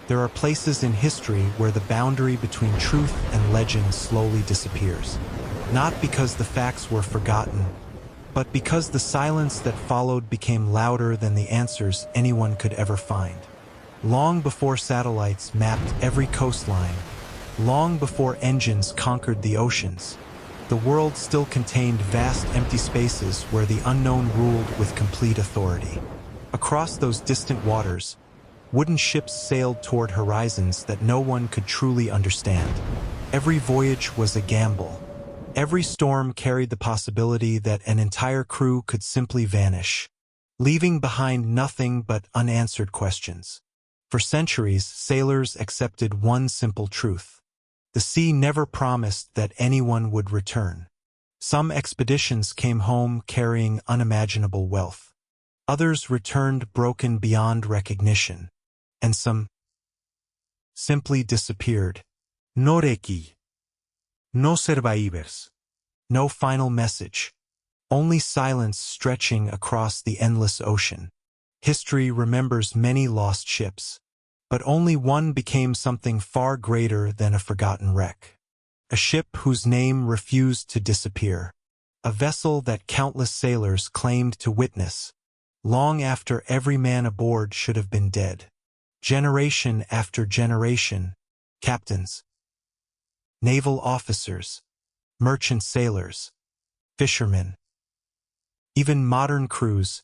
There are places in history where the boundary between truth and legend slowly disappears. Not because the facts were forgotten, but because the silence that followed became louder than the answers anyone could ever find. Long before satellites mapped every coastline, long before engines conquered the oceans, the world still contained vast empty spaces where the unknown ruled with complete authority. Across those distant waters, wooden ships sailed toward horizons that no one could truly understand. Every voyage was a gamble. Every storm carried the possibility that an entire crew could simply vanish, leaving behind nothing but unanswered questions. For centuries, sailors accepted one simple truth. The sea never promised that anyone would return. Some expeditions came home carrying unimaginable wealth. Others returned broken beyond recognition. And some simply disappeared. No requi. No survivors. No final message. Only silence stretching across the endless ocean. History remembers many lost ships, but only one became something far greater than a forgotten wreck. A ship whose name refused to disappear. A vessel that countless sailors claimed to witness, long after every man aboard should have been dead. Generation after generation, captains, naval officers, merchant sailors, fishermen, even modern crews,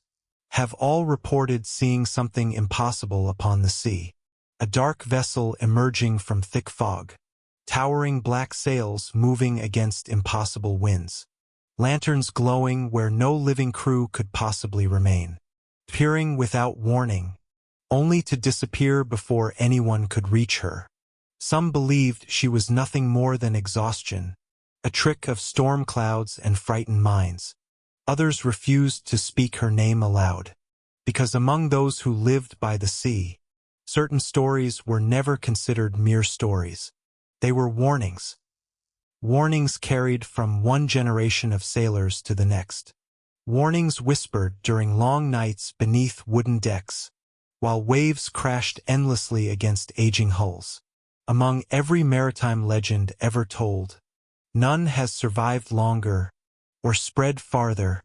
have all reported seeing something impossible upon the sea. A dark vessel emerging from thick fog, towering black sails moving against impossible winds, lanterns glowing where no living crew could possibly remain, peering without warning, only to disappear before anyone could reach her. Some believed she was nothing more than exhaustion, a trick of storm clouds and frightened minds. Others refused to speak her name aloud, because among those who lived by the sea, certain stories were never considered mere stories. They were warnings. Warnings carried from one generation of sailors to the next. Warnings whispered during long nights beneath wooden decks, while waves crashed endlessly against aging hulls. Among every maritime legend ever told, none has survived longer or spread farther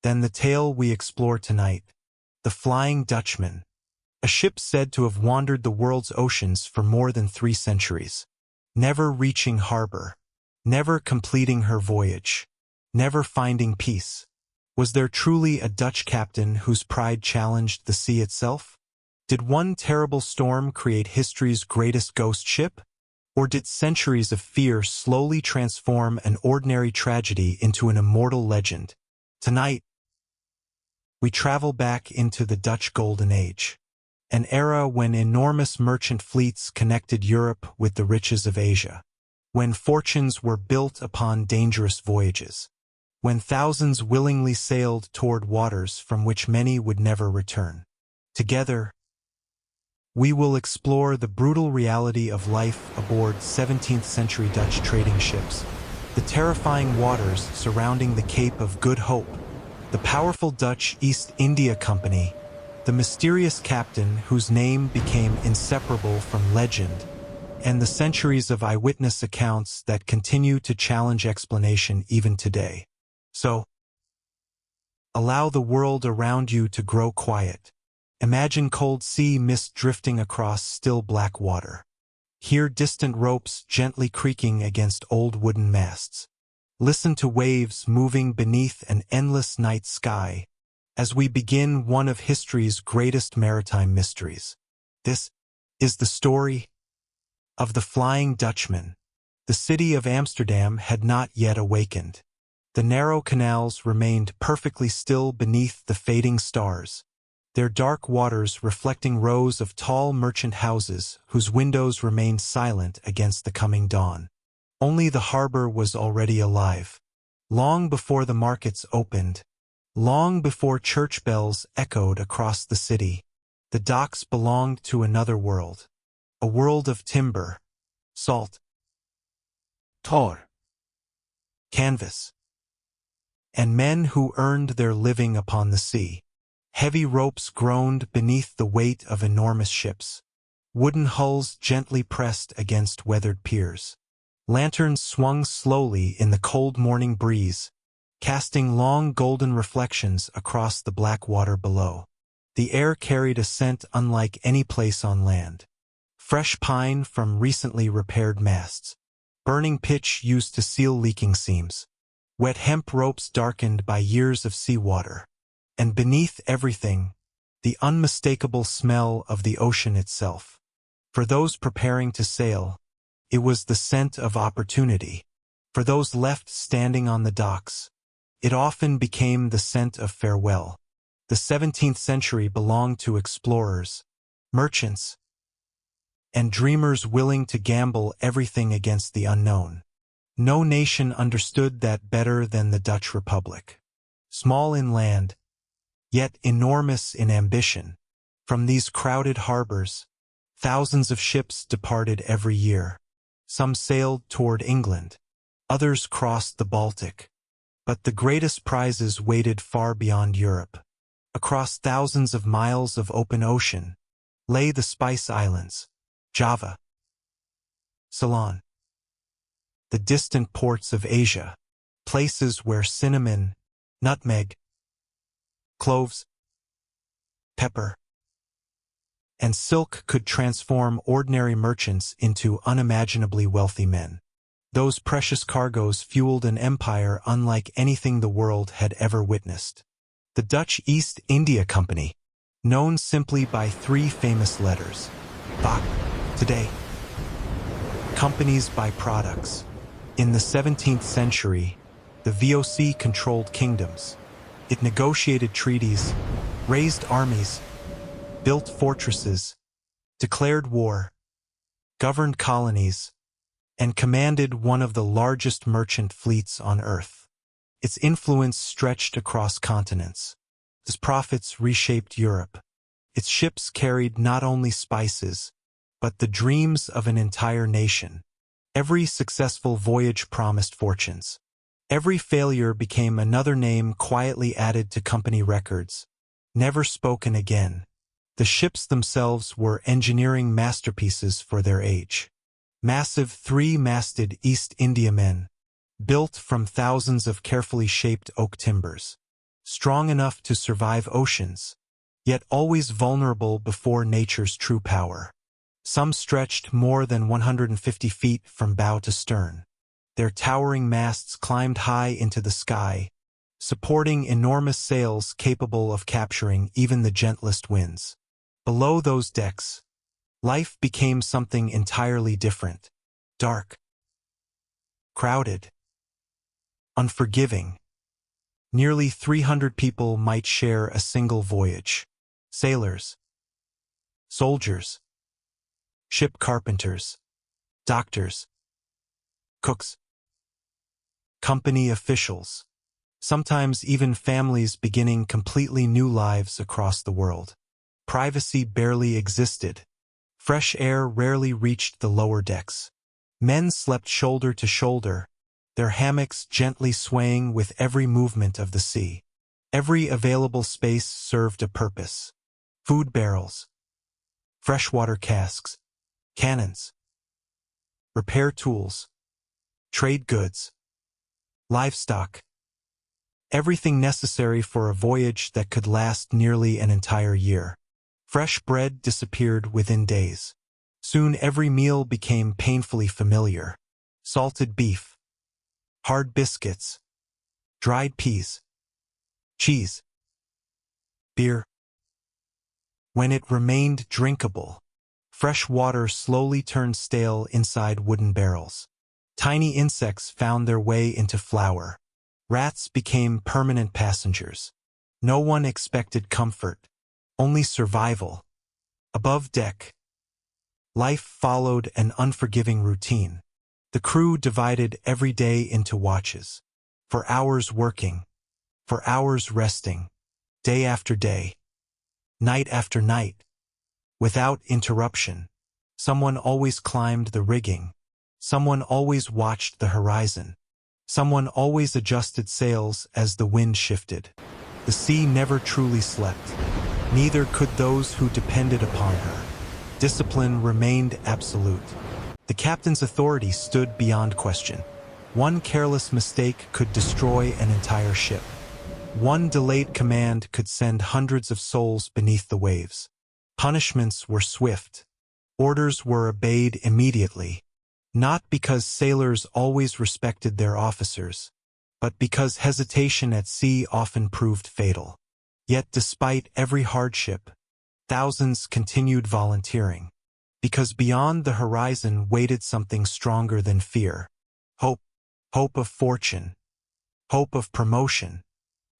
than the tale we explore tonight, the Flying Dutchman, a ship said to have wandered the world's oceans for more than 3 centuries, never reaching harbor, never completing her voyage, never finding peace. Was there truly a Dutch captain whose pride challenged the sea itself? Did one terrible storm create history's greatest ghost ship? Or did centuries of fear slowly transform an ordinary tragedy into an immortal legend? Tonight, we travel back into the Dutch Golden Age, an era when enormous merchant fleets connected Europe with the riches of Asia, when fortunes were built upon dangerous voyages, when thousands willingly sailed toward waters from which many would never return. Together, we will explore the brutal reality of life aboard 17th-century Dutch trading ships, the terrifying waters surrounding the Cape of Good Hope, the powerful Dutch East India Company, the mysterious captain whose name became inseparable from legend, and the centuries of eyewitness accounts that continue to challenge explanation even today. So, allow the world around you to grow quiet. Imagine cold sea mist drifting across still black water. Hear distant ropes gently creaking against old wooden masts. Listen to waves moving beneath an endless night sky as we begin one of history's greatest maritime mysteries. This is the story of the Flying Dutchman. The city of Amsterdam had not yet awakened. The narrow canals remained perfectly still beneath the fading stars, their dark waters reflecting rows of tall merchant houses whose windows remained silent against the coming dawn. Only the harbor was already alive. Long before the markets opened, long before church bells echoed across the city, the docks belonged to another world. A world of timber, salt, tar, canvas, and men who earned their living upon the sea. Heavy ropes groaned beneath the weight of enormous ships. wooden hulls gently pressed against weathered piers. Lanterns swung slowly in the cold morning breeze, casting long golden reflections across the black water below. The air carried a scent unlike any place on land. Fresh pine from recently repaired masts, burning pitch used to seal leaking seams, wet hemp ropes darkened by years of seawater, and beneath everything, the unmistakable smell of the ocean itself. For those preparing to sail, it was the scent of opportunity. For those left standing on the docks, it often became the scent of farewell. The 17th century belonged to explorers, merchants, and dreamers willing to gamble everything against the unknown. No nation understood that better than the Dutch Republic. Small in land, yet enormous in ambition. From these crowded harbors, thousands of ships departed every year. Some sailed toward England, others crossed the Baltic. But the greatest prizes waited far beyond Europe. Across thousands of miles of open ocean lay the Spice Islands, Java, Ceylon, the distant ports of Asia, places where cinnamon, nutmeg, cloves, pepper, and silk could transform ordinary merchants into unimaginably wealthy men. Those precious cargoes fueled an empire unlike anything the world had ever witnessed. The Dutch East India Company, known simply by three famous letters, Bach, today. Companies buy products. In the 17th century, the VOC controlled kingdoms. It negotiated treaties, raised armies, built fortresses, declared war, governed colonies, and commanded one of the largest merchant fleets on Earth. Its influence stretched across continents. Its profits reshaped Europe. Its ships carried not only spices, but the dreams of an entire nation. Every successful voyage promised fortunes. Every failure became another name quietly added to company records, never spoken again. The ships themselves were engineering masterpieces for their age. Massive three-masted East Indiamen, built from thousands of carefully shaped oak timbers, strong enough to survive oceans, yet always vulnerable before nature's true power. Some stretched more than 150 feet from bow to stern. Their towering masts climbed high into the sky, supporting enormous sails capable of capturing even the gentlest winds. Below those decks, life became something entirely different. Dark, crowded, unforgiving. Nearly 300 people might share a single voyage. Sailors, soldiers, ship carpenters, doctors, cooks, company officials, sometimes even families beginning completely new lives across the world. Privacy barely existed. Fresh air rarely reached the lower decks. Men slept shoulder to shoulder, their hammocks gently swaying with every movement of the sea. Every available space served a purpose. Food barrels, freshwater casks, cannons, repair tools, trade goods, livestock. Everything necessary for a voyage that could last nearly an entire year. Fresh bread disappeared within days. Soon every meal became painfully familiar. Salted beef, hard biscuits, dried peas, cheese, beer. When it remained drinkable, fresh water slowly turned stale inside wooden barrels. Tiny insects found their way into flour. Rats became permanent passengers. No one expected comfort, only survival. Above deck, life followed an unforgiving routine. The crew divided every day into watches. For hours working, for hours resting, day after day, night after night. Without interruption, someone always climbed the rigging. Someone always watched the horizon. Someone always adjusted sails as the wind shifted. The sea never truly slept. Neither could those who depended upon her. Discipline remained absolute. The captain's authority stood beyond question. One careless mistake could destroy an entire ship. One delayed command could send hundreds of souls beneath the waves. Punishments were swift. Orders were obeyed immediately, not because sailors always respected their officers, but because hesitation at sea often proved fatal. Yet despite every hardship, thousands continued volunteering, because beyond the horizon waited something stronger than fear. Hope. Hope of fortune. Hope of promotion.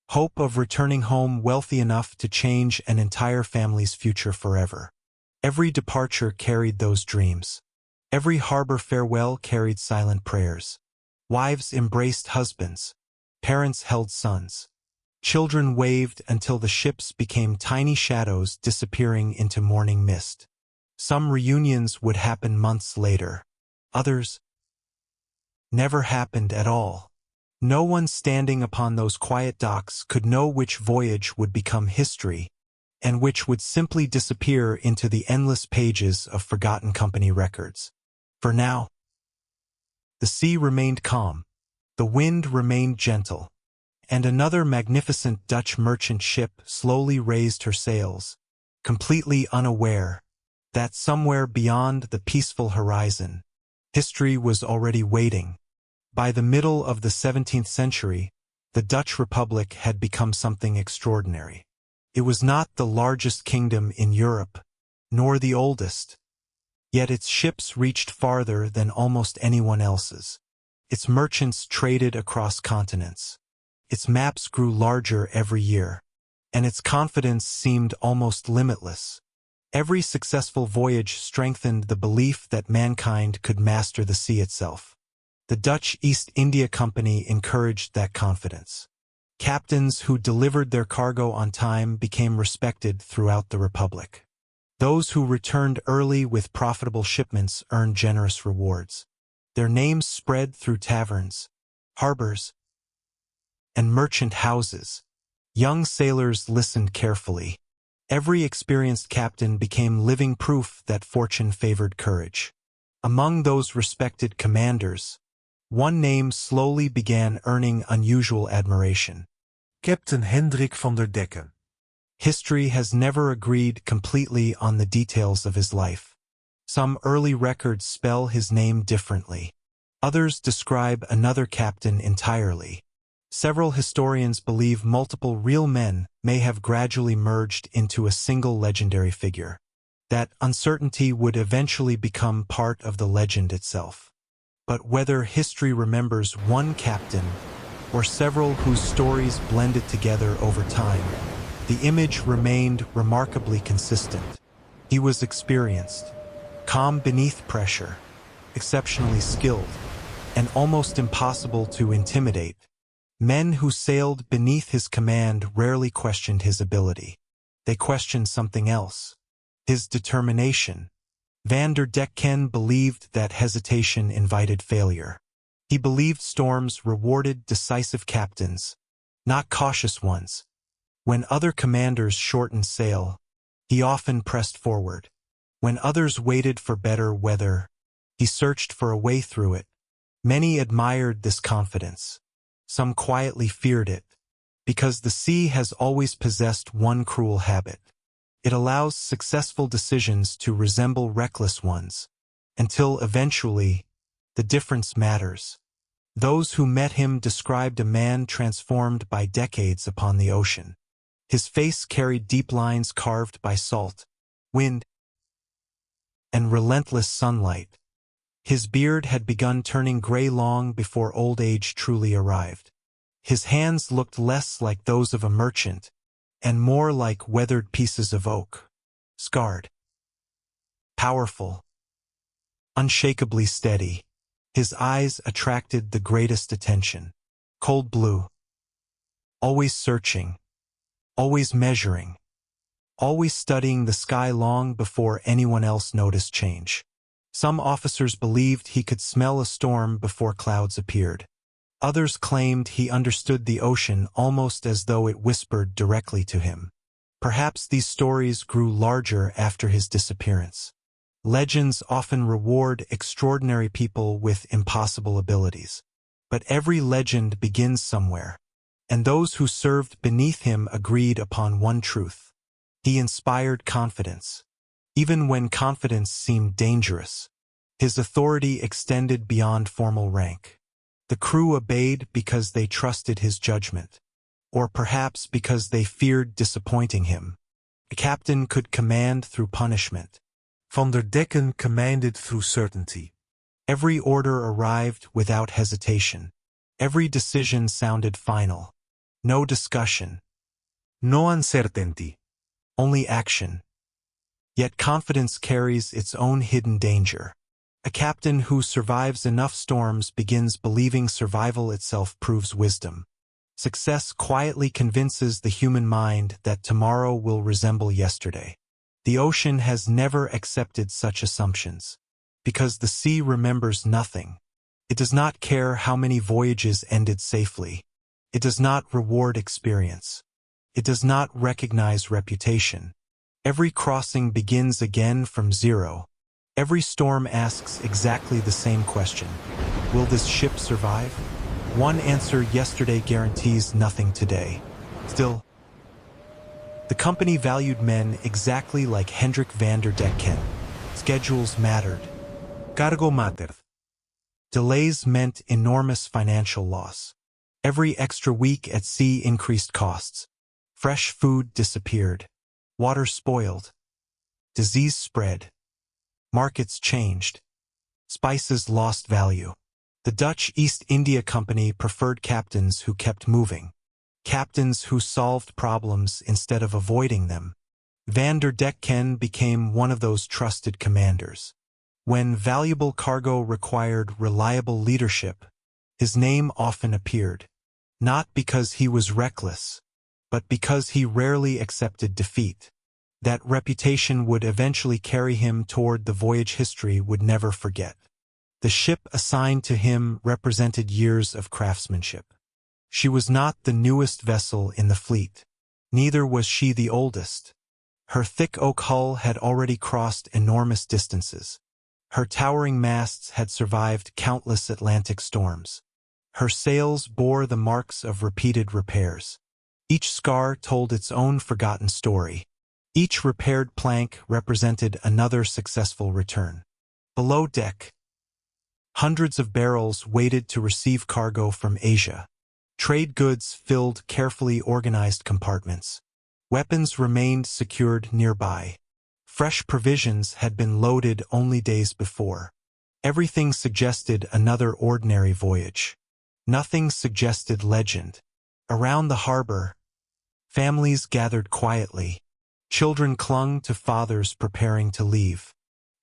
Hope of returning home wealthy enough to change an entire family's future forever. Every departure carried those dreams. Every harbor farewell carried silent prayers. Wives embraced husbands. Parents held sons. Children waved until the ships became tiny shadows disappearing into morning mist. Some reunions would happen months later. Others never happened at all. No one standing upon those quiet docks could know which voyage would become history, and which would simply disappear into the endless pages of forgotten company records. For now, the sea remained calm, the wind remained gentle, and another magnificent Dutch merchant ship slowly raised her sails, completely unaware that somewhere beyond the peaceful horizon, history was already waiting. By the middle of the 17th century, the Dutch Republic had become something extraordinary. It was not the largest kingdom in Europe, nor the oldest. Yet its ships reached farther than almost anyone else's. Its merchants traded across continents. Its maps grew larger every year, and its confidence seemed almost limitless. Every successful voyage strengthened the belief that mankind could master the sea itself. The Dutch East India Company encouraged that confidence. Captains who delivered their cargo on time became respected throughout the Republic. Those who returned early with profitable shipments earned generous rewards. Their names spread through taverns, harbors, and merchant houses. Young sailors listened carefully. Every experienced captain became living proof that fortune favored courage. Among those respected commanders, one name slowly began earning unusual admiration. Captain Hendrick van der Decken. History has never agreed completely on the details of his life. Some early records spell his name differently. Others describe another captain entirely. Several historians believe multiple real men may have gradually merged into a single legendary figure. That uncertainty would eventually become part of the legend itself. But whether history remembers one captain or several whose stories blended together over time, the image remained remarkably consistent. He was experienced, calm beneath pressure, exceptionally skilled, and almost impossible to intimidate. Men who sailed beneath his command rarely questioned his ability. They questioned something else: his determination. Van der Decken believed that hesitation invited failure. He believed storms rewarded decisive captains, not cautious ones. When other commanders shortened sail, he often pressed forward. When others waited for better weather, he searched for a way through it. Many admired this confidence. Some quietly feared it, because the sea has always possessed one cruel habit. It allows successful decisions to resemble reckless ones, until eventually, the difference matters. Those who met him described a man transformed by decades upon the ocean. His face carried deep lines carved by salt, wind, and relentless sunlight. His beard had begun turning gray long before old age truly arrived. His hands looked less like those of a merchant, and more like weathered pieces of oak, scarred, powerful, unshakably steady. His eyes attracted the greatest attention. Cold blue, always searching, always measuring, always studying the sky long before anyone else noticed change. Some officers believed he could smell a storm before clouds appeared. Others claimed he understood the ocean almost as though it whispered directly to him. Perhaps these stories grew larger after his disappearance. Legends often reward extraordinary people with impossible abilities. But every legend begins somewhere, and those who served beneath him agreed upon one truth. He inspired confidence. Even when confidence seemed dangerous, his authority extended beyond formal rank. The crew obeyed because they trusted his judgment, or perhaps because they feared disappointing him. The captain could command through punishment. Van der Decken commanded through certainty. Every order arrived without hesitation. Every decision sounded final. No discussion. No uncertainty. Only action. Yet confidence carries its own hidden danger. A captain who survives enough storms begins believing survival itself proves wisdom. Success quietly convinces the human mind that tomorrow will resemble yesterday. The ocean has never accepted such assumptions. Because the sea remembers nothing. It does not care how many voyages ended safely. It does not reward experience. It does not recognize reputation. Every crossing begins again from zero. Every storm asks exactly the same question. Will this ship survive? One answer yesterday guarantees nothing today. Still, the company valued men exactly like Hendrick van der Decken. Schedules mattered. Cargo mattered. Delays meant enormous financial loss. Every extra week at sea increased costs. Fresh food disappeared. Water spoiled. Disease spread. Markets changed. Spices lost value. The Dutch East India Company preferred captains who kept moving. Captains who solved problems instead of avoiding them. Van der Decken became one of those trusted commanders. When valuable cargo required reliable leadership, his name often appeared. Not because he was reckless, but because he rarely accepted defeat. That reputation would eventually carry him toward the voyage history would never forget. The ship assigned to him represented years of craftsmanship. She was not the newest vessel in the fleet. Neither was she the oldest. Her thick oak hull had already crossed enormous distances. Her towering masts had survived countless Atlantic storms. Her sails bore the marks of repeated repairs. Each scar told its own forgotten story. Each repaired plank represented another successful return. Below deck, hundreds of barrels waited to receive cargo from Asia. Trade goods filled carefully organized compartments. Weapons remained secured nearby. Fresh provisions had been loaded only days before. Everything suggested another ordinary voyage. Nothing suggested legend. Around the harbor, families gathered quietly. Children clung to fathers preparing to leave.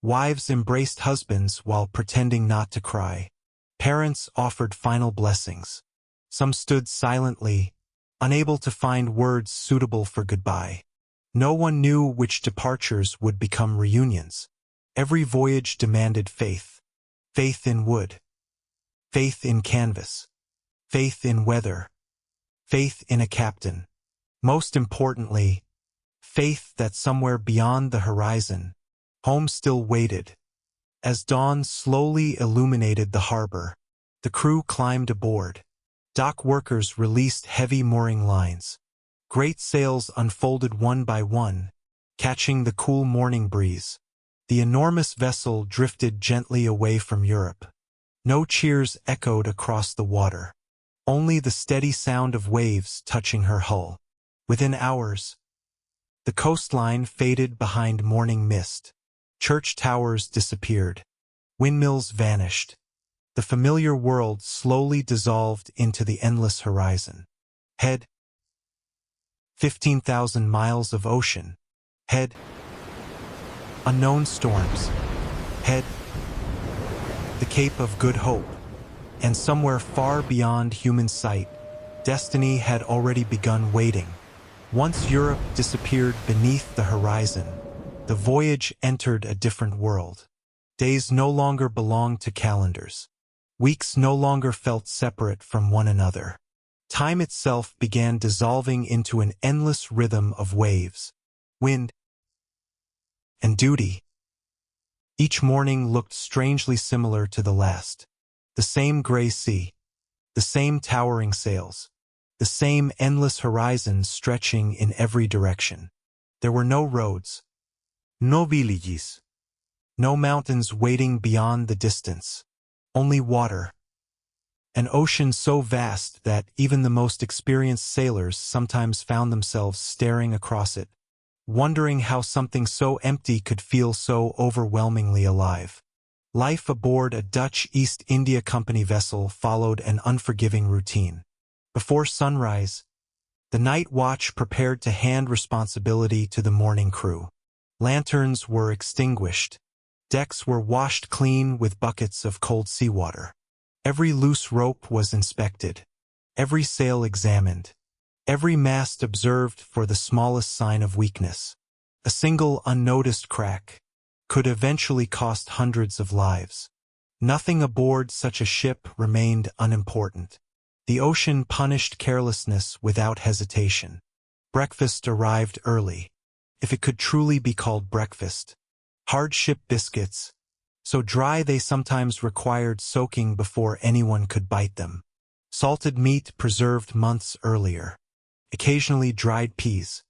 Wives embraced husbands while pretending not to cry. Parents offered final blessings. Some stood silently, unable to find words suitable for goodbye. No one knew which departures would become reunions. Every voyage demanded faith. Faith in wood. Faith in canvas. Faith in weather. Faith in a captain. Most importantly, faith that somewhere beyond the horizon, home still waited. As dawn slowly illuminated the harbor, the crew climbed aboard. Dock workers released heavy mooring lines. Great sails unfolded one by one, catching the cool morning breeze. The enormous vessel drifted gently away from Europe. No cheers echoed across the water. Only the steady sound of waves touching her hull. Within hours, the coastline faded behind morning mist. Church towers disappeared. Windmills vanished. The familiar world slowly dissolved into the endless horizon. Head, 15,000 miles of ocean. Head, unknown storms. Head, the Cape of Good Hope. And somewhere far beyond human sight, destiny had already begun waiting. Once Europe disappeared beneath the horizon, the voyage entered a different world. Days no longer belonged to calendars. Weeks no longer felt separate from one another. Time itself began dissolving into an endless rhythm of waves, wind, and duty. Each morning looked strangely similar to the last. The same gray sea, the same towering sails, the same endless horizons stretching in every direction. There were no roads, No villages. no mountains waiting beyond the distance, only water. An ocean so vast that even the most experienced sailors sometimes found themselves staring across it, wondering how something so empty could feel so overwhelmingly alive. Life aboard a Dutch East India Company vessel followed an unforgiving routine. Before sunrise, the night watch prepared to hand responsibility to the morning crew. Lanterns were extinguished. Decks were washed clean with buckets of cold seawater. Every loose rope was inspected, every sail examined, every mast observed for the smallest sign of weakness. A single unnoticed crack could eventually cost hundreds of lives. Nothing aboard such a ship remained unimportant. The ocean punished carelessness without hesitation. Breakfast arrived early, if it could truly be called breakfast. Hard ship biscuits, so dry they sometimes required soaking before anyone could bite them. Salted meat preserved months earlier. Occasionally dried peas.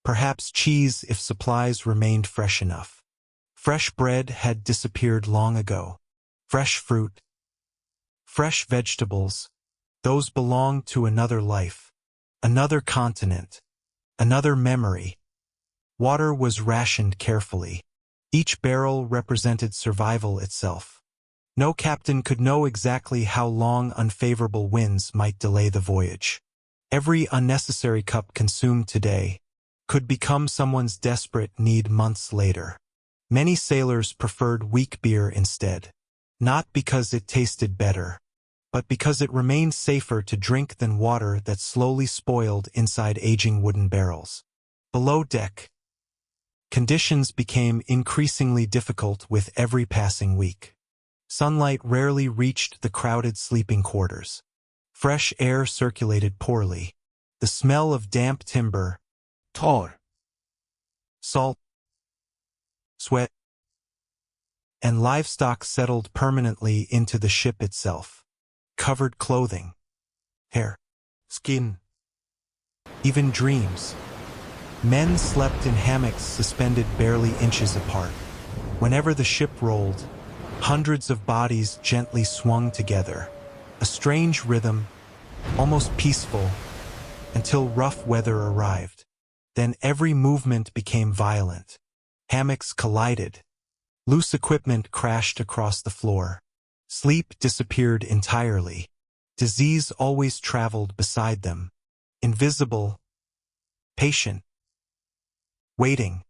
Perhaps cheese if supplies remained fresh enough. Fresh bread had disappeared long ago. Fresh fruit. Fresh vegetables. Those belonged to another life. Another continent. Another memory. Water was rationed carefully. Each barrel represented survival itself. No captain could know exactly how long unfavorable winds might delay the voyage. Every unnecessary cup consumed today could become someone's desperate need months later. Many sailors preferred weak beer instead, not because it tasted better, but because it remained safer to drink than water that slowly spoiled inside aging wooden barrels. Below deck, conditions became increasingly difficult with every passing week. Sunlight rarely reached the crowded sleeping quarters. Fresh air circulated poorly. The smell of damp timber, Tar. salt, sweat, and livestock settled permanently into the ship itself. Covered clothing, hair, Skin. even dreams. Men slept in hammocks suspended barely inches apart. Whenever the ship rolled, hundreds of bodies gently swung together. A strange rhythm, almost peaceful, until rough weather arrived. Then every movement became violent. Hammocks collided. Loose equipment crashed across the floor. Sleep disappeared entirely. Disease always traveled beside them. Invisible, patient, waiting.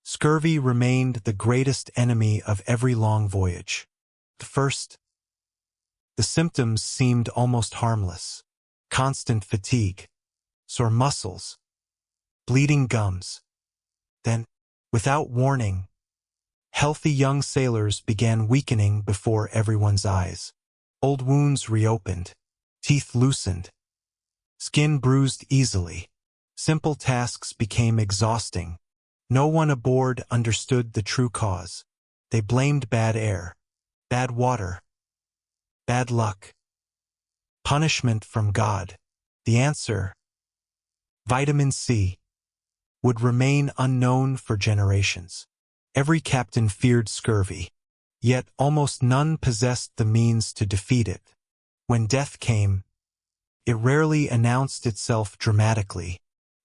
Scurvy remained the greatest enemy of every long voyage. At first, the symptoms seemed almost harmless. Constant fatigue, sore muscles, bleeding gums. Then, without warning, healthy young sailors began weakening before everyone's eyes. Old wounds reopened, teeth loosened, skin bruised easily. Simple tasks became exhausting. No one aboard understood the true cause. They blamed bad air, bad water, bad luck, punishment from God. The answer, vitamin C, would remain unknown for generations. Every captain feared scurvy, yet almost none possessed the means to defeat it. When death came, it rarely announced itself dramatically.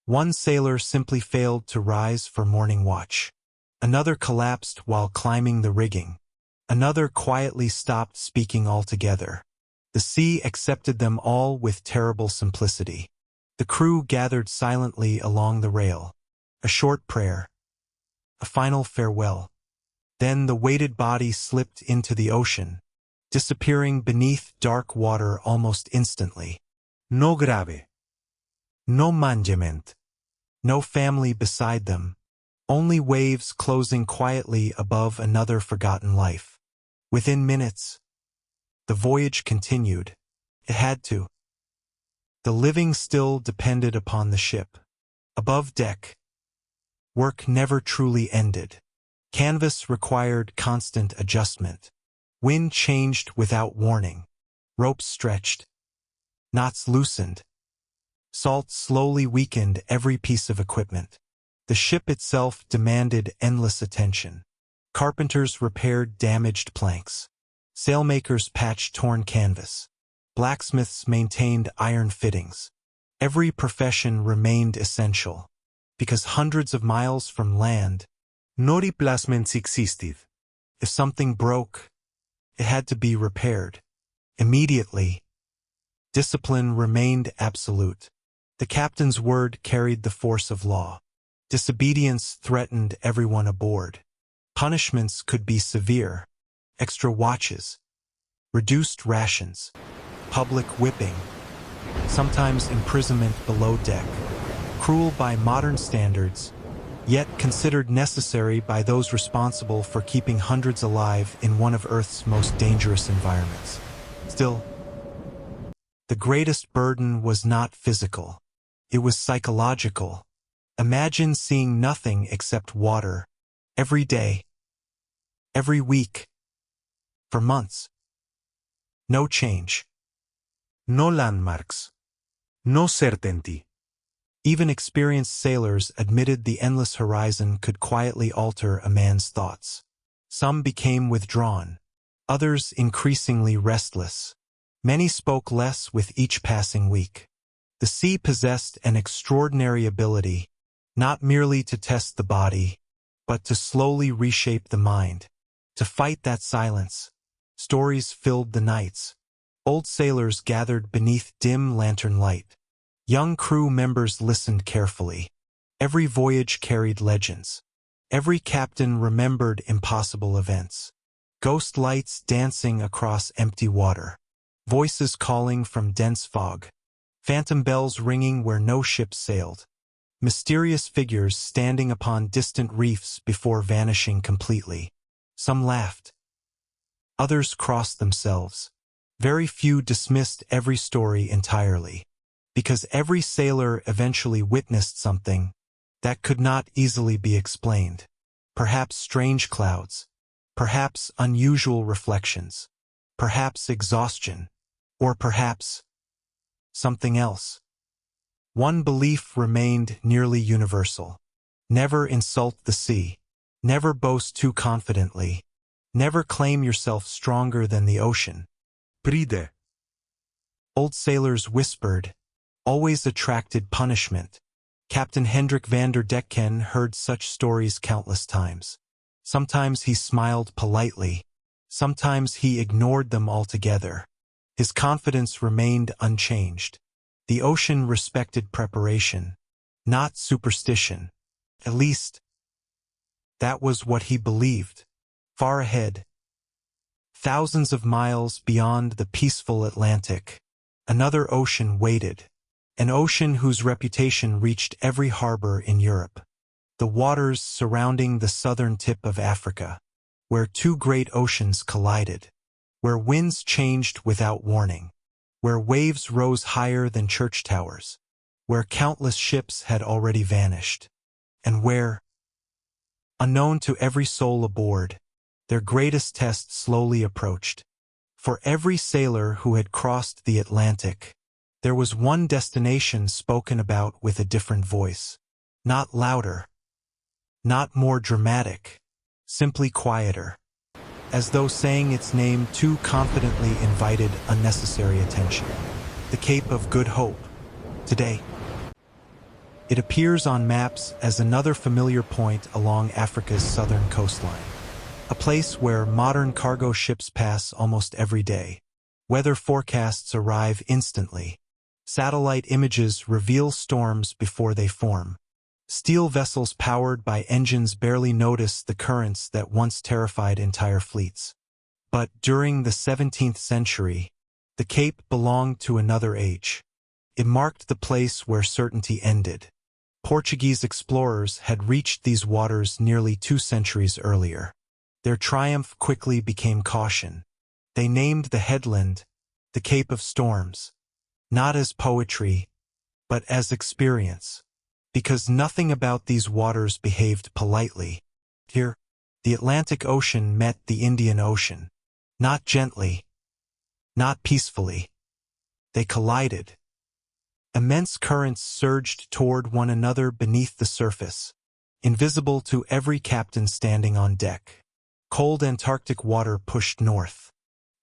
One sailor simply failed to rise for morning watch. Another collapsed while climbing the rigging. Another quietly stopped speaking altogether. The sea accepted them all with terrible simplicity. The crew gathered silently along the rail. A short prayer. A final farewell. Then the weighted body slipped into the ocean, disappearing beneath dark water almost instantly. No grave. No management. No family beside them. Only waves closing quietly above another forgotten life. Within minutes, the voyage continued. It had to. The living still depended upon the ship. Above deck, work never truly ended. Canvas required constant adjustment. Wind changed without warning. Ropes stretched. Knots loosened. Salt slowly weakened every piece of equipment. The ship itself demanded endless attention. Carpenters repaired damaged planks. Sailmakers patched torn canvas. Blacksmiths maintained iron fittings. Every profession remained essential, because hundreds of miles from land, No replacements existed. if something broke, it had to be repaired. Immediately. Discipline remained absolute. The captain's word carried the force of law. Disobedience threatened everyone aboard. Punishments could be severe. Extra watches. Reduced rations. Public whipping. Sometimes imprisonment below deck. Cruel by modern standards, yet considered necessary by those responsible for keeping hundreds alive in one of Earth's most dangerous environments. Still, the greatest burden was not physical. It was psychological. Imagine seeing nothing except water, every day, every week, for months. No change. No landmarks. No certainty. Even experienced sailors admitted the endless horizon could quietly alter a man's thoughts. Some became withdrawn, others increasingly restless. Many spoke less with each passing week. The sea possessed an extraordinary ability, not merely to test the body, but to slowly reshape the mind. To fight that silence, stories filled the nights. Old sailors gathered beneath dim lantern light. Young crew members listened carefully. Every voyage carried legends. Every captain remembered impossible events. Ghost lights dancing across empty water. Voices calling from dense fog. Phantom bells ringing where no ships sailed. Mysterious figures standing upon distant reefs before vanishing completely. Some laughed. Others crossed themselves. Very few dismissed every story entirely. Because every sailor eventually witnessed something that could not easily be explained. Perhaps strange clouds. Perhaps unusual reflections. Perhaps exhaustion. Or perhaps something else. One belief remained nearly universal. Never insult the sea. Never boast too confidently. Never claim yourself stronger than the ocean. Pride. Old sailors whispered, always attracted punishment. Captain Hendrick van der Decken heard such stories countless times. Sometimes he smiled politely. Sometimes he ignored them altogether. His confidence remained unchanged. The ocean respected preparation, not superstition. At least, that was what he believed. Far ahead, thousands of miles beyond the peaceful Atlantic, another ocean waited. An ocean whose reputation reached every harbor in Europe. The waters surrounding the southern tip of Africa, where two great oceans collided, where winds changed without warning, where waves rose higher than church towers, where countless ships had already vanished, and where, unknown to every soul aboard, their greatest test slowly approached. For every sailor who had crossed the Atlantic, there was one destination spoken about with a different voice. Not louder, not more dramatic, simply quieter, as though saying its name too confidently invited unnecessary attention. The Cape of Good Hope. Today, it appears on maps as another familiar point along Africa's southern coastline. A place where modern cargo ships pass almost every day. Weather forecasts arrive instantly. Satellite images reveal storms before they form. Steel vessels powered by engines barely notice the currents that once terrified entire fleets. But during the 17th century, the Cape belonged to another age. It marked the place where certainty ended. Portuguese explorers had reached these waters nearly 2 centuries earlier. Their triumph quickly became caution. They named the headland the Cape of Storms, not as poetry, but as experience. Because nothing about these waters behaved politely. Here, The Atlantic Ocean met the Indian Ocean. Not gently, not peacefully. They collided. Immense currents surged toward one another beneath the surface, invisible to every captain standing on deck. Cold Antarctic water pushed north.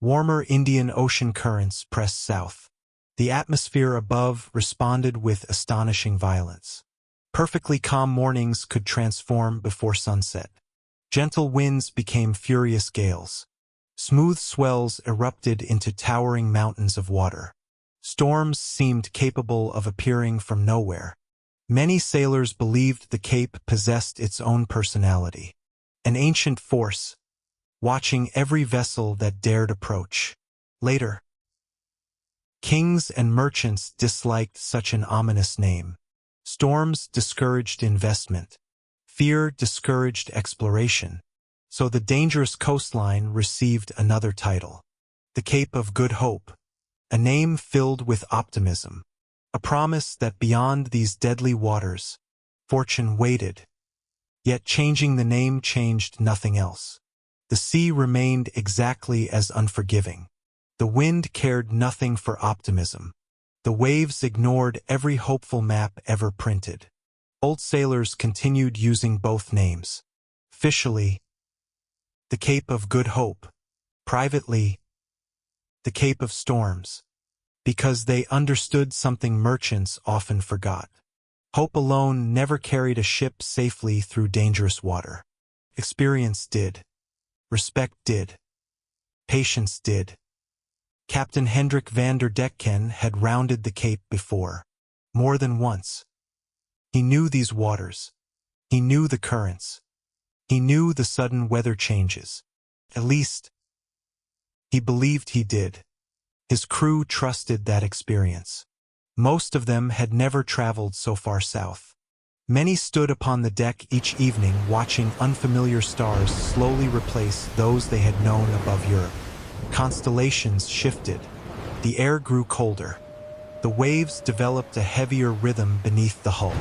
Warmer Indian Ocean currents pressed south. The atmosphere above responded with astonishing violence. Perfectly calm mornings could transform before sunset. Gentle winds became furious gales. Smooth swells erupted into towering mountains of water. Storms seemed capable of appearing from nowhere. Many sailors believed the Cape possessed its own personality. An ancient force, watching every vessel that dared approach. Later, kings and merchants disliked such an ominous name. Storms discouraged investment. Fear discouraged exploration. So the dangerous coastline received another title. The Cape of Good Hope. A name filled with optimism. A promise that beyond these deadly waters, fortune waited. Yet changing the name changed nothing else. The sea remained exactly as unforgiving. The wind cared nothing for optimism. The waves ignored every hopeful map ever printed. Old sailors continued using both names. Officially, the Cape of Good Hope. Privately, the Cape of Storms. Because they understood something merchants often forgot. Hope alone never carried a ship safely through dangerous water. Experience did. Respect did. Patience did. Captain Hendrick van der Decken had rounded the Cape before. More than once. He knew these waters. He knew the currents. He knew the sudden weather changes. At least, he believed he did. His crew trusted that experience. Most of them had never traveled so far south. Many stood upon the deck each evening watching unfamiliar stars slowly replace those they had known above Europe. Constellations shifted. The air grew colder. The waves developed a heavier rhythm beneath the hull.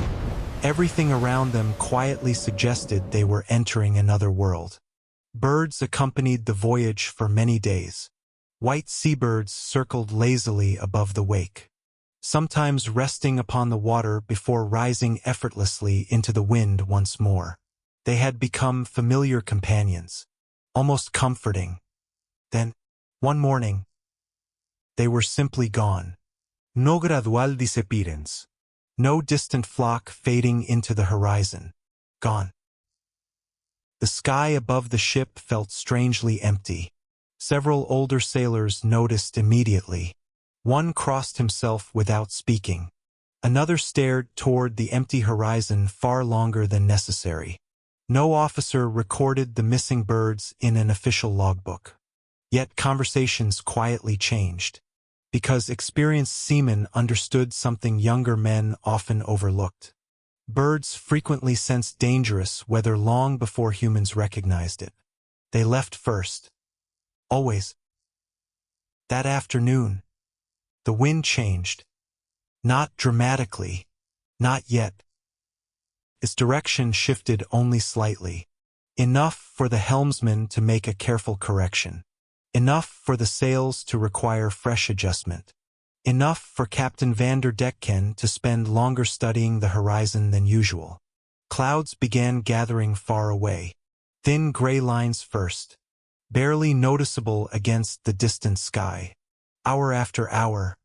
Everything around them quietly suggested they were entering another world. Birds accompanied the voyage for many days. White seabirds circled lazily above the wake, sometimes resting upon the water before rising effortlessly into the wind once more. They had become familiar companions, almost comforting. Then, one morning, they were simply gone. No gradual disappearance. No distant flock fading into the horizon. Gone. The sky above the ship felt strangely empty. Several older sailors noticed immediately. One crossed himself without speaking. Another stared toward the empty horizon far longer than necessary. No officer recorded the missing birds in an official logbook. Yet conversations quietly changed. Because experienced seamen understood something younger men often overlooked. Birds frequently sensed dangerous weather long before humans recognized it. They left first. Always. That afternoon, the wind changed. Not dramatically. Not yet. Its direction shifted only slightly. Enough for the helmsman to make a careful correction. Enough for the sails to require fresh adjustment. Enough for Captain van der Decken to spend longer studying the horizon than usual. Clouds began gathering far away. Thin gray lines first, barely noticeable against the distant sky. Hour after hour,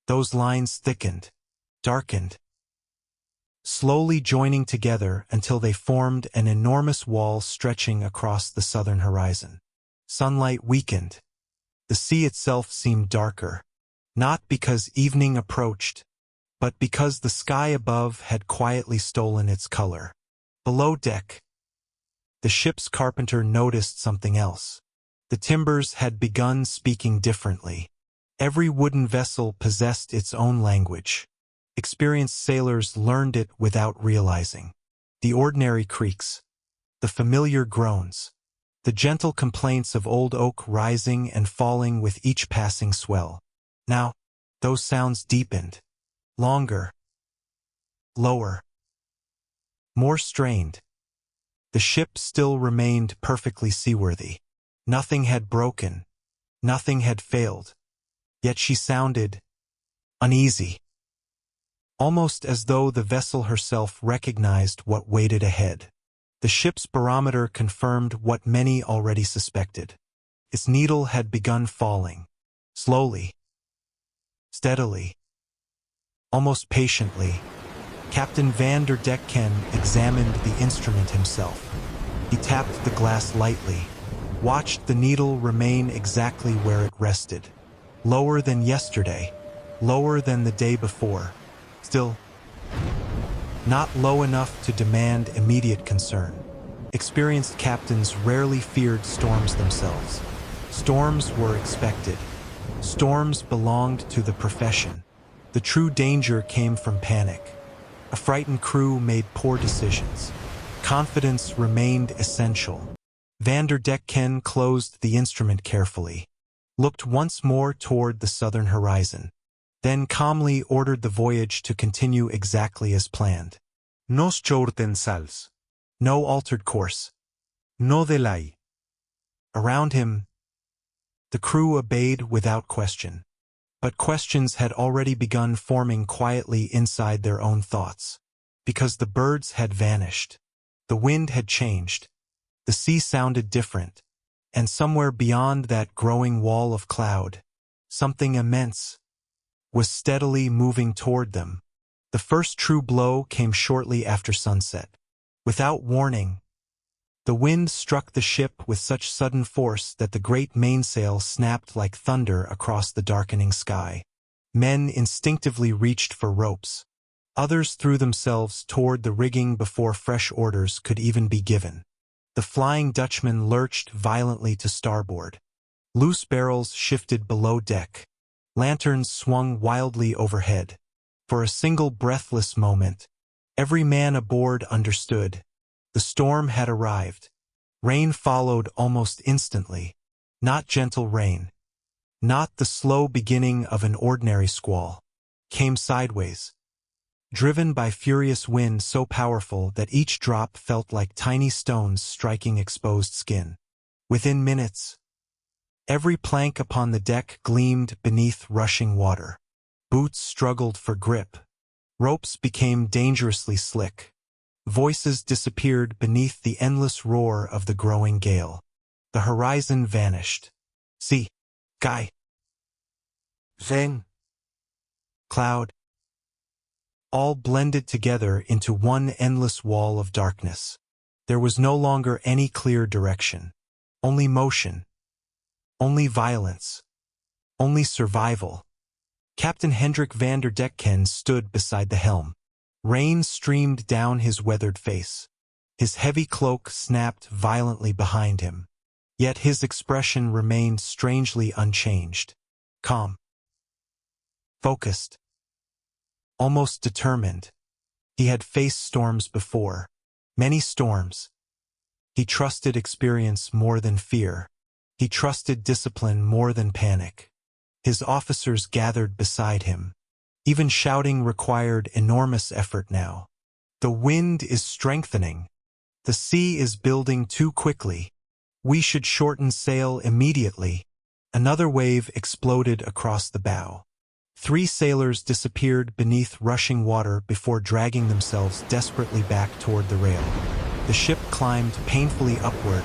those lines thickened, darkened, slowly joining together until they formed an enormous wall stretching across the southern horizon. Sunlight weakened. The sea itself seemed darker, not because evening approached, but because the sky above had quietly stolen its color. Below deck, the ship's carpenter noticed something else. The timbers had begun speaking differently. Every wooden vessel possessed its own language. Experienced sailors learned it without realizing. The ordinary creaks, the familiar groans, the gentle complaints of old oak rising and falling with each passing swell. Now, those sounds deepened, longer, lower, more strained. The ship still remained perfectly seaworthy. Nothing had broken. Nothing had failed. Yet she sounded uneasy, almost as though the vessel herself recognized what waited ahead. The ship's barometer confirmed what many already suspected. Its needle had begun falling, slowly, steadily, almost patiently. Captain Decken examined the instrument himself. He tapped the glass lightly, watched the needle remain exactly where it rested. Lower than yesterday, lower than the day before. Still, not low enough to demand immediate concern. Experienced captains rarely feared storms themselves. Storms were expected. Storms belonged to the profession. The true danger came from panic. A frightened crew made poor decisions. Confidence remained essential. Decken closed the instrument carefully, looked once more toward the southern horizon, then calmly ordered the voyage to continue exactly as planned. Nos chourten sals. No altered course. No delay. Around him, the crew obeyed without question. But questions had already begun forming quietly inside their own thoughts. Because the birds had vanished. The wind had changed. The sea sounded different. And somewhere beyond that growing wall of cloud, something immense was steadily moving toward them. The first true blow came shortly after sunset. Without warning, the wind struck the ship with such sudden force that the great mainsail snapped like thunder across the darkening sky. Men instinctively reached for ropes. Others threw themselves toward the rigging before fresh orders could even be given. The Flying Dutchman lurched violently to starboard. Loose barrels shifted below deck. Lanterns swung wildly overhead. For a single breathless moment, every man aboard understood. The storm had arrived. Rain followed almost instantly. Not gentle rain. Not the slow beginning of an ordinary squall. Came sideways. Driven by furious wind so powerful that each drop felt like tiny stones striking exposed skin. Within minutes, every plank upon the deck gleamed beneath rushing water. Boots struggled for grip. Ropes became dangerously slick. Voices disappeared beneath the endless roar of the growing gale. The horizon vanished. Sea, sky, Rain. cloud, all blended together into one endless wall of darkness. There was no longer any clear direction. Only motion. Only violence. Only survival. Captain Hendrick Decken stood beside the helm. Rain streamed down his weathered face. His heavy cloak snapped violently behind him. Yet his expression remained strangely unchanged. Calm. Focused. Almost determined. He had faced storms before. Many storms. He trusted experience more than fear. He trusted discipline more than panic. His officers gathered beside him. Even shouting required enormous effort now. The wind is strengthening. The sea is building too quickly. We should shorten sail immediately. Another wave exploded across the bow. 3 sailors disappeared beneath rushing water before dragging themselves desperately back toward the rail. The ship climbed painfully upward,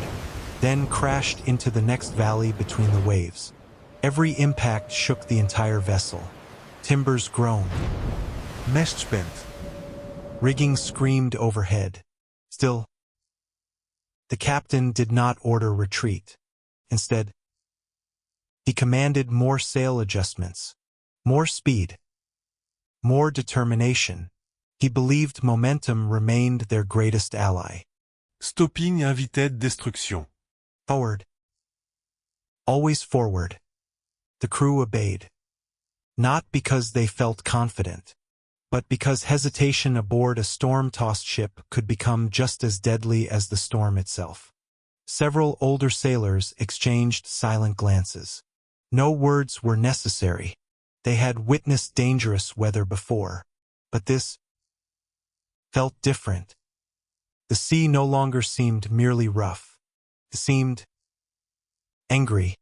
then crashed into the next valley between the waves. Every impact shook the entire vessel. Timbers groaned. Mest spent. Rigging screamed overhead. Still, the captain did not order retreat. Instead, he commanded more sail adjustments, more speed, more determination. He believed momentum remained their greatest ally. Stopping invitait destruction. Forward. Always forward. The crew obeyed. Not because they felt confident, but because hesitation aboard a storm-tossed ship could become just as deadly as the storm itself. Several older sailors exchanged silent glances. No words were necessary. They had witnessed dangerous weather before. But this felt different. The sea no longer seemed merely rough. It seemed angry.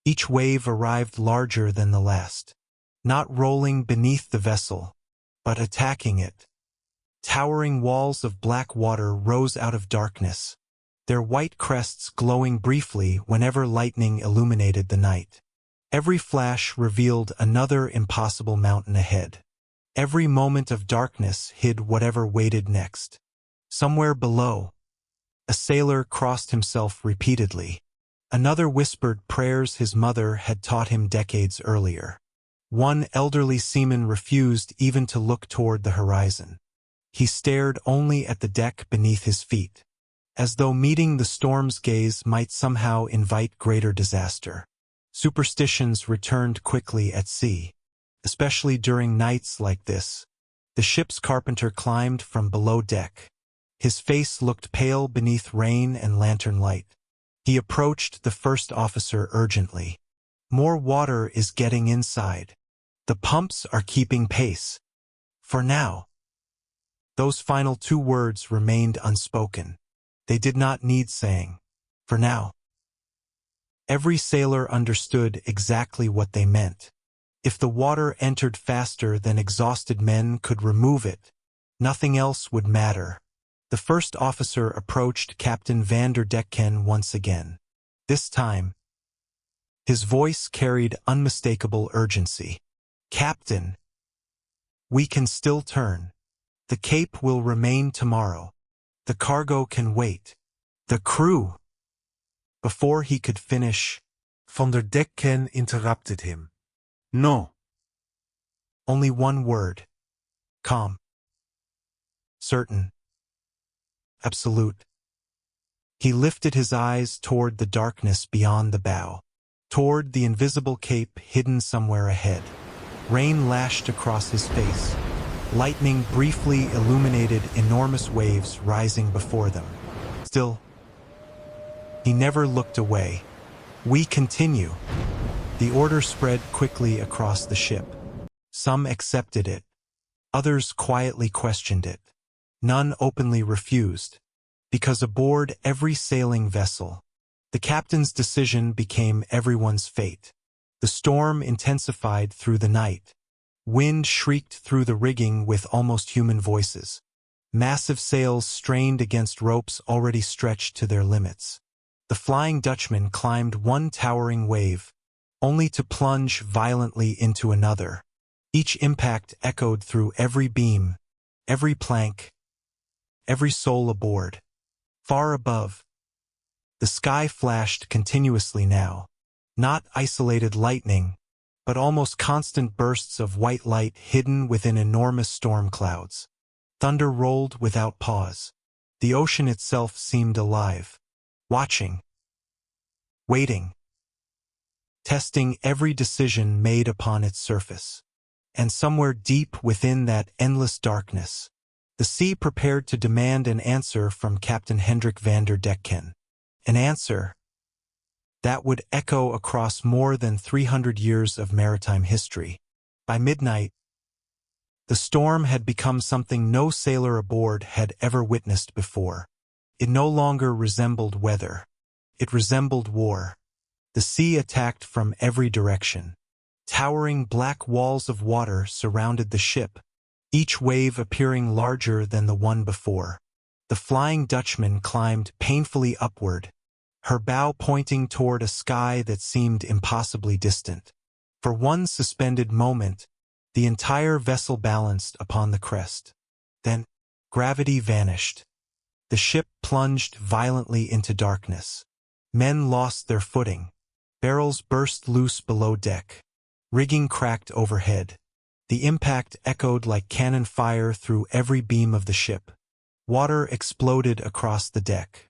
Each wave arrived larger than the last, not rolling beneath the vessel, but attacking it. Towering walls of black water rose out of darkness, their white crests glowing briefly whenever lightning illuminated the night. Every flash revealed another impossible mountain ahead. Every moment of darkness hid whatever waited next. Somewhere below, a sailor crossed himself repeatedly. Another whispered prayers his mother had taught him decades earlier. One elderly seaman refused even to look toward the horizon. He stared only at the deck beneath his feet, as though meeting the storm's gaze might somehow invite greater disaster. Superstitions returned quickly at sea, especially during nights like this. The ship's carpenter climbed from below deck. His face looked pale beneath rain and lantern light. He approached the first officer urgently. "More water is getting inside. The pumps are keeping pace. For now." Those final two words remained unspoken. They did not need saying. For now. Every sailor understood exactly what they meant. If the water entered faster than exhausted men could remove it, nothing else would matter. The first officer approached Captain Decken once again. This time, his voice carried unmistakable urgency. "Captain, we can still turn. The Cape will remain tomorrow. The cargo can wait. The crew—" Before he could finish, Decken interrupted him. "No." Only one word. Calm. Certain. Absolute. He lifted his eyes toward the darkness beyond the bow, toward the invisible cape hidden somewhere ahead. Rain lashed across his face. Lightning briefly illuminated enormous waves rising before them. Still, he never looked away. "We continue." The order spread quickly across the ship. Some accepted it. Others quietly questioned it. None openly refused, because aboard every sailing vessel, the captain's decision became everyone's fate. The storm intensified through the night. Wind shrieked through the rigging with almost human voices. Massive sails strained against ropes already stretched to their limits. The Flying Dutchman climbed one towering wave, only to plunge violently into another. Each impact echoed through every beam, every plank, every soul aboard. Far above, the sky flashed continuously now. Not isolated lightning, but almost constant bursts of white light hidden within enormous storm clouds. Thunder rolled without pause. The ocean itself seemed alive, watching, waiting, testing every decision made upon its surface. And somewhere deep within that endless darkness, the sea prepared to demand an answer from Captain Hendrick Decken. An answer that would echo across more than 300 years of maritime history. By midnight, the storm had become something no sailor aboard had ever witnessed before. It no longer resembled weather. It resembled war. The sea attacked from every direction. Towering black walls of water surrounded the ship, each wave appearing larger than the one before. The Flying Dutchman climbed painfully upward, her bow pointing toward a sky that seemed impossibly distant. For one suspended moment, the entire vessel balanced upon the crest. Then, gravity vanished. The ship plunged violently into darkness. Men lost their footing. Barrels burst loose below deck. Rigging cracked overhead. The impact echoed like cannon fire through every beam of the ship. Water exploded across the deck.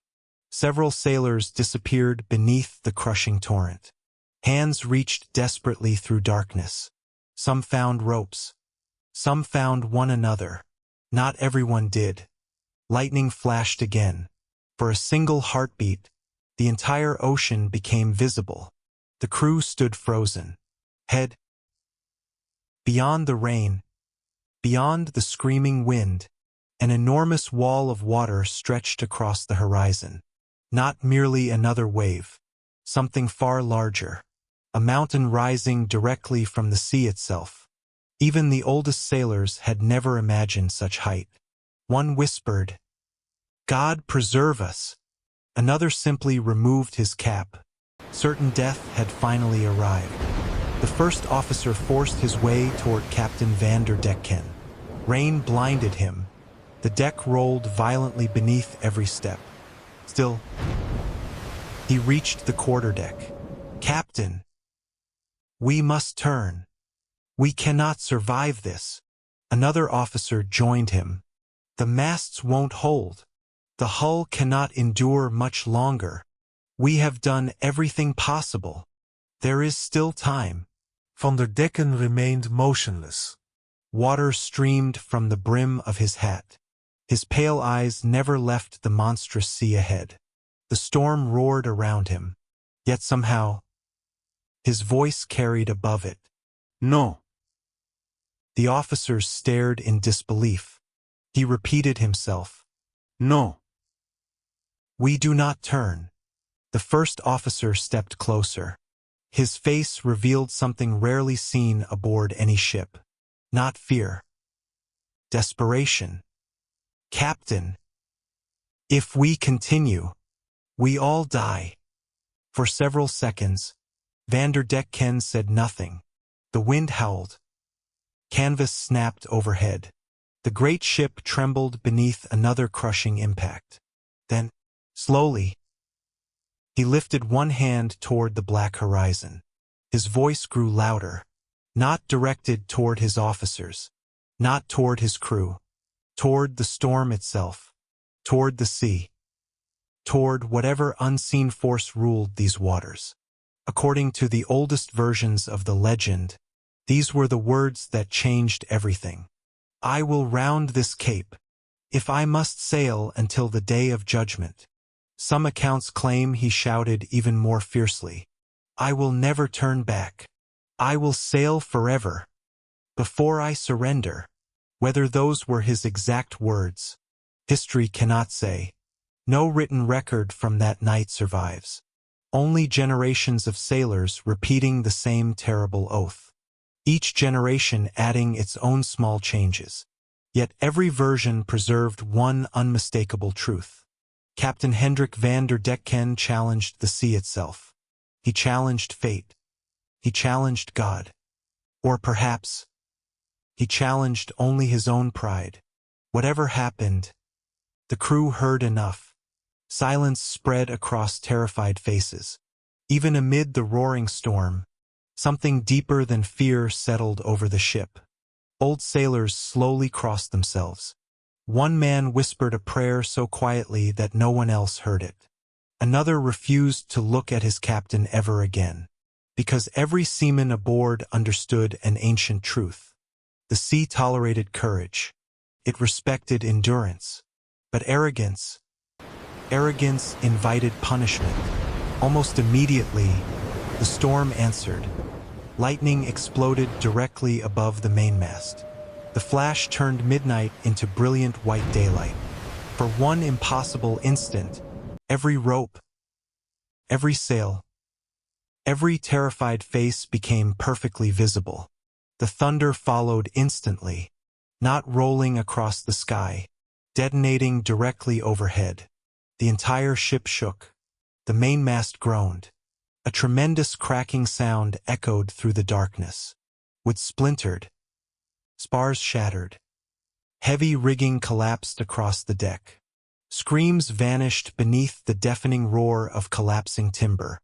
Several sailors disappeared beneath the crushing torrent. Hands reached desperately through darkness. Some found ropes. Some found one another. Not everyone did. Lightning flashed again. For a single heartbeat, the entire ocean became visible. The crew stood frozen. Head. Beyond the rain, beyond the screaming wind, An enormous wall of water stretched across the horizon. Not merely another wave. Something far larger. A mountain rising directly from the sea itself. Even the oldest sailors had never imagined such height. One whispered, "God preserve us." Another simply removed his cap. Certain death had finally arrived. The first officer forced his way toward Captain Decken. Rain blinded him. The deck rolled violently beneath every step. Still, he reached the quarterdeck. "Captain, we must turn. We cannot survive this." Another officer joined him. "The masts won't hold. The hull cannot endure much longer. We have done everything possible. There is still time." Van der Decken remained motionless. Water streamed from the brim of his hat. His pale eyes never left the monstrous sea ahead. The storm roared around him. Yet somehow, his voice carried above it. "No." The officers stared in disbelief. He repeated himself. "No." "We do not turn." The first officer stepped closer. His face revealed something rarely seen aboard any ship. Not fear. Desperation. "Captain, if we continue, we all die." For several seconds, Van der Decken said nothing. The wind howled. Canvas snapped overhead. The great ship trembled beneath another crushing impact. Then, slowly, he lifted one hand toward the black horizon. His voice grew louder, not directed toward his officers, not toward his crew, toward the storm itself, toward the sea, toward whatever unseen force ruled these waters. According to the oldest versions of the legend, these were the words that changed everything. "I will round this cape, if I must sail until the day of judgment." Some accounts claim he shouted even more fiercely, "I will never turn back. I will sail forever, before I surrender." Whether those were his exact words, history cannot say. No written record from that night survives. Only generations of sailors repeating the same terrible oath. Each generation adding its own small changes. Yet every version preserved one unmistakable truth. Captain Hendrick van der Decken challenged the sea itself. He challenged fate. He challenged God. Or perhaps, he challenged only his own pride. Whatever happened, the crew heard enough. Silence spread across terrified faces. Even amid the roaring storm, something deeper than fear settled over the ship. Old sailors slowly crossed themselves. One man whispered a prayer so quietly that no one else heard it. Another refused to look at his captain ever again, because every seaman aboard understood an ancient truth. The sea tolerated courage. It respected endurance. But arrogance invited punishment. Almost immediately, the storm answered. Lightning exploded directly above the mainmast. The flash turned midnight into brilliant white daylight. For one impossible instant, every rope, every sail, every terrified face became perfectly visible. The thunder followed instantly, not rolling across the sky, detonating directly overhead. The entire ship shook. The mainmast groaned. A tremendous cracking sound echoed through the darkness. Wood splintered. Spars shattered. Heavy rigging collapsed across the deck. Screams vanished beneath the deafening roar of collapsing timber.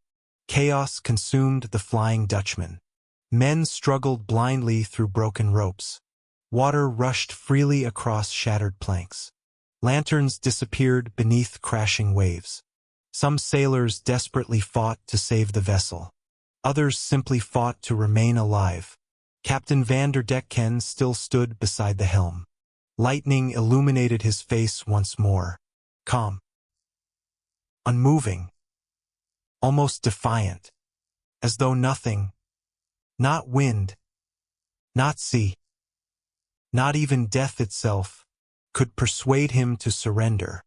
Chaos consumed the Flying Dutchman. Men struggled blindly through broken ropes. Water rushed freely across shattered planks. Lanterns disappeared beneath crashing waves. Some sailors desperately fought to save the vessel. Others simply fought to remain alive. Captain Van der Decken still stood beside the helm. Lightning illuminated his face once more. Calm. Unmoving. Almost defiant. As though nothing, not wind, not sea, not even death itself, could persuade him to surrender.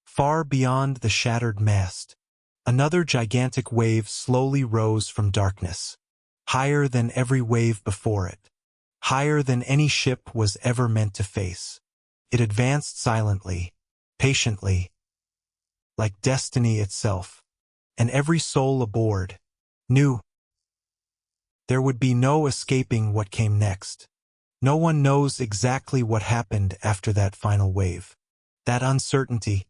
Far beyond the shattered mast, another gigantic wave slowly rose from darkness, higher than every wave before it, higher than any ship was ever meant to face. It advanced silently, patiently, like destiny itself, and every soul aboard knew there would be no escaping what came next. No one knows exactly what happened after that final wave. That uncertainty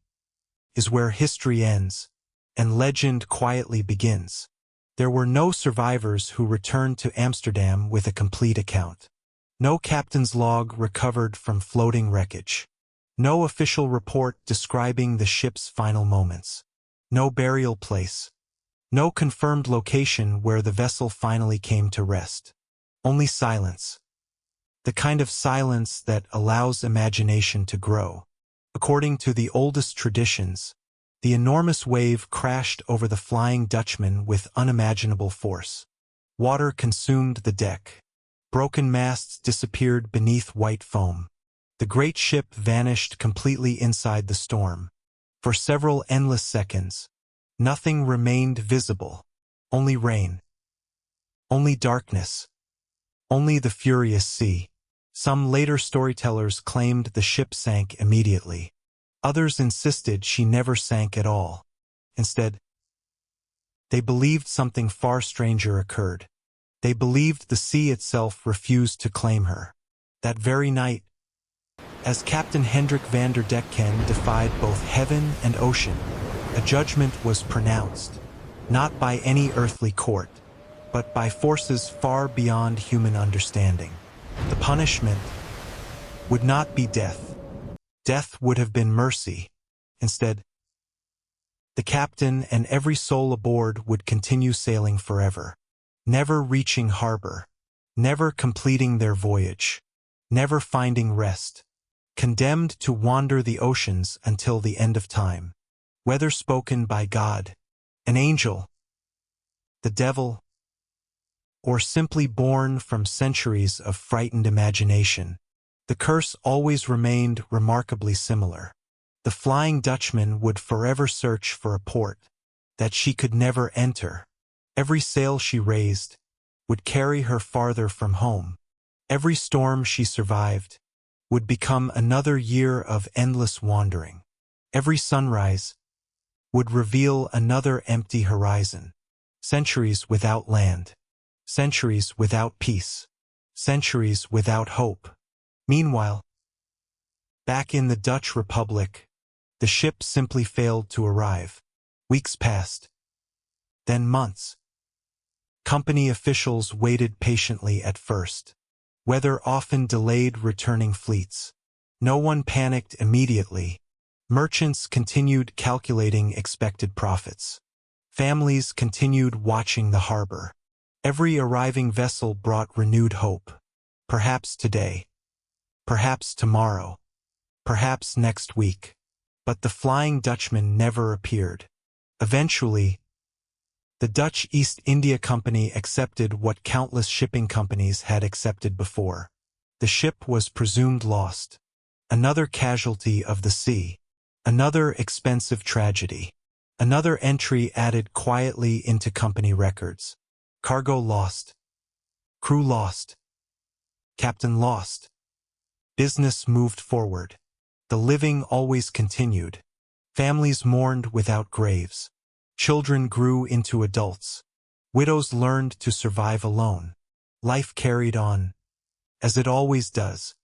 is where history ends and legend quietly begins. There were no survivors who returned to Amsterdam with a complete account. No captain's log recovered from floating wreckage. No official report describing the ship's final moments. No burial place. No confirmed location where the vessel finally came to rest. Only silence. The kind of silence that allows imagination to grow. According to the oldest traditions, the enormous wave crashed over the Flying Dutchman with unimaginable force. Water consumed the deck. Broken masts disappeared beneath white foam. The great ship vanished completely inside the storm. For several endless seconds, nothing remained visible. Only rain. Only darkness. Only the furious sea. Some later storytellers claimed the ship sank immediately. Others insisted she never sank at all. Instead, they believed something far stranger occurred. They believed the sea itself refused to claim her. That very night, as Captain Hendrick van der Decken defied both heaven and ocean, a judgment was pronounced, not by any earthly court, but by forces far beyond human understanding. The punishment would not be death. Death would have been mercy. Instead, the captain and every soul aboard would continue sailing forever, never reaching harbor, never completing their voyage, never finding rest, condemned to wander the oceans until the end of time, whether spoken by God, an angel, the devil, or simply born from centuries of frightened imagination. The curse always remained remarkably similar. The Flying Dutchman would forever search for a port that she could never enter. Every sail she raised would carry her farther from home. Every storm she survived would become another year of endless wandering. Every sunrise would reveal another empty horizon. Centuries without land. Centuries without peace. Centuries without hope. Meanwhile, back in the Dutch Republic, the ship simply failed to arrive. Weeks passed. Then months. Company officials waited patiently at first. Weather often delayed returning fleets. No one panicked immediately. Merchants continued calculating expected profits. Families continued watching the harbor. Every arriving vessel brought renewed hope. Perhaps today. Perhaps tomorrow. Perhaps next week. But the Flying Dutchman never appeared. Eventually, the Dutch East India Company accepted what countless shipping companies had accepted before. The ship was presumed lost. Another casualty of the sea. Another expensive tragedy. Another entry added quietly into company records. Cargo lost. Crew lost. Captain lost. Business moved forward. The living always continued. Families mourned without graves. Children grew into adults. Widows learned to survive alone. Life carried on, as it always does.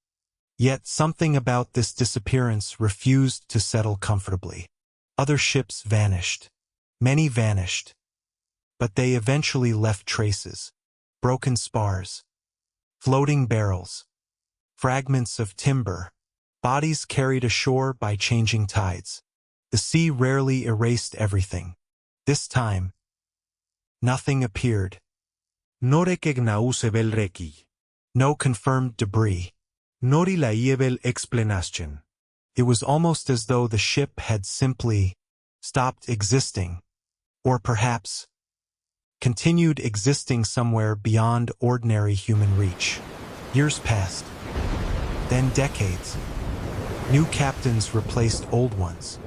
Yet something about this disappearance refused to settle comfortably. Other ships vanished. Many vanished. But they eventually left traces. Broken spars. Floating barrels. Fragments of timber. Bodies carried ashore by changing tides. The sea rarely erased everything. This time, nothing appeared. Nore kegnause vel reki. No confirmed debris. Nori la ievel explanation. It was almost as though the ship had simply stopped existing, or perhaps continued existing somewhere beyond ordinary human reach. Years passed, then decades. New captains replaced old ones.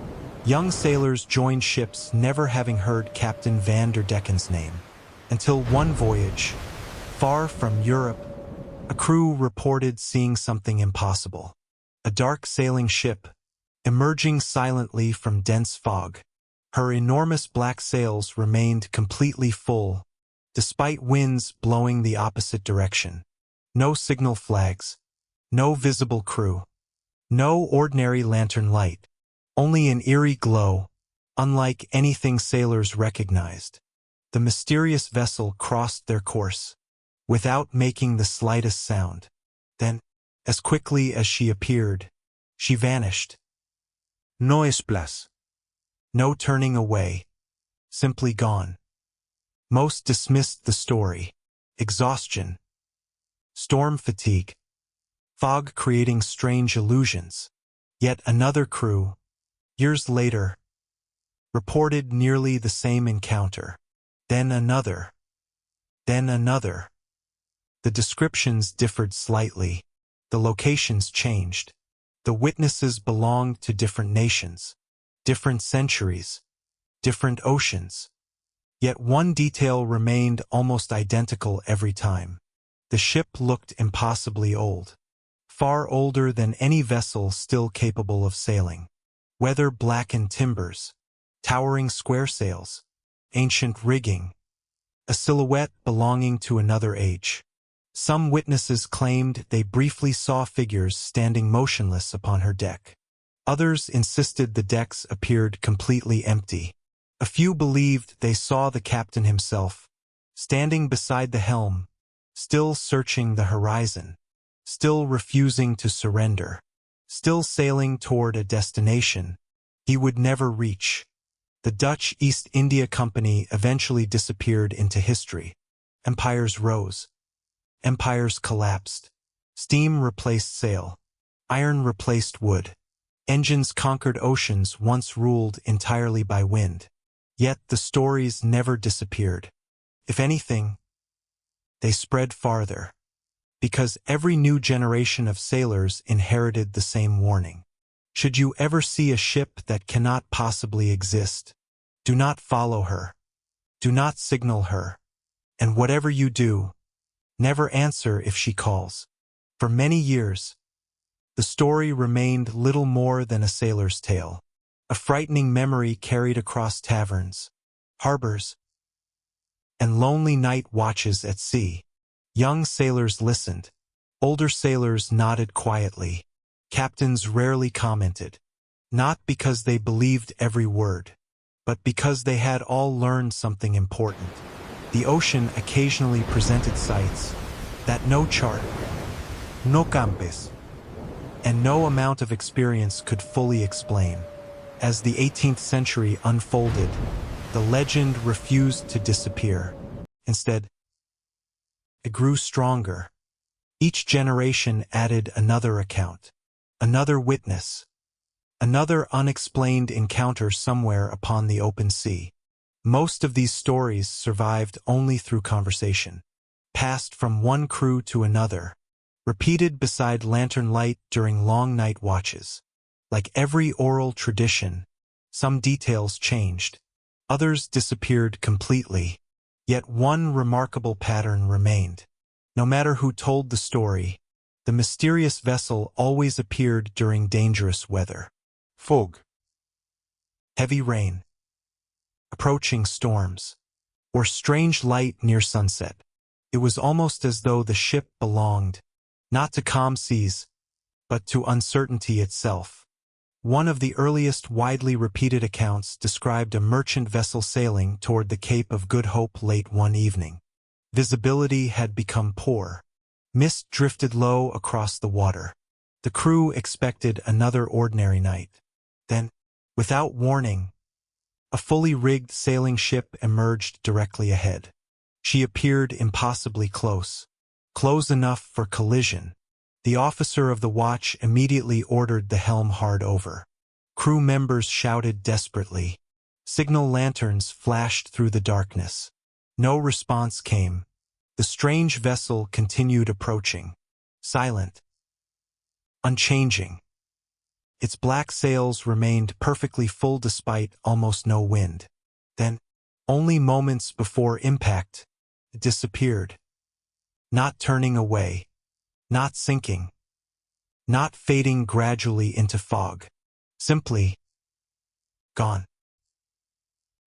Young sailors joined ships never having heard Captain Van der Decken's name. Until one voyage, far from Europe, a crew reported seeing something impossible. A dark sailing ship, emerging silently from dense fog. Her enormous black sails remained completely full, despite winds blowing the opposite direction. No signal flags, no visible crew, no ordinary lantern light, only an eerie glow, unlike anything sailors recognized. The mysterious vessel crossed their course, without making the slightest sound. Then, as quickly as she appeared, she vanished. No es plus. No turning away, simply gone. Most dismissed the story. Exhaustion, storm fatigue, fog creating strange illusions. Yet another crew, years later, reported nearly the same encounter. Then another. Then another. The descriptions differed slightly. The locations changed. The witnesses belonged to different nations, different centuries, different oceans. Yet one detail remained almost identical every time. The ship looked impossibly old, far older than any vessel still capable of sailing. Weather-blackened timbers, towering square sails, ancient rigging, a silhouette belonging to another age. Some witnesses claimed they briefly saw figures standing motionless upon her deck. Others insisted the decks appeared completely empty. A few believed they saw the captain himself, standing beside the helm, still searching the horizon, still refusing to surrender, still sailing toward a destination he would never reach. The Dutch East India Company eventually disappeared into history. Empires rose. Empires collapsed. Steam replaced sail. Iron replaced wood. Engines conquered oceans once ruled entirely by wind. Yet the stories never disappeared. If anything, they spread farther. Because every new generation of sailors inherited the same warning. Should you ever see a ship that cannot possibly exist, do not follow her. Do not signal her. And whatever you do, never answer if she calls. For many years, the story remained little more than a sailor's tale, a frightening memory carried across taverns, harbors, and lonely night watches at sea. Young sailors listened. Older sailors nodded quietly. Captains rarely commented, not because they believed every word, but because they had all learned something important. The ocean occasionally presented sights that no chart, No campes. and no amount of experience could fully explain. As the 18th century unfolded, the legend refused to disappear. Instead, it grew stronger. Each generation added another account, another witness, another unexplained encounter somewhere upon the open sea. Most of these stories survived only through conversation, passed from one crew to another, repeated beside lantern light during long night watches. Like every oral tradition, some details changed, others disappeared completely. Yet one remarkable pattern remained. No matter who told the story, the mysterious vessel always appeared during dangerous weather. Fog. Heavy rain, approaching storms, or strange light near sunset. It was almost as though the ship belonged, not to calm seas, but to uncertainty itself. One of the earliest widely repeated accounts described a merchant vessel sailing toward the Cape of Good Hope late one evening. Visibility had become poor. Mist drifted low across the water. The crew expected another ordinary night. Then, without warning, a fully rigged sailing ship emerged directly ahead. She appeared impossibly close, close enough for collision. The officer of the watch immediately ordered the helm hard over. Crew members shouted desperately. Signal lanterns flashed through the darkness. No response came. The strange vessel continued approaching, silent, unchanging. Its black sails remained perfectly full despite almost no wind. Then, only moments before impact, it disappeared. Not turning away, not sinking, not fading gradually into fog. Simply gone.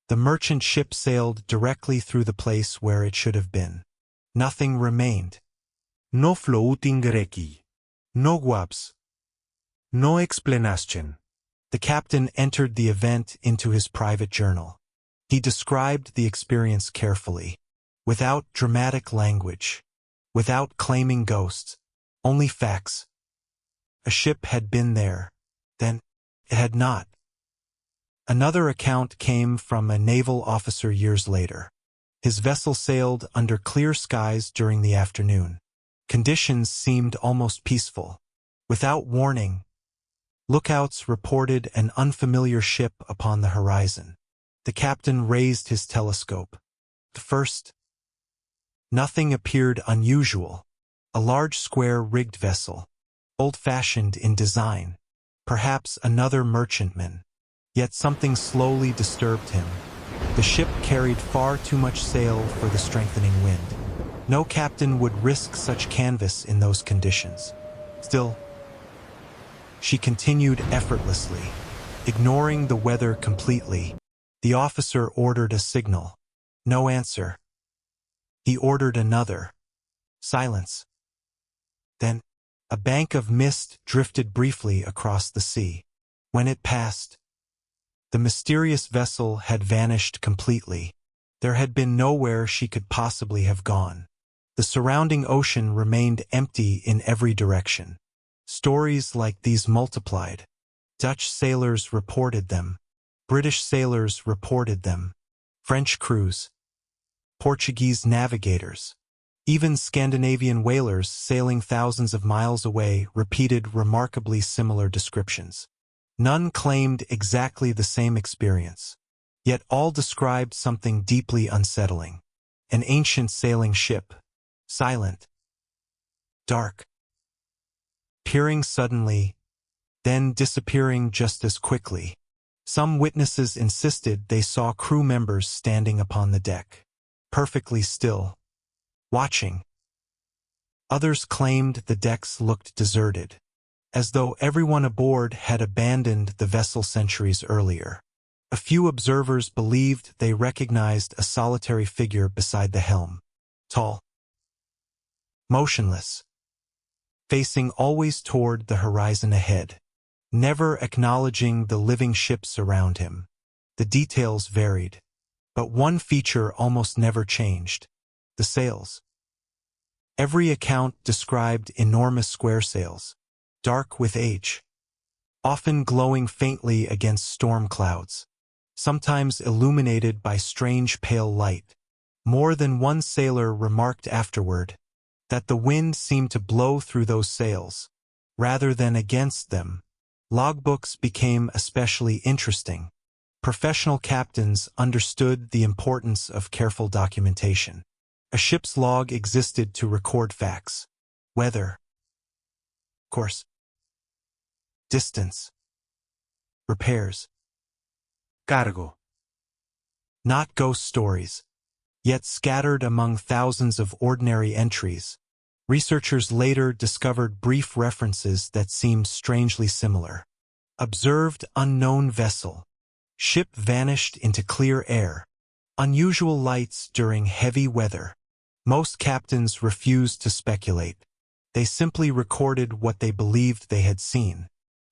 The merchant ship sailed directly through the place where it should have been. Nothing remained. No floating reki. No guaps. No explanation. The captain entered the event into his private journal. He described the experience carefully, without dramatic language, without claiming ghosts, only facts. A ship had been there, then it had not. Another account came from a naval officer years later. His vessel sailed under clear skies during the afternoon. Conditions seemed almost peaceful. Without warning, lookouts reported an unfamiliar ship upon the horizon. The captain raised his telescope. At first, nothing appeared unusual. A large square-rigged vessel, old-fashioned in design, perhaps another merchantman. Yet something slowly disturbed him. The ship carried far too much sail for the strengthening wind. No captain would risk such canvas in those conditions. Still, she continued effortlessly, ignoring the weather completely. The officer ordered a signal. No answer. He ordered another. Silence. Then, a bank of mist drifted briefly across the sea. When it passed, the mysterious vessel had vanished completely. There had been nowhere she could possibly have gone. The surrounding ocean remained empty in every direction. Stories like these multiplied. Dutch sailors reported them. British sailors reported them. French crews. Portuguese navigators. Even Scandinavian whalers sailing thousands of miles away repeated remarkably similar descriptions. None claimed exactly the same experience, yet all described something deeply unsettling. An ancient sailing ship, silent, dark, appearing suddenly, then disappearing just as quickly. Some witnesses insisted they saw crew members standing upon the deck, perfectly still, watching. Others claimed the decks looked deserted, as though everyone aboard had abandoned the vessel centuries earlier. A few observers believed they recognized a solitary figure beside the helm, tall, motionless, facing always toward the horizon ahead, never acknowledging the living ships around him. The details varied, but one feature almost never changed: the sails. Every account described enormous square sails, dark with age, often glowing faintly against storm clouds, sometimes illuminated by strange pale light. More than one sailor remarked afterward that the wind seemed to blow through those sails, rather than against them. Logbooks became especially interesting. Professional captains understood the importance of careful documentation. A ship's log existed to record facts, weather, course, distance, repairs, Cargo. not ghost stories, yet scattered among thousands of ordinary entries. Researchers later discovered brief references that seemed strangely similar. Observed unknown vessel. Ship vanished into clear air. Unusual lights during heavy weather. Most captains refused to speculate. They simply recorded what they believed they had seen,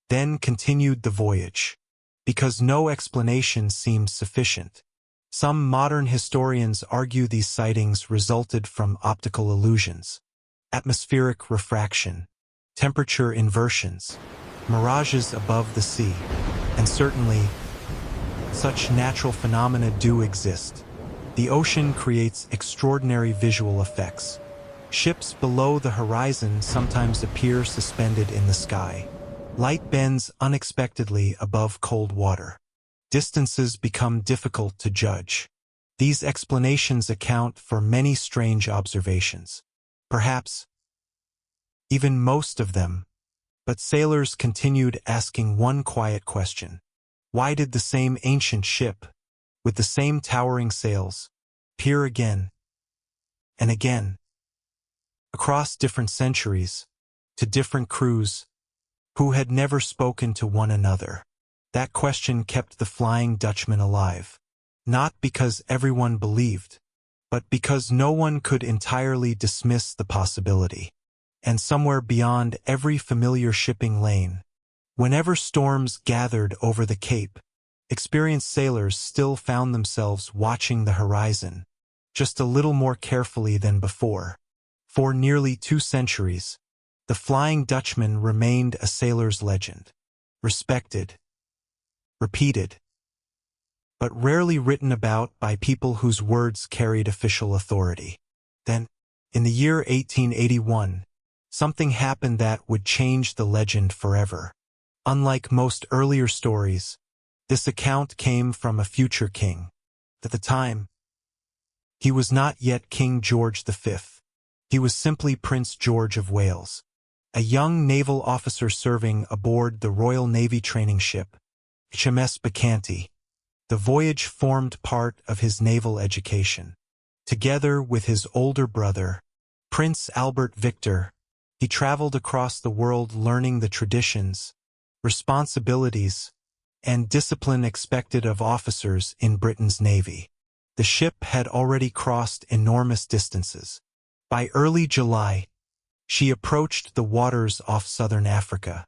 then continued the voyage, because no explanation seemed sufficient. Some modern historians argue these sightings resulted from optical illusions, atmospheric refraction, temperature inversions, mirages above the sea, and certainly, such natural phenomena do exist. The ocean creates extraordinary visual effects. Ships below the horizon sometimes appear suspended in the sky. Light bends unexpectedly above cold water. Distances become difficult to judge. These explanations account for many strange observations. Perhaps even most of them, But sailors continued asking one quiet question. Why did the same ancient ship, with the same towering sails, appear again and again, across different centuries, to different crews, who had never spoken to one another? That question kept the Flying Dutchman alive, not because everyone believed, but because no one could entirely dismiss the possibility. And somewhere beyond every familiar shipping lane, whenever storms gathered over the Cape, experienced sailors still found themselves watching the horizon, just a little more carefully than before. For nearly 2 centuries, the Flying Dutchman remained a sailor's legend, respected, repeated, but rarely written about by people whose words carried official authority. Then, in the year 1881, something happened that would change the legend forever. Unlike most earlier stories, this account came from a future king. At the time, he was not yet King George V. He was simply Prince George of Wales, a young naval officer serving aboard the Royal Navy training ship, HMS Bacchante. The Voyage formed part of his naval education. Together with his older brother, Prince Albert Victor, he traveled across the world learning the traditions, responsibilities, and discipline expected of officers in Britain's navy. The ship had already crossed enormous distances. By early July, she approached the waters off southern Africa,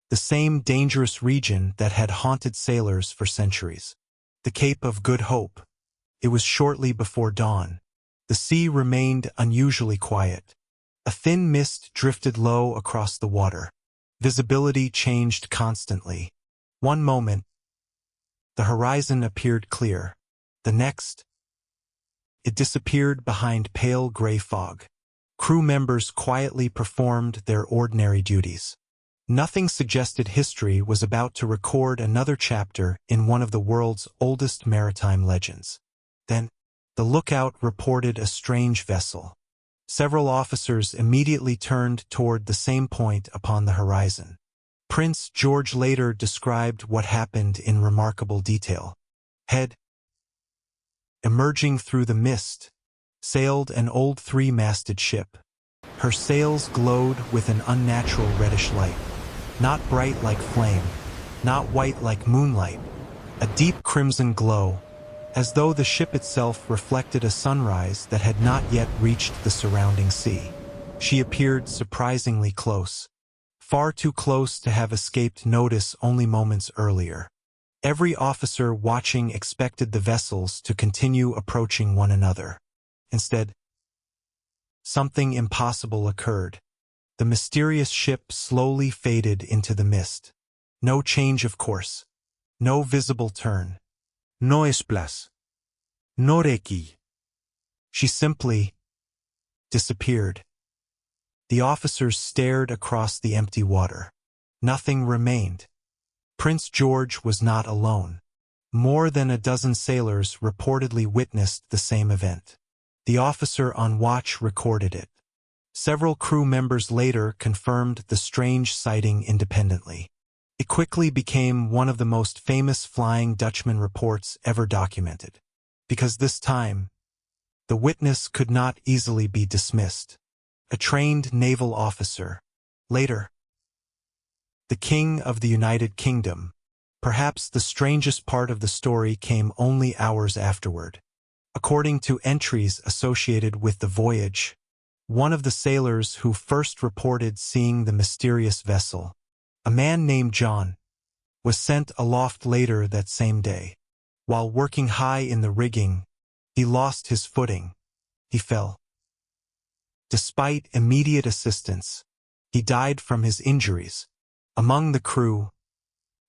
the same dangerous region that had haunted sailors for centuries. The Cape of Good Hope. It was shortly before dawn. The sea remained unusually quiet. A thin mist drifted low across the water. Visibility changed constantly. One moment, the horizon appeared clear. The next, it disappeared behind pale gray fog. Crew members quietly performed their ordinary duties. Nothing suggested history was about to record another chapter in one of the world's oldest maritime legends. Then, the lookout reported a strange vessel. Several officers immediately turned toward the same point upon the horizon. Prince George later described what happened in remarkable detail. Head, emerging through the mist, sailed an old 3-masted ship. Her sails glowed with an unnatural reddish light, not bright like flame, not white like moonlight, a deep crimson glow, as though the ship itself reflected a sunrise that had not yet reached the surrounding sea. She appeared surprisingly close, far too close to have escaped notice only moments earlier. Every officer watching expected the vessels to continue approaching one another. Instead, something impossible occurred. The mysterious ship slowly faded into the mist. No change of course. No visible turn. No es place. No reki. She simply disappeared. The officers stared across the empty water. Nothing remained. Prince George was not alone. More than a dozen sailors reportedly witnessed the same event. The officer on watch recorded it. Several crew members later confirmed the strange sighting independently. It quickly became one of the most famous Flying Dutchman reports ever documented. Because this time, the witness could not easily be dismissed. A trained naval officer. Later, the King of the United Kingdom. Perhaps the strangest part of the story came only hours afterward. According to entries associated with the Voyage, one of the sailors who first reported seeing the mysterious vessel, a man named John, was sent aloft later that same day. While working high in the rigging, he lost his footing. He fell. Despite immediate assistance, he died from his injuries. Among the crew,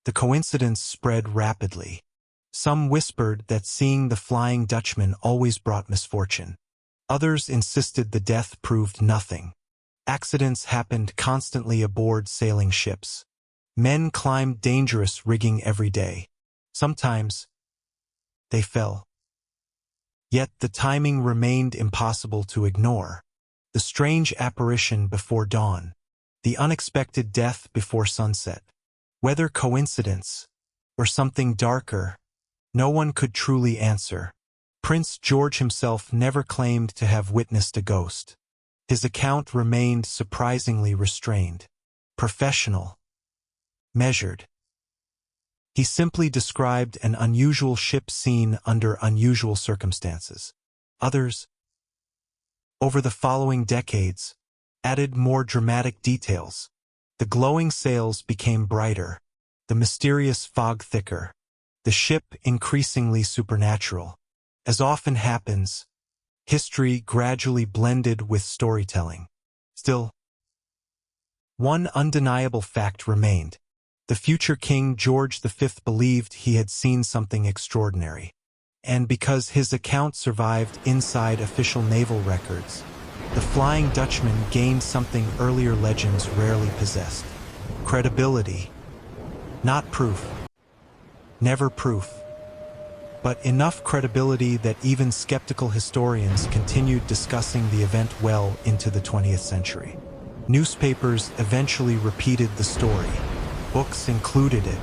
the coincidence spread rapidly. Some whispered that seeing the Flying Dutchman always brought misfortune. Others insisted the death proved nothing. Accidents happened constantly aboard sailing ships. Men climbed dangerous rigging every day. Sometimes, they fell. Yet the timing remained impossible to ignore. The strange apparition before dawn. the unexpected death before sunset. Whether coincidence or something darker, no one could truly answer. Prince George himself never claimed to have witnessed a ghost. His account remained surprisingly restrained, professional, measured. He simply described an unusual ship seen under unusual circumstances. Others, over the following decades, added more dramatic details. The glowing sails became brighter, the mysterious fog thicker, the ship increasingly supernatural. As often happens, history gradually blended with storytelling. Still, one undeniable fact remained. The future King George V believed he had seen something extraordinary. And because his account survived inside official naval records, the Flying Dutchman gained something earlier legends rarely possessed: credibility. Not proof. Never proof. But enough credibility that even skeptical historians continued discussing the event well into the 20th century. Newspapers eventually repeated the story. Books included it.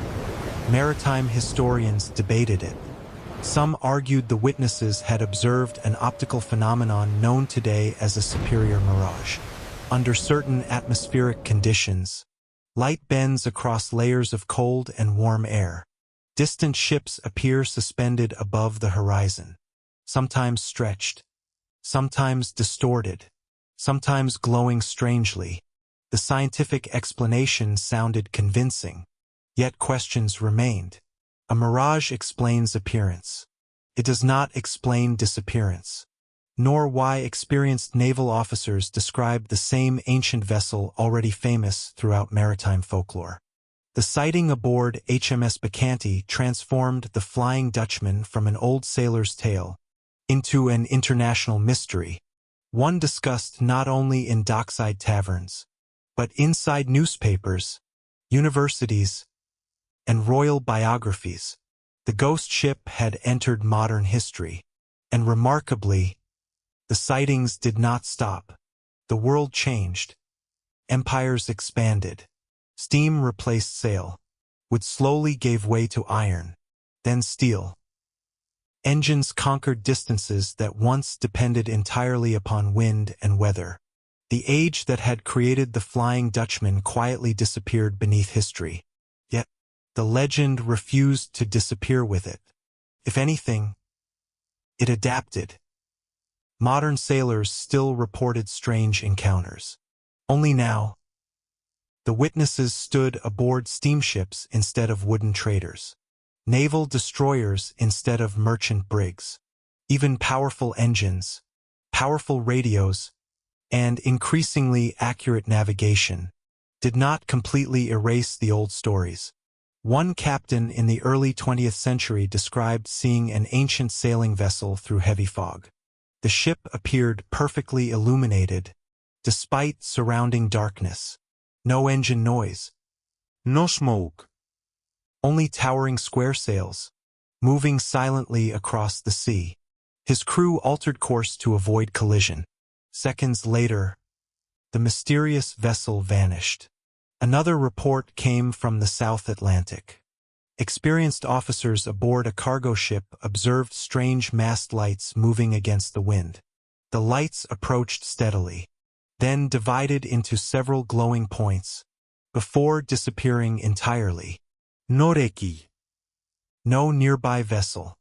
Maritime historians debated it. Some argued the witnesses had observed an optical phenomenon known today as a superior mirage. Under certain atmospheric conditions, light bends across layers of cold and warm air. Distant ships appear suspended above the horizon, sometimes stretched, sometimes distorted, sometimes glowing strangely. The scientific explanation sounded convincing, yet questions remained. A mirage explains appearance. It does not explain disappearance, nor why experienced naval officers described the same ancient vessel already famous throughout maritime folklore. The sighting aboard HMS Bacchante transformed the Flying Dutchman from an old sailor's tale into an international mystery, one discussed not only in dockside taverns, but inside newspapers, universities, and royal biographies. The ghost ship had entered modern history, and remarkably, the sightings did not stop. The world changed. Empires expanded. Steam replaced sail. Wood slowly gave way to iron, then steel. Engines conquered distances that once depended entirely upon wind and weather. The age that had created the Flying Dutchman quietly disappeared beneath history. Yet, the legend refused to disappear with it. If anything, it adapted. Modern sailors still reported strange encounters. Only now, the witnesses stood aboard steamships instead of wooden traders, naval destroyers instead of merchant brigs. Even powerful engines, powerful radios, and increasingly accurate navigation did not completely erase the old stories. One captain in the early 20th century described seeing an ancient sailing vessel through heavy fog. The ship appeared perfectly illuminated, despite surrounding darkness. No engine noise. No smoke. Only towering square sails, moving silently across the sea. His crew altered course to avoid collision. Seconds later, the mysterious vessel vanished. Another report came from the South Atlantic. Experienced officers aboard a cargo ship observed strange mast lights moving against the wind. The lights approached steadily, then divided into several glowing points, before disappearing entirely. Noreki. No nearby vessel.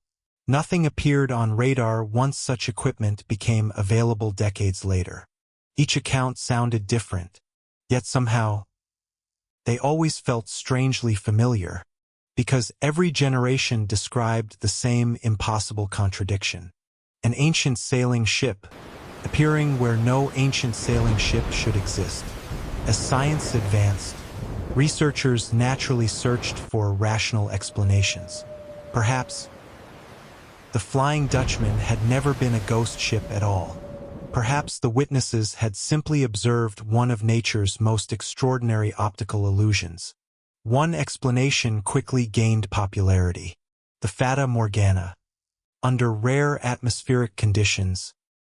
Nothing appeared on radar once such equipment became available decades later. Each account sounded different, yet somehow, they always felt strangely familiar, because every generation described the same impossible contradiction. An ancient sailing ship, appearing where no ancient sailing ship should exist. As science advanced, researchers naturally searched for rational explanations. Perhaps the Flying Dutchman had never been a ghost ship at all. Perhaps the witnesses had simply observed one of nature's most extraordinary optical illusions. One explanation quickly gained popularity: the Fata Morgana. Under rare atmospheric conditions,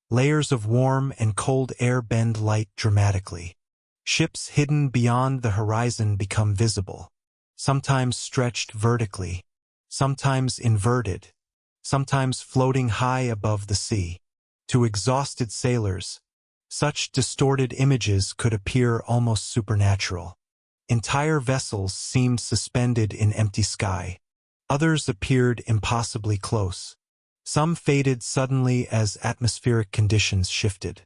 layers of warm and cold air bend light dramatically. Ships hidden beyond the horizon become visible, sometimes stretched vertically, sometimes inverted, sometimes floating high above the sea. To exhausted sailors, such distorted images could appear almost supernatural. Entire vessels seemed suspended in empty sky. Others appeared impossibly close. Some faded suddenly as atmospheric conditions shifted.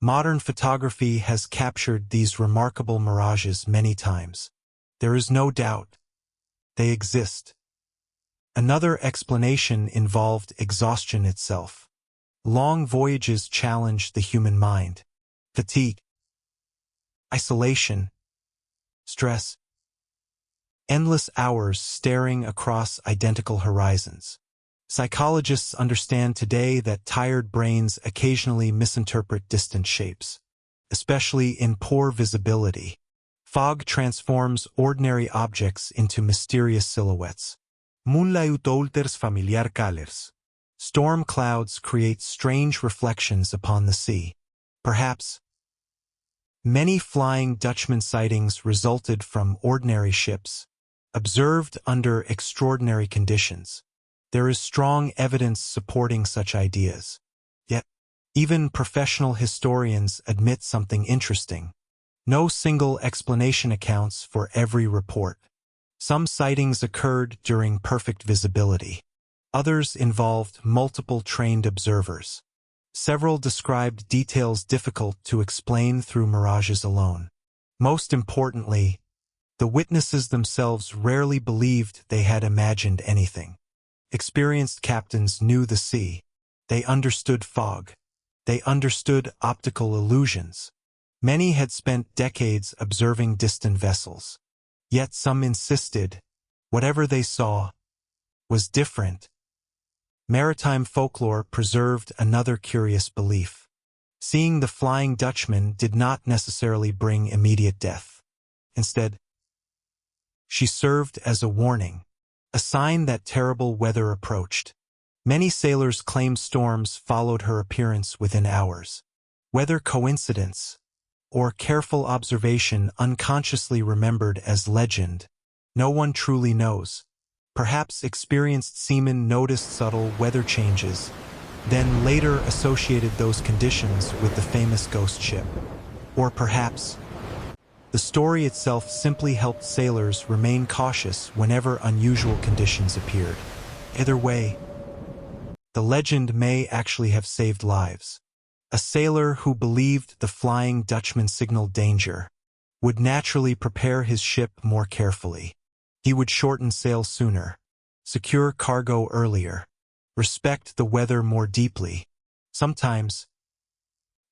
Modern photography has captured these remarkable mirages many times. There is no doubt they exist. Another explanation involved exhaustion itself. Long voyages challenge the human mind. Fatigue, isolation, stress, endless hours staring across identical horizons. Psychologists understand today that tired brains occasionally misinterpret distant shapes, especially in poor visibility. Fog transforms ordinary objects into mysterious silhouettes. Moonlight alters familiar colors. Storm clouds create strange reflections upon the sea. Perhaps many Flying Dutchman sightings resulted from ordinary ships, observed under extraordinary conditions. There is strong evidence supporting such ideas. Yet, even professional historians admit something interesting. No single explanation accounts for every report. Some sightings occurred during perfect visibility. Others involved multiple trained observers. Several described details difficult to explain through mirages alone. Most importantly, the witnesses themselves rarely believed they had imagined anything. Experienced captains knew the sea. They understood fog. They understood optical illusions. Many had spent decades observing distant vessels. Yet some insisted, whatever they saw was different. Maritime folklore preserved another curious belief. Seeing the Flying Dutchman did not necessarily bring immediate death. Instead, she served as a warning, a sign that terrible weather approached. Many sailors claimed storms followed her appearance within hours. Whether coincidence or careful observation unconsciously remembered as legend, no one truly knows. Perhaps experienced seamen noticed subtle weather changes, then later associated those conditions with the famous ghost ship. Or perhaps the story itself simply helped sailors remain cautious whenever unusual conditions appeared. Either way, the legend may actually have saved lives. A sailor who believed the Flying Dutchman signaled danger would naturally prepare his ship more carefully. He would shorten sail sooner, secure cargo earlier, respect the weather more deeply. Sometimes,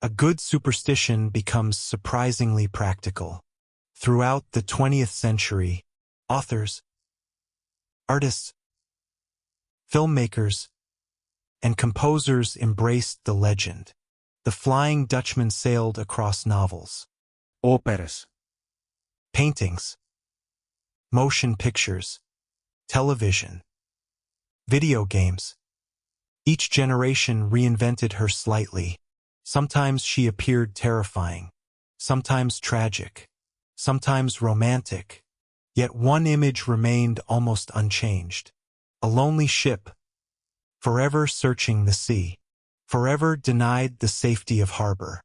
a good superstition becomes surprisingly practical. Throughout the 20th century, authors, artists, filmmakers, and composers embraced the legend. The Flying Dutchman sailed across novels, Óperas, paintings, motion pictures, television, video games. Each generation reinvented her slightly. Sometimes she appeared terrifying, sometimes tragic, sometimes romantic. Yet one image remained almost unchanged. A lonely ship, forever searching the sea, forever denied the safety of harbor,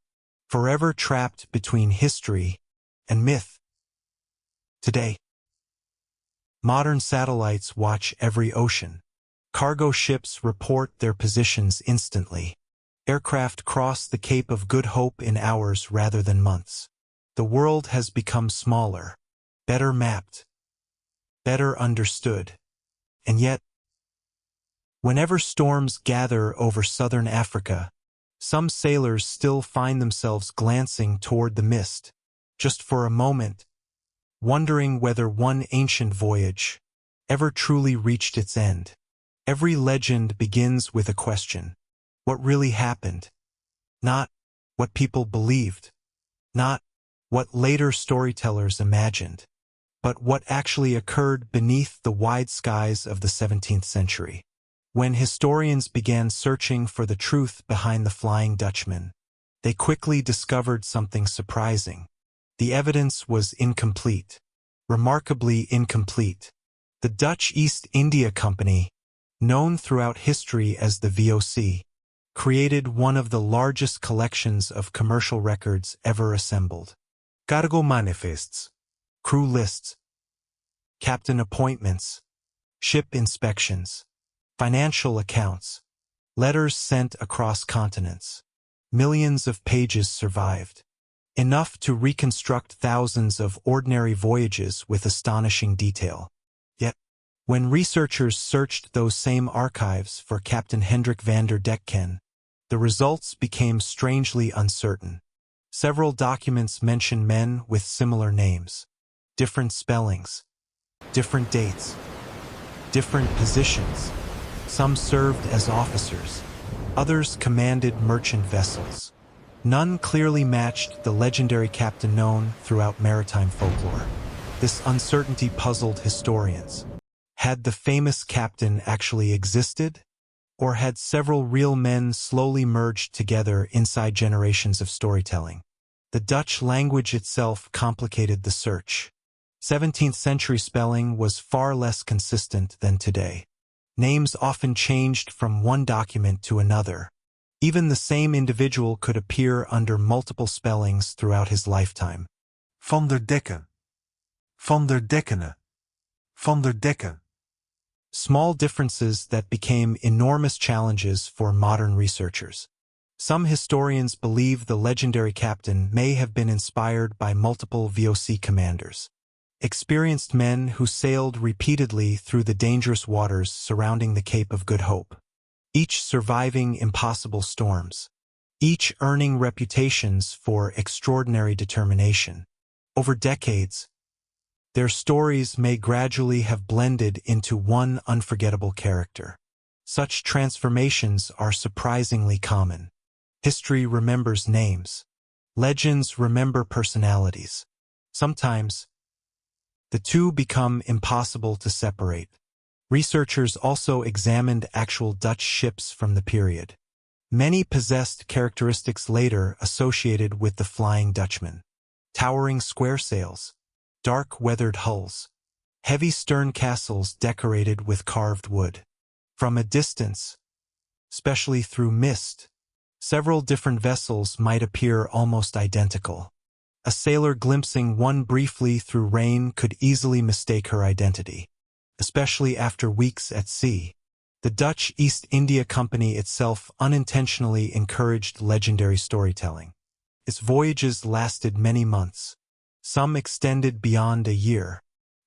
forever trapped between history and myth. Today, modern satellites watch every ocean. Cargo ships report their positions instantly. Aircraft cross the Cape of Good Hope in hours rather than months. The world has become smaller, better mapped, better understood. And yet, whenever storms gather over southern Africa, some sailors still find themselves glancing toward the mist, just for a moment, wondering whether one ancient voyage ever truly reached its end. Every legend begins with a question. What really happened? Not what people believed, not what later storytellers imagined, but what actually occurred beneath the wide skies of the 17th century. When historians began searching for the truth behind the Flying Dutchman, they quickly discovered something surprising. the evidence was incomplete. Remarkably incomplete. The Dutch East India Company, known throughout history as the VOC, created one of the largest collections of commercial records ever assembled. Cargo manifests. Crew lists, captain appointments, ship inspections, financial accounts, letters sent across continents. Millions of pages survived, enough to reconstruct thousands of ordinary voyages with astonishing detail. Yet, when researchers searched those same archives for Captain Hendrick van der Decken, the results became strangely uncertain. Several documents mention men with similar names, different spellings, different dates, different positions. Some served as officers, others commanded merchant vessels. None clearly matched the legendary captain known throughout maritime folklore. This uncertainty puzzled historians. Had the famous captain actually existed? Or had several real men slowly merged together inside generations of storytelling? The Dutch language itself complicated the search. 17th century spelling was far less consistent than today. Names often changed from one document to another. Even the same individual could appear under multiple spellings throughout his lifetime. Van der Decken. Van der Deckene. Van der Decken. Small differences that became enormous challenges for modern researchers. Some historians believe the legendary captain may have been inspired by multiple VOC commanders. Experienced men who sailed repeatedly through the dangerous waters surrounding the Cape of Good Hope, each surviving impossible storms, each earning reputations for extraordinary determination. Over decades, their stories may gradually have blended into one unforgettable character. Such transformations are surprisingly common. History remembers names. Legends remember personalities. Sometimes, the two become impossible to separate. Researchers also examined actual Dutch ships from the period. Many possessed characteristics later associated with the Flying Dutchman. Towering square sails, dark weathered hulls, heavy stern castles decorated with carved wood. From a distance, especially through mist, several different vessels might appear almost identical. A sailor glimpsing one briefly through rain could easily mistake her identity, especially after weeks at sea. The Dutch East India Company itself unintentionally encouraged legendary storytelling. Its voyages lasted many months. Some extended beyond a year.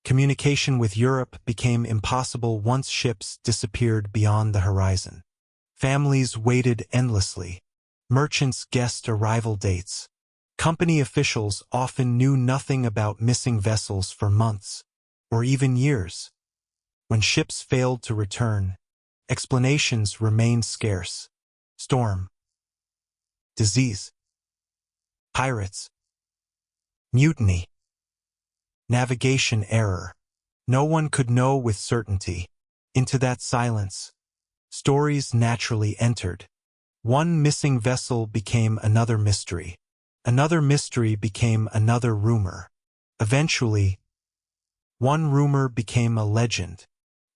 Communication with Europe became impossible once ships disappeared beyond the horizon. Families waited endlessly. Merchants guessed arrival dates. Company officials often knew nothing about missing vessels for months, or even years. When ships failed to return, explanations remained scarce. Storm, disease, pirates, mutiny, navigation error. No one could know with certainty. Into that silence, stories naturally entered. One missing vessel became another mystery. Another mystery became another rumor. Eventually, one rumor became a legend.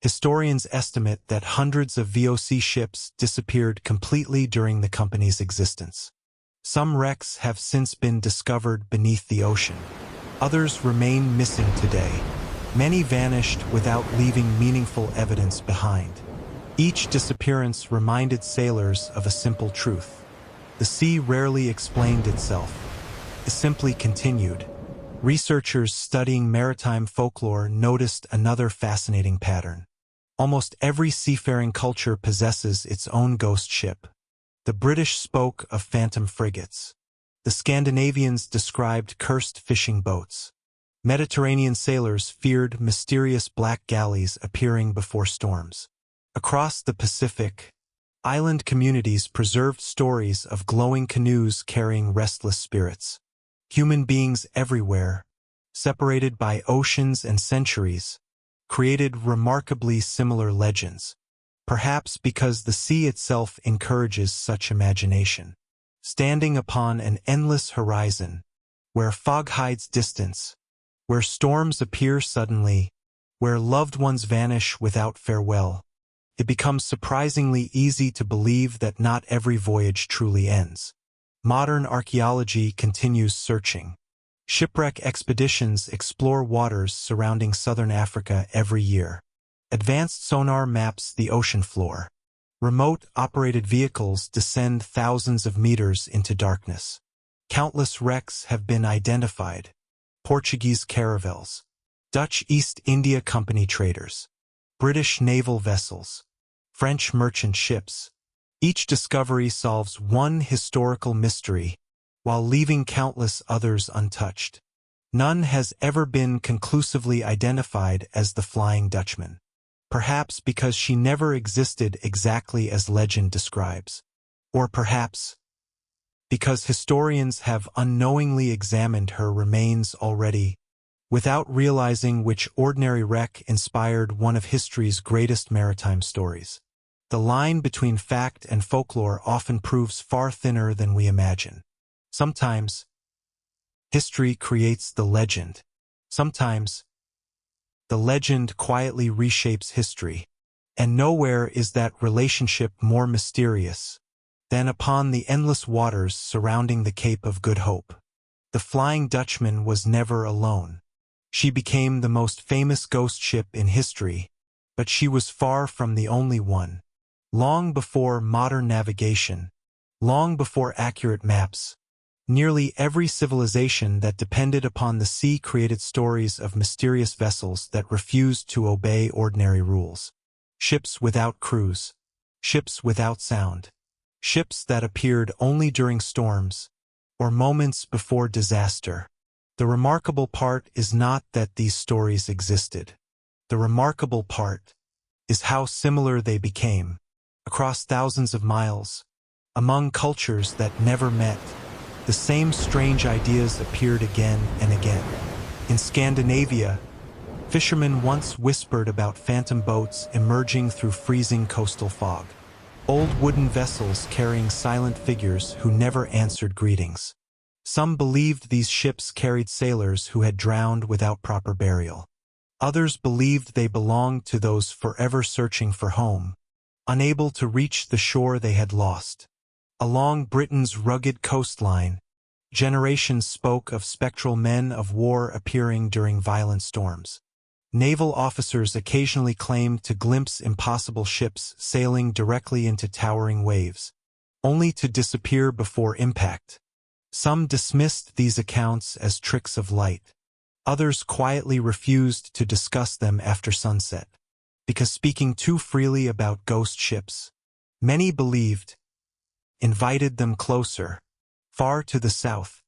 Historians estimate that hundreds of VOC ships disappeared completely during the company's existence. Some wrecks have since been discovered beneath the ocean. Others remain missing today. Many vanished without leaving meaningful evidence behind. Each disappearance reminded sailors of a simple truth. The sea rarely explained itself. It simply continued. Researchers studying maritime folklore noticed another fascinating pattern. Almost every seafaring culture possesses its own ghost ship. The British spoke of phantom frigates. The Scandinavians described cursed fishing boats. Mediterranean sailors feared mysterious black galleys appearing before storms. Across the Pacific, island communities preserved stories of glowing canoes carrying restless spirits. Human beings everywhere, separated by oceans and centuries, created remarkably similar legends, perhaps because the sea itself encourages such imagination. Standing upon an endless horizon, where fog hides distance, where storms appear suddenly, where loved ones vanish without farewell. It becomes surprisingly easy to believe that not every voyage truly ends. Modern archaeology continues searching. Shipwreck expeditions explore waters surrounding southern Africa every year. Advanced sonar maps the ocean floor. Remote, operated vehicles descend thousands of meters into darkness. Countless wrecks have been identified. Portuguese caravels, Dutch East India Company traders, British naval vessels, French merchant ships. Each discovery solves one historical mystery, while leaving countless others untouched. None has ever been conclusively identified as the Flying Dutchman. Perhaps because she never existed exactly as legend describes. Or perhaps because historians have unknowingly examined her remains already, without realizing which ordinary wreck inspired one of history's greatest maritime stories. The line between fact and folklore often proves far thinner than we imagine. Sometimes, history creates the legend. Sometimes, the legend quietly reshapes history. And nowhere is that relationship more mysterious than upon the endless waters surrounding the Cape of Good Hope. The Flying Dutchman was never alone. She became the most famous ghost ship in history, but she was far from the only one. Long before modern navigation, long before accurate maps, nearly every civilization that depended upon the sea created stories of mysterious vessels that refused to obey ordinary rules. Ships without crews, ships without sound, ships that appeared only during storms or moments before disaster. The remarkable part is not that these stories existed. The remarkable part is how similar they became. Across thousands of miles, among cultures that never met, the same strange ideas appeared again and again. In Scandinavia, fishermen once whispered about phantom boats emerging through freezing coastal fog. Old wooden vessels carrying silent figures who never answered greetings. Some believed these ships carried sailors who had drowned without proper burial. Others believed they belonged to those forever searching for home, unable to reach the shore they had lost. Along Britain's rugged coastline, generations spoke of spectral men of war appearing during violent storms. Naval officers occasionally claimed to glimpse impossible ships sailing directly into towering waves, only to disappear before impact. Some dismissed these accounts as tricks of light. Others quietly refused to discuss them after sunset, because speaking too freely about ghost ships, many believed, invited them closer. Far to the south,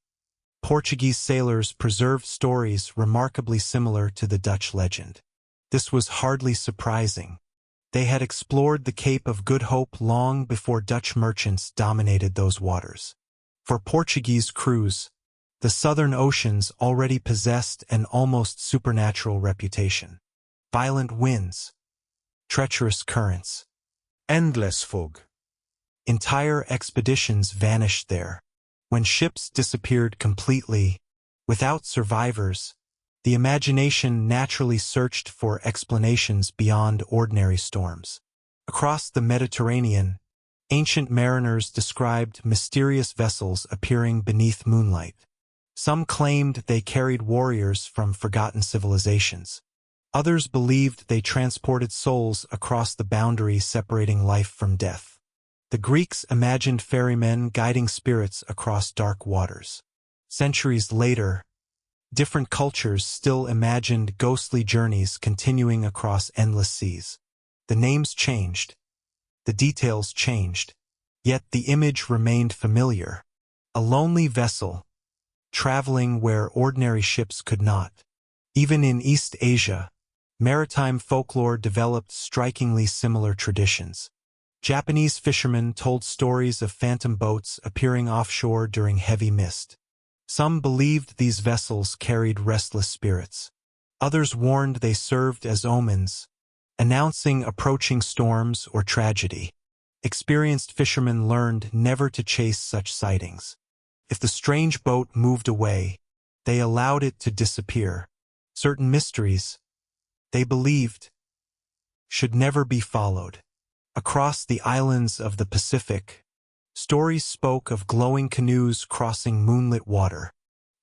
Portuguese sailors preserved stories remarkably similar to the Dutch legend. This was hardly surprising. They had explored the Cape of Good Hope long before Dutch merchants dominated those waters. For Portuguese crews, the southern oceans already possessed an almost supernatural reputation. Violent winds, treacherous currents, endless fog. Entire expeditions vanished there. When ships disappeared completely, without survivors, the imagination naturally searched for explanations beyond ordinary storms. Across the Mediterranean, ancient mariners described mysterious vessels appearing beneath moonlight. Some claimed they carried warriors from forgotten civilizations. Others believed they transported souls across the boundary separating life from death. The Greeks imagined ferrymen guiding spirits across dark waters. Centuries later, different cultures still imagined ghostly journeys continuing across endless seas. The names changed. The details changed. Yet the image remained familiar. A lonely vessel, traveling where ordinary ships could not. Even in East Asia, maritime folklore developed strikingly similar traditions. Japanese fishermen told stories of phantom boats appearing offshore during heavy mist. Some believed these vessels carried restless spirits. Others warned they served as omens, announcing approaching storms or tragedy. Experienced fishermen learned never to chase such sightings. If the strange boat moved away, They allowed it to disappear. Certain mysteries, they believed, should never be followed. Across the islands of the Pacific, stories spoke of glowing canoes crossing moonlit water,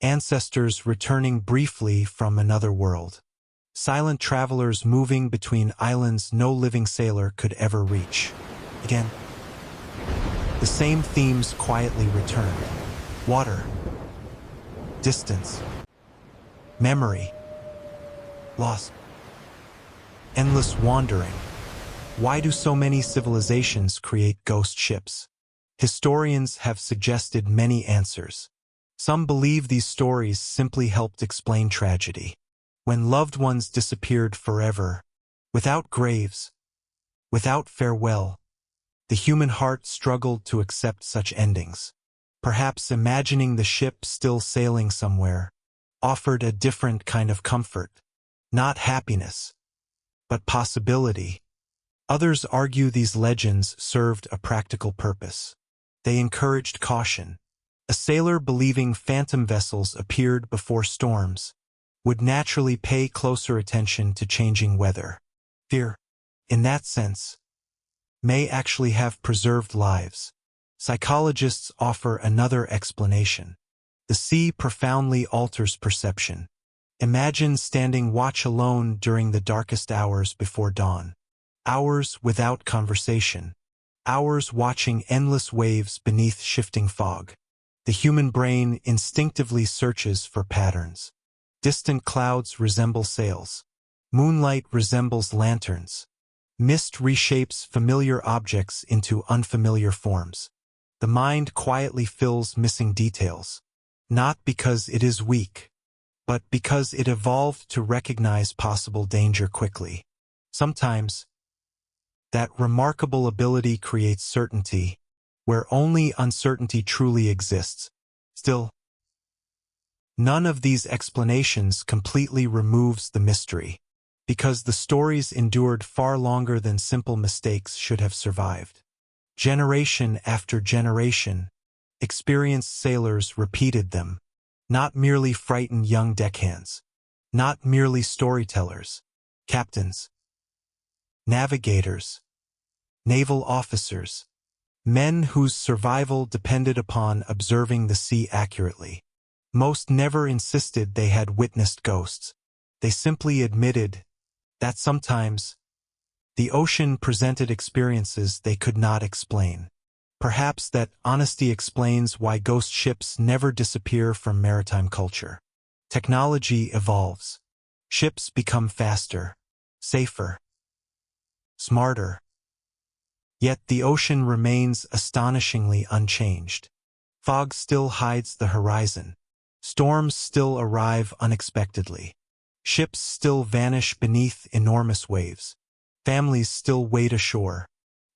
ancestors returning briefly from another world, silent travelers moving between islands no living sailor could ever reach. Again, the same themes quietly returned. Water, distance, memory, loss, endless wandering. Why do so many civilizations create ghost ships? Historians have suggested many answers. Some believe these stories simply helped explain tragedy. When loved ones disappeared forever, without graves, without farewell, the human heart struggled to accept such endings. Perhaps imagining the ship still sailing somewhere offered a different kind of comfort, not happiness, but possibility. Others argue these legends served a practical purpose. They encouraged caution. A sailor believing phantom vessels appeared before storms would naturally pay closer attention to changing weather. Fear, in that sense, may actually have preserved lives. Psychologists offer another explanation. The sea profoundly alters perception. Imagine standing watch alone during the darkest hours before dawn. Hours without conversation. Hours watching endless waves beneath shifting fog. The human brain instinctively searches for patterns. Distant clouds resemble sails. Moonlight resembles lanterns. Mist reshapes familiar objects into unfamiliar forms. The mind quietly fills missing details, not because it is weak, but because it evolved to recognize possible danger quickly. Sometimes, that remarkable ability creates certainty, where only uncertainty truly exists. Still, none of these explanations completely removes the mystery, because the stories endured far longer than simple mistakes should have survived. Generation after generation, experienced sailors repeated them, not merely frightened young deckhands, not merely storytellers, captains, navigators, naval officers, men whose survival depended upon observing the sea accurately. Most never insisted they had witnessed ghosts. They simply admitted that sometimes the ocean presented experiences they could not explain. Perhaps that honesty explains why ghost ships never disappear from maritime culture. Technology evolves. Ships become faster, safer, smarter. Yet the ocean remains astonishingly unchanged. Fog still hides the horizon. Storms still arrive unexpectedly. Ships still vanish beneath enormous waves. Families still wait ashore.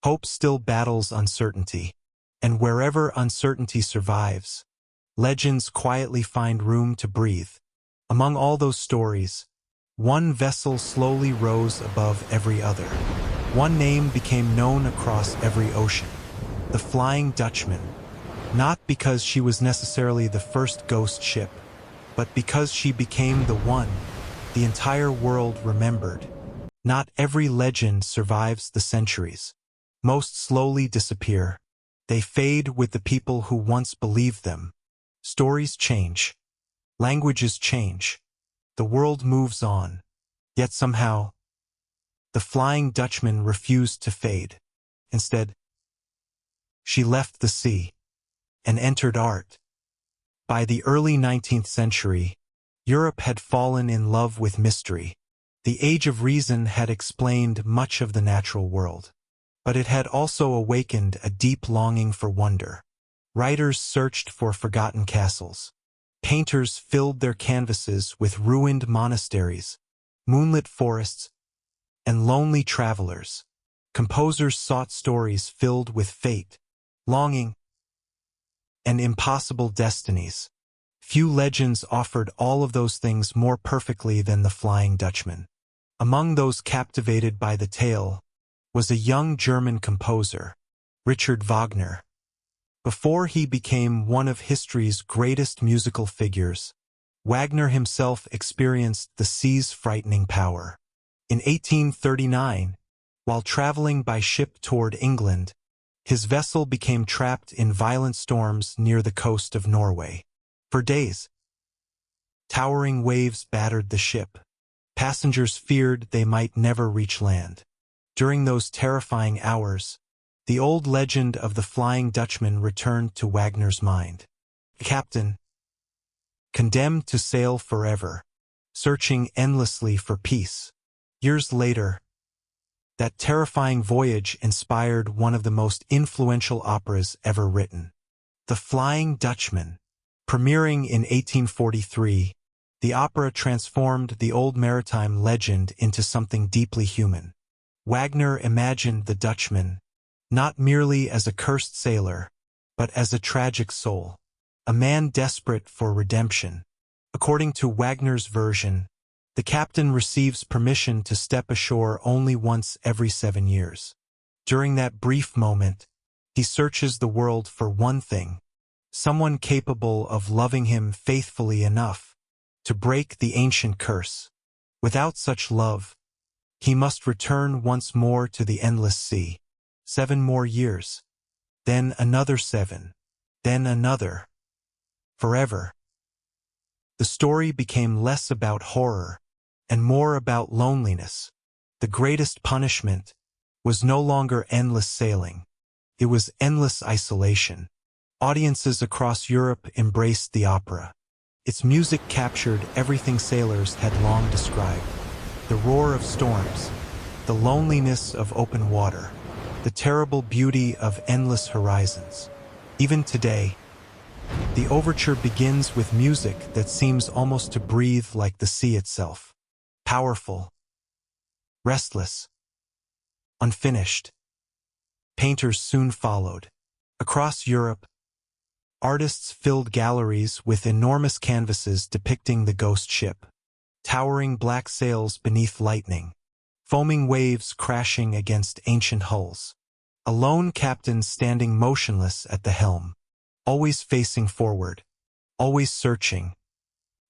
Hope still battles uncertainty. And wherever uncertainty survives, legends quietly find room to breathe. Among all those stories, one vessel slowly rose above every other. One name became known across every ocean, the Flying Dutchman, not because she was necessarily the first ghost ship, but because she became the one the entire world remembered. Not every legend survives the centuries. Most slowly disappear. They fade with the people who once believed them. Stories change. Languages change. The world moves on. Yet somehow, the Flying Dutchman refused to fade. Instead, she left the sea and entered art. By the early 19th century, Europe had fallen in love with mystery. The Age of Reason had explained much of the natural world, but it had also awakened a deep longing for wonder. Writers searched for forgotten castles. Painters filled their canvases with ruined monasteries, moonlit forests, and lonely travelers. Composers sought stories filled with fate, longing, and impossible destinies. Few legends offered all of those things more perfectly than the Flying Dutchman. Among those captivated by the tale was a young German composer, Richard Wagner. Before he became one of history's greatest musical figures, Wagner himself experienced the sea's frightening power. In 1839, while traveling by ship toward England, his vessel became trapped in violent storms near the coast of Norway. For days, towering waves battered the ship. Passengers feared they might never reach land. During those terrifying hours, the old legend of the Flying Dutchman returned to Wagner's mind. The captain, condemned to sail forever, searching endlessly for peace. Years later, that terrifying voyage inspired one of the most influential operas ever written. The Flying Dutchman. Premiering in 1843, the opera transformed the old maritime legend into something deeply human. Wagner imagined the Dutchman, not merely as a cursed sailor, but as a tragic soul, a man desperate for redemption. According to Wagner's version, the captain receives permission to step ashore only once every 7 years. During that brief moment, he searches the world for one thing, someone capable of loving him faithfully enough to break the ancient curse. Without such love, he must return once more to the endless sea. 7 more years. Then another 7. Then another. Forever. The story became less about horror and more about loneliness. The greatest punishment was no longer endless sailing. It was endless isolation. Audiences across Europe embraced the opera. Its music captured everything sailors had long described. The roar of storms, the loneliness of open water, the terrible beauty of endless horizons. Even today, the overture begins with music that seems almost to breathe like the sea itself. Powerful, restless, unfinished. Painters soon followed. Across Europe, artists filled galleries with enormous canvases depicting the ghost ship. Towering black sails beneath lightning, foaming waves crashing against ancient hulls. A lone captain standing motionless at the helm, always facing forward, always searching,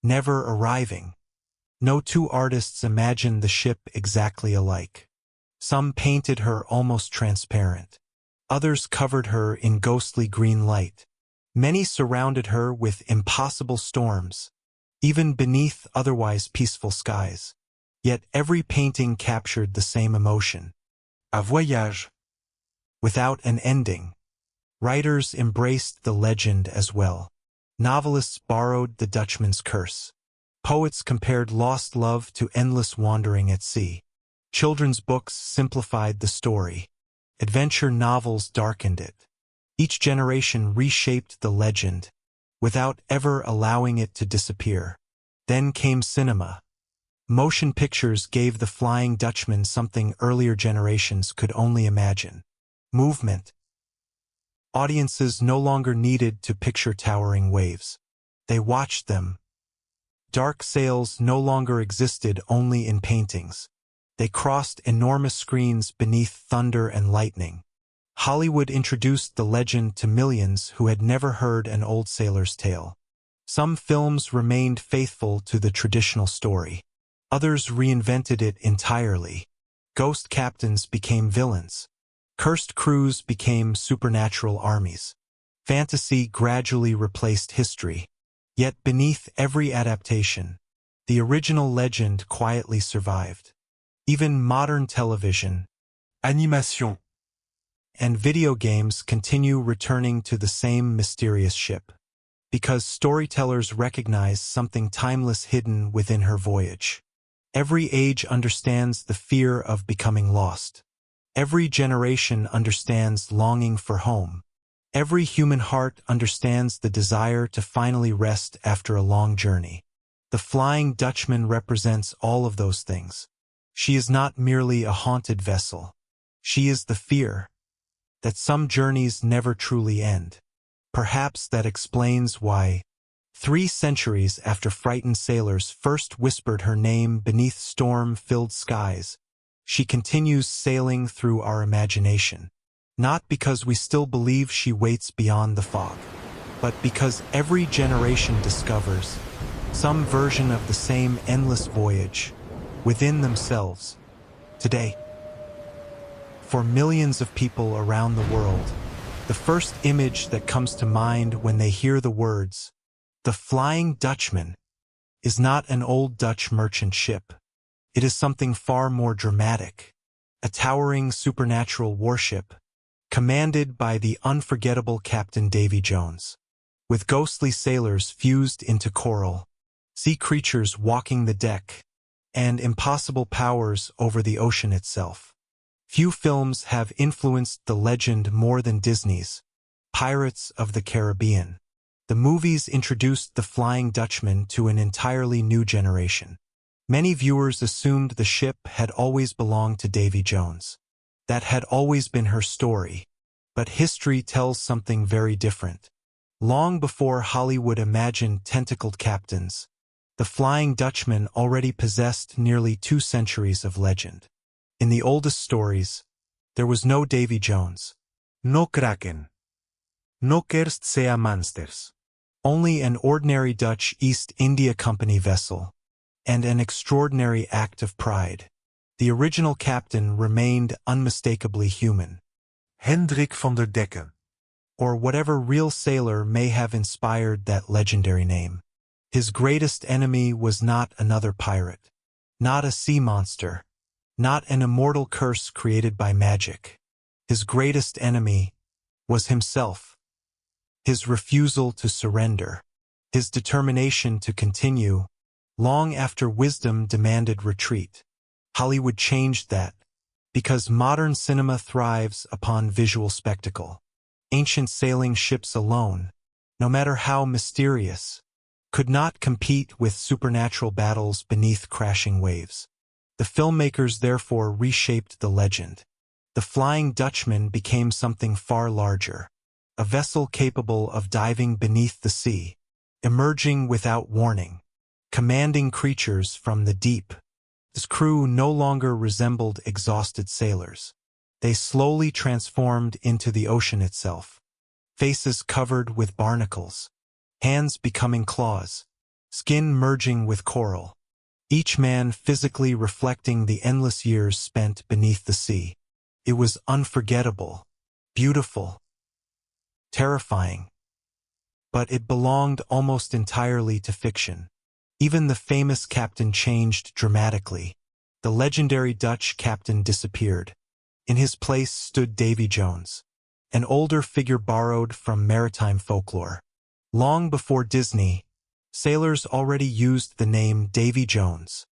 never arriving. No two artists imagined the ship exactly alike. Some painted her almost transparent. Others covered her in ghostly green light. Many surrounded her with impossible storms, even beneath otherwise peaceful skies. Yet every painting captured the same emotion. A Voyage. Without an ending. Writers embraced the legend as well. Novelists borrowed the Dutchman's curse. Poets compared lost love to endless wandering at sea. Children's books simplified the story. Adventure novels darkened it. Each generation reshaped the legend, without ever allowing it to disappear. Then came cinema. Motion pictures gave the Flying Dutchman something earlier generations could only imagine. Movement. Audiences no longer needed to picture towering waves. They watched them. Dark sails no longer existed only in paintings. They crossed enormous screens beneath thunder and lightning. Hollywood introduced the legend to millions who had never heard an old sailor's tale. Some films remained faithful to the traditional story. Others reinvented it entirely. Ghost captains became villains. Cursed crews became supernatural armies. Fantasy gradually replaced history. Yet beneath every adaptation, the original legend quietly survived. Even modern television, animation, and video games continue returning to the same mysterious ship. Because storytellers recognize something timeless hidden within her voyage. Every age understands the fear of becoming lost. Every generation understands longing for home. Every human heart understands the desire to finally rest after a long journey. The Flying Dutchman represents all of those things. She is not merely a haunted vessel. She is the fear that some journeys never truly end. Perhaps that explains why, 3 centuries after frightened sailors first whispered her name beneath storm-filled skies, she continues sailing through our imagination. Not because we still believe she waits beyond the fog, but because every generation discovers some version of the same endless voyage within themselves. Today, for millions of people around the world, the first image that comes to mind when they hear the words, the Flying Dutchman, is not an old Dutch merchant ship. It is something far more dramatic, a towering supernatural warship, commanded by the unforgettable Captain Davy Jones. With ghostly sailors fused into coral, sea creatures walking the deck, and impossible powers over the ocean itself. Few films have influenced the legend more than Disney's Pirates of the Caribbean. The movies introduced the Flying Dutchman to an entirely new generation. Many viewers assumed the ship had always belonged to Davy Jones. That had always been her story. But history tells something very different. Long before Hollywood imagined tentacled captains, the Flying Dutchman already possessed nearly 2 centuries of legend. In the oldest stories, there was no Davy Jones. No kraken. No kerst sea monsters. Only an ordinary Dutch East India Company vessel, and an extraordinary act of pride. The original captain remained unmistakably human. Hendrick van der Decken. Or whatever real sailor may have inspired that legendary name. His greatest enemy was not another pirate, not a sea monster, not an immortal curse created by magic. His greatest enemy was himself. His refusal to surrender, his determination to continue, long after wisdom demanded retreat. Hollywood changed that, because modern cinema thrives upon visual spectacle. Ancient sailing ships alone, no matter how mysterious, could not compete with supernatural battles beneath crashing waves. The filmmakers therefore reshaped the legend. The Flying Dutchman became something far larger, a vessel capable of diving beneath the sea, emerging without warning, commanding creatures from the deep. His crew no longer resembled exhausted sailors. They slowly transformed into the ocean itself, faces covered with barnacles, hands becoming claws, skin merging with coral, each man physically reflecting the endless years spent beneath the sea. It was unforgettable, beautiful, terrifying. But it belonged almost entirely to fiction. Even the famous captain changed dramatically. The legendary Dutch captain disappeared. In his place stood Davy Jones, an older figure borrowed from maritime folklore. Long before Disney, sailors already used the name Davy Jones,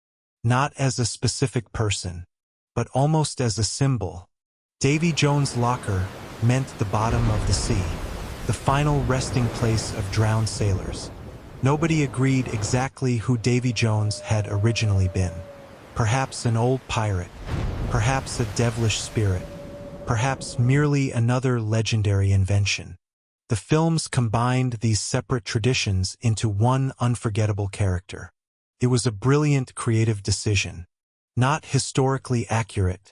not as a specific person, but almost as a symbol. Davy Jones' locker meant the bottom of the sea, the final resting place of drowned sailors. Nobody agreed exactly who Davy Jones had originally been. Perhaps an old pirate, perhaps a devilish spirit, perhaps merely another legendary invention. The films combined these separate traditions into one unforgettable character. It was a brilliant creative decision, not historically accurate,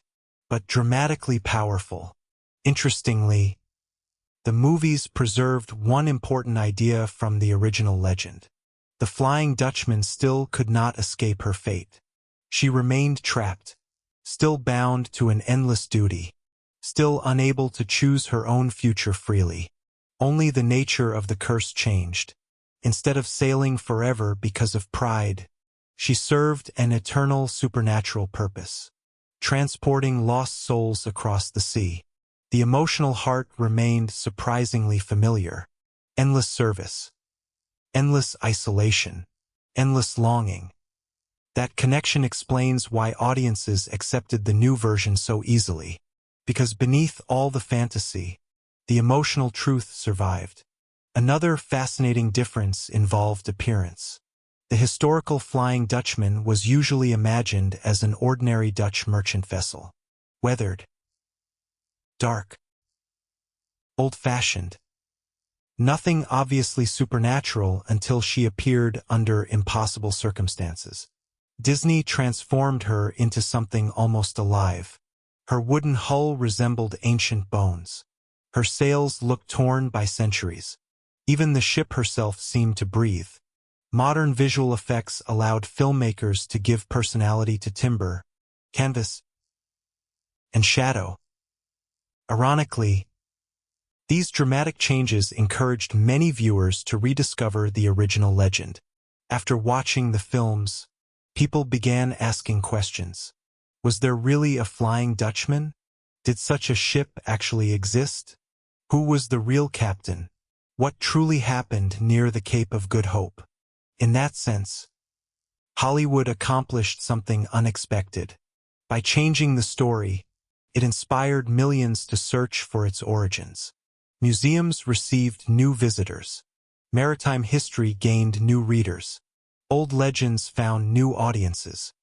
but dramatically powerful. Interestingly, the movies preserved one important idea from the original legend. The Flying Dutchman still could not escape her fate. She remained trapped, still bound to an endless duty, still unable to choose her own future freely. Only the nature of the curse changed. Instead of sailing forever because of pride, she served an eternal supernatural purpose, transporting lost souls across the sea. The emotional heart remained surprisingly familiar. Endless service, endless isolation, endless longing. That connection explains why audiences accepted the new version so easily, because beneath all the fantasy, the emotional truth survived. Another fascinating difference involved appearance. The historical Flying Dutchman was usually imagined as an ordinary Dutch merchant vessel. Weathered, dark, old-fashioned. Nothing obviously supernatural until she appeared under impossible circumstances. Disney transformed her into something almost alive. Her wooden hull resembled ancient bones. Her sails looked torn by centuries. Even the ship herself seemed to breathe. Modern visual effects allowed filmmakers to give personality to timber, canvas, and shadow. Ironically, these dramatic changes encouraged many viewers to rediscover the original legend. After watching the films, people began asking questions. Was there really a Flying Dutchman? Did such a ship actually exist? Who was the real captain? What truly happened near the Cape of Good Hope? In that sense, Hollywood accomplished something unexpected. By changing the story, it inspired millions to search for its origins. Museums received new visitors. Maritime history gained new readers. Old legends found new audiences.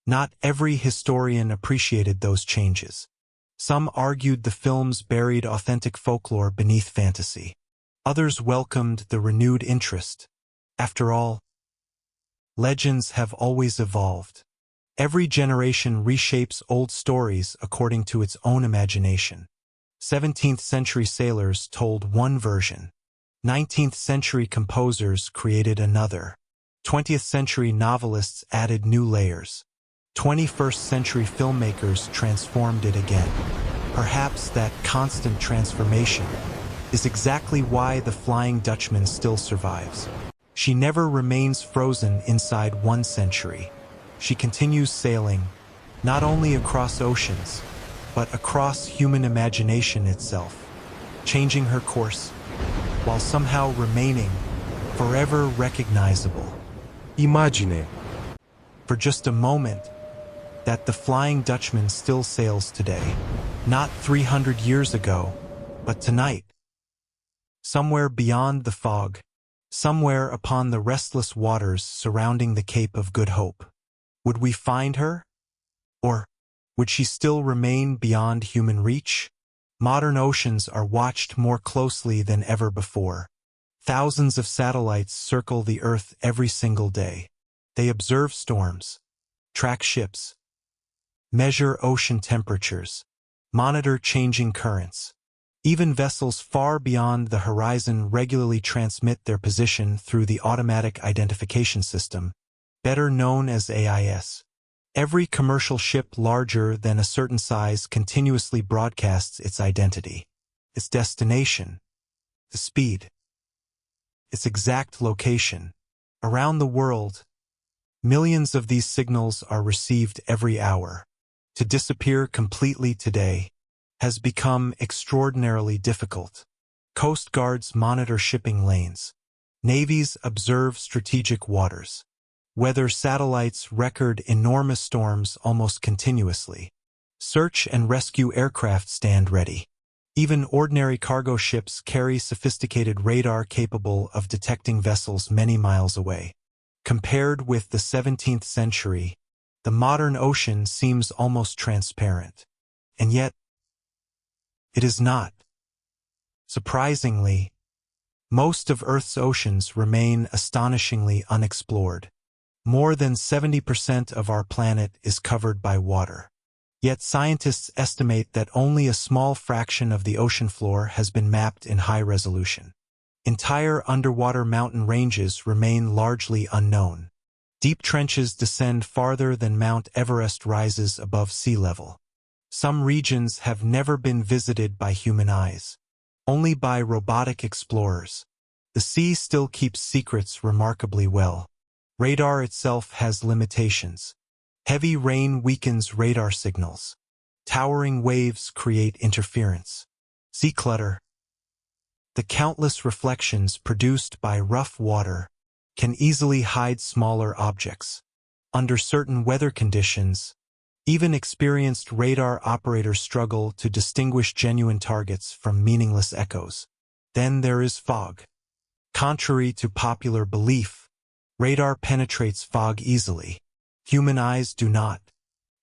Not every historian appreciated those changes. Some argued the films buried authentic folklore beneath fantasy. Others welcomed the renewed interest. After all, legends have always evolved. Every generation reshapes old stories according to its own imagination. 17th-century sailors told one version. 19th-century composers created another. 20th-century novelists added new layers. 21st-century filmmakers transformed it again. Perhaps that constant transformation is exactly why the Flying Dutchman still survives. She never remains frozen inside one century. She continues sailing, not only across oceans, but across human imagination itself, changing her course, while somehow remaining forever recognizable. Imagine. For just a moment, that the Flying Dutchman still sails today. Not 300 years ago, but tonight. Somewhere beyond the fog, somewhere upon the restless waters surrounding the Cape of Good Hope. Would we find her? Or would she still remain beyond human reach? Modern oceans are watched more closely than ever before. Thousands of satellites circle the Earth every single day. They observe storms, track ships, measure ocean temperatures, monitor changing currents. Even vessels far beyond the horizon regularly transmit their position through the Automatic Identification System, better known as AIS. Every commercial ship larger than a certain size continuously broadcasts its identity, its destination, the speed, its exact location. Around the world, millions of these signals are received every hour. To disappear completely today has become extraordinarily difficult. Coast guards monitor shipping lanes. Navies observe strategic waters. Weather satellites record enormous storms almost continuously. Search and rescue aircraft stand ready. Even ordinary cargo ships carry sophisticated radar capable of detecting vessels many miles away. Compared with the 17th century, the modern ocean seems almost transparent. And yet, it is not. Surprisingly, most of Earth's oceans remain astonishingly unexplored. More than 70% of our planet is covered by water. Yet scientists estimate that only a small fraction of the ocean floor has been mapped in high resolution. Entire underwater mountain ranges remain largely unknown. Deep trenches descend farther than Mount Everest rises above sea level. Some regions have never been visited by human eyes, only by robotic explorers. The sea still keeps secrets remarkably well. Radar itself has limitations. Heavy rain weakens radar signals. Towering waves create interference. Sea clutter. The countless reflections produced by rough water can easily hide smaller objects. Under certain weather conditions, even experienced radar operators struggle to distinguish genuine targets from meaningless echoes. Then there is fog. Contrary to popular belief, radar penetrates fog easily. Human eyes do not.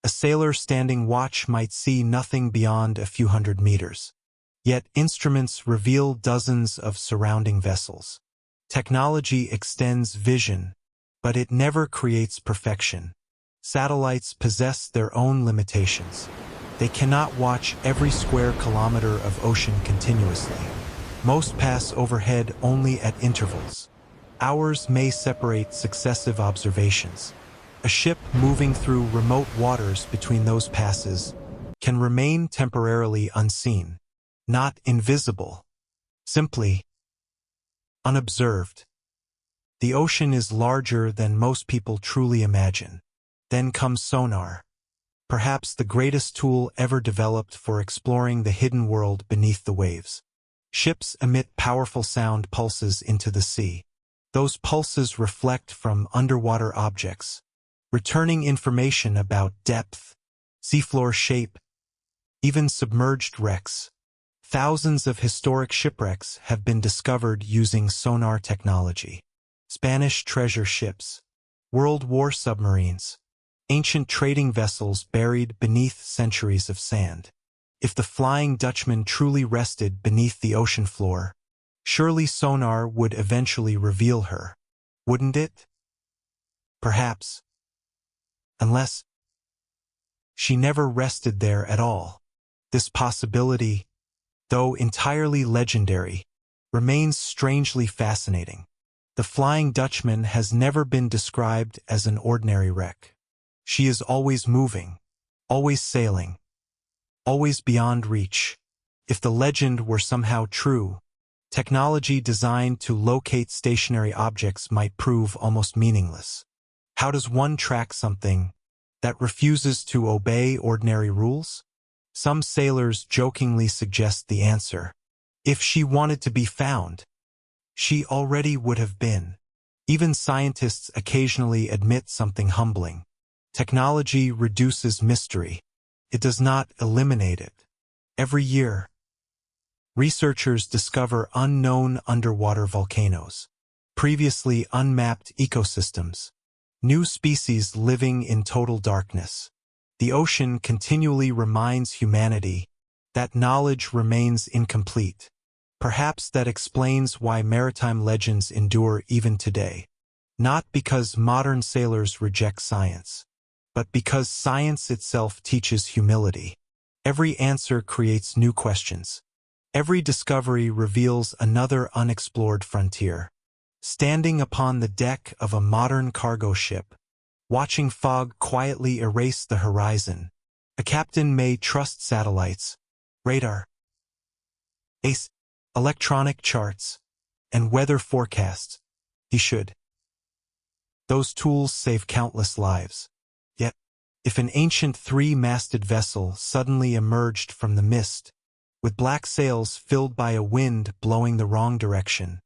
A sailor standing watch might see nothing beyond a few hundred meters. Yet instruments reveal dozens of surrounding vessels. Technology extends vision, but it never creates perfection. Satellites possess their own limitations. They cannot watch every square kilometer of ocean continuously. Most pass overhead only at intervals. Hours may separate successive observations. A ship moving through remote waters between those passes can remain temporarily unseen, not invisible, simply unobserved. The ocean is larger than most people truly imagine. Then comes sonar, perhaps the greatest tool ever developed for exploring the hidden world beneath the waves. Ships emit powerful sound pulses into the sea. Those pulses reflect from underwater objects, returning information about depth, seafloor shape, even submerged wrecks. Thousands of historic shipwrecks have been discovered using sonar technology. Spanish treasure ships, World War submarines, ancient trading vessels buried beneath centuries of sand. If the Flying Dutchman truly rested beneath the ocean floor, surely sonar would eventually reveal her, wouldn't it? Perhaps. Unless she never rested there at all. This possibility, though entirely legendary, remains strangely fascinating. The Flying Dutchman has never been described as an ordinary wreck. She is always moving, always sailing, always beyond reach. If the legend were somehow true, technology designed to locate stationary objects might prove almost meaningless. How does one track something that refuses to obey ordinary rules? Some sailors jokingly suggest the answer. If she wanted to be found, she already would have been. Even scientists occasionally admit something humbling. Technology reduces mystery. It does not eliminate it. Every year, researchers discover unknown underwater volcanoes, previously unmapped ecosystems, new species living in total darkness. The ocean continually reminds humanity that knowledge remains incomplete. Perhaps that explains why maritime legends endure even today. Not because modern sailors reject science, but because science itself teaches humility. Every answer creates new questions. Every discovery reveals another unexplored frontier. Standing upon the deck of a modern cargo ship, watching fog quietly erase the horizon, a captain may trust satellites, radar, electronic charts, and weather forecasts. He should. Those tools save countless lives. Yet, if an ancient three-masted vessel suddenly emerged from the mist, with black sails filled by a wind blowing the wrong direction,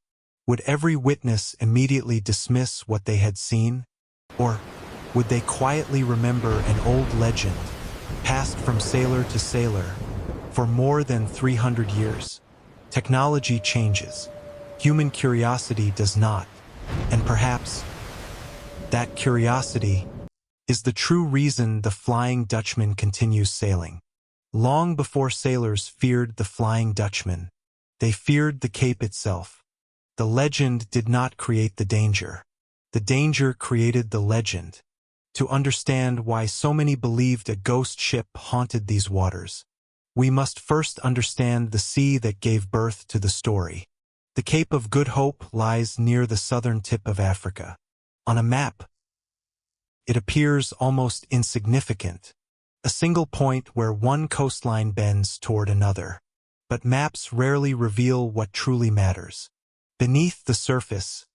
would every witness immediately dismiss what they had seen? Or would they quietly remember an old legend, passed from sailor to sailor, for more than 300 years? Technology changes. Human curiosity does not. And perhaps that curiosity is the true reason the Flying Dutchman continues sailing. Long before sailors feared the Flying Dutchman, they feared the Cape itself. The legend did not create the danger. The danger created the legend. To understand why so many believed a ghost ship haunted these waters, we must first understand the sea that gave birth to the story. The Cape of Good Hope lies near the southern tip of Africa. On a map, it appears almost insignificant, a single point where one coastline bends toward another. But maps rarely reveal what truly matters. Beneath the surface,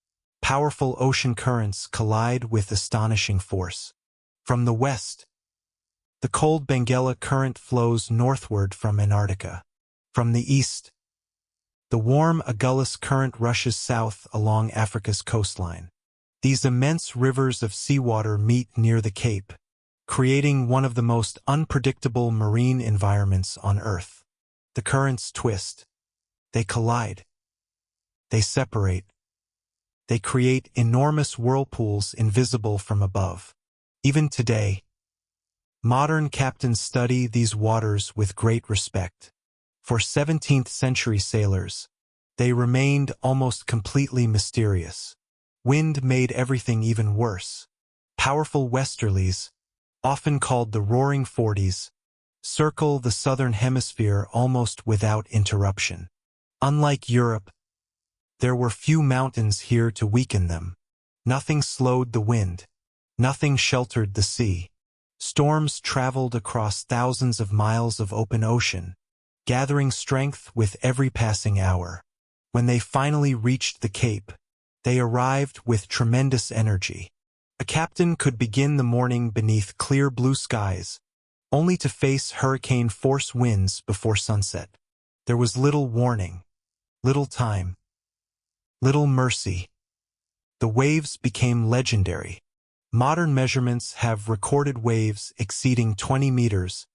powerful ocean currents collide with astonishing force. From the west, the cold Benguela current flows northward from Antarctica. From the east, the warm Agulhas current rushes south along Africa's coastline. These immense rivers of seawater meet near the Cape, creating one of the most unpredictable marine environments on Earth. The currents twist. They collide. They separate. They create enormous whirlpools invisible from above. Even today, modern captains study these waters with great respect. For 17th-century sailors, they remained almost completely mysterious. Wind made everything even worse. Powerful westerlies, often called the Roaring Forties, circle the southern hemisphere almost without interruption. Unlike Europe, There were few mountains here to weaken them. Nothing slowed the wind. Nothing sheltered the sea. Storms traveled across thousands of miles of open ocean, gathering strength with every passing hour. When they finally reached the Cape, they arrived with tremendous energy. A captain could begin the morning beneath clear blue skies, only to face hurricane-force winds before sunset. There was little warning, little time, little mercy. The waves became legendary. Modern measurements have recorded waves exceeding 20 meters,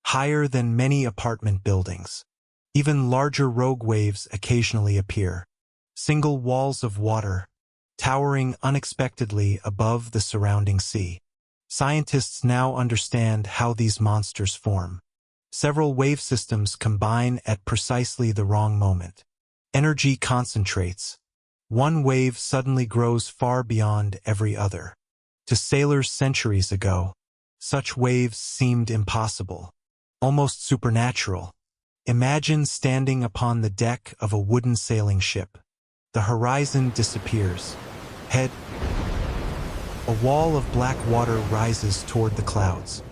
higher than many apartment buildings. Even larger rogue waves occasionally appear. Single walls of water, towering unexpectedly above the surrounding sea. Scientists now understand how these monsters form. Several wave systems combine at precisely the wrong moment. Energy concentrates. One wave suddenly grows far beyond every other. To sailors centuries ago, such waves seemed impossible, almost supernatural. Imagine standing upon the deck of a wooden sailing ship. The horizon disappears. A wall of black water rises toward the clouds.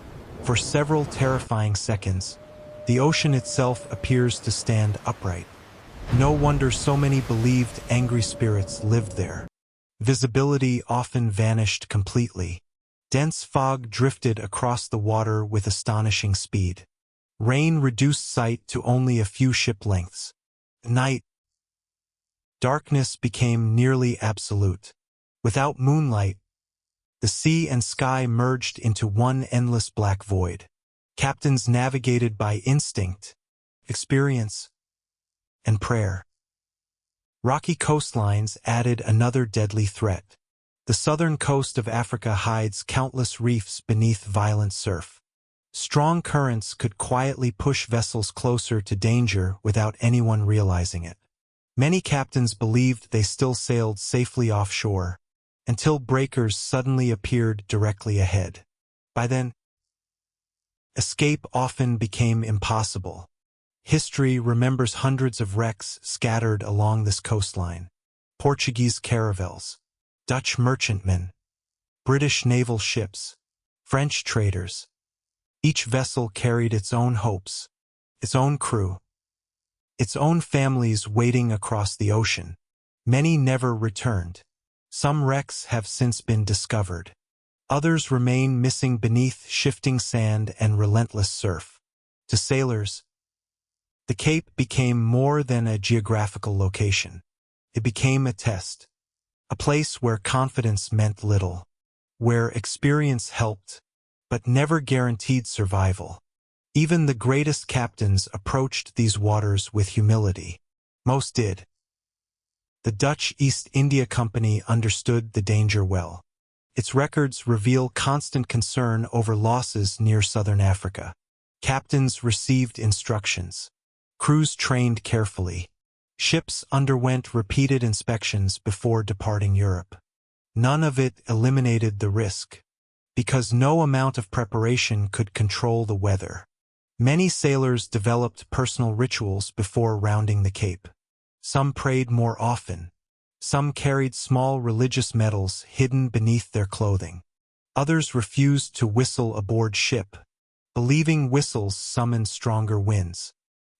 For several terrifying seconds, the ocean itself appears to stand upright. No wonder so many believed angry spirits lived there. Visibility often vanished completely. Dense fog drifted across the water with astonishing speed. Rain reduced sight to only a few ship lengths. Night. Darkness became nearly absolute. Without moonlight, the sea and sky merged into one endless black void. Captains navigated by instinct, experience, and prayer. Rocky coastlines added another deadly threat. The southern coast of Africa hides countless reefs beneath violent surf. Strong currents could quietly push vessels closer to danger without anyone realizing it. Many captains believed they still sailed safely offshore, until breakers suddenly appeared directly ahead. By then, escape often became impossible. History remembers hundreds of wrecks scattered along this coastline. Portuguese caravels, Dutch merchantmen, British naval ships, French traders. Each vessel carried its own hopes, its own crew, its own families waiting across the ocean. Many never returned. Some wrecks have since been discovered. Others remain missing beneath shifting sand and relentless surf. To sailors, the Cape became more than a geographical location. It became a test, a place where confidence meant little, where experience helped, but never guaranteed survival. Even the greatest captains approached these waters with humility. Most did. The Dutch East India Company understood the danger well. Its records reveal constant concern over losses near southern Africa. Captains received instructions. Crews trained carefully. Ships underwent repeated inspections before departing Europe. None of it eliminated the risk, because no amount of preparation could control the weather. Many sailors developed personal rituals before rounding the Cape. Some prayed more often. Some carried small religious medals hidden beneath their clothing. Others refused to whistle aboard ship, believing whistles summoned stronger winds.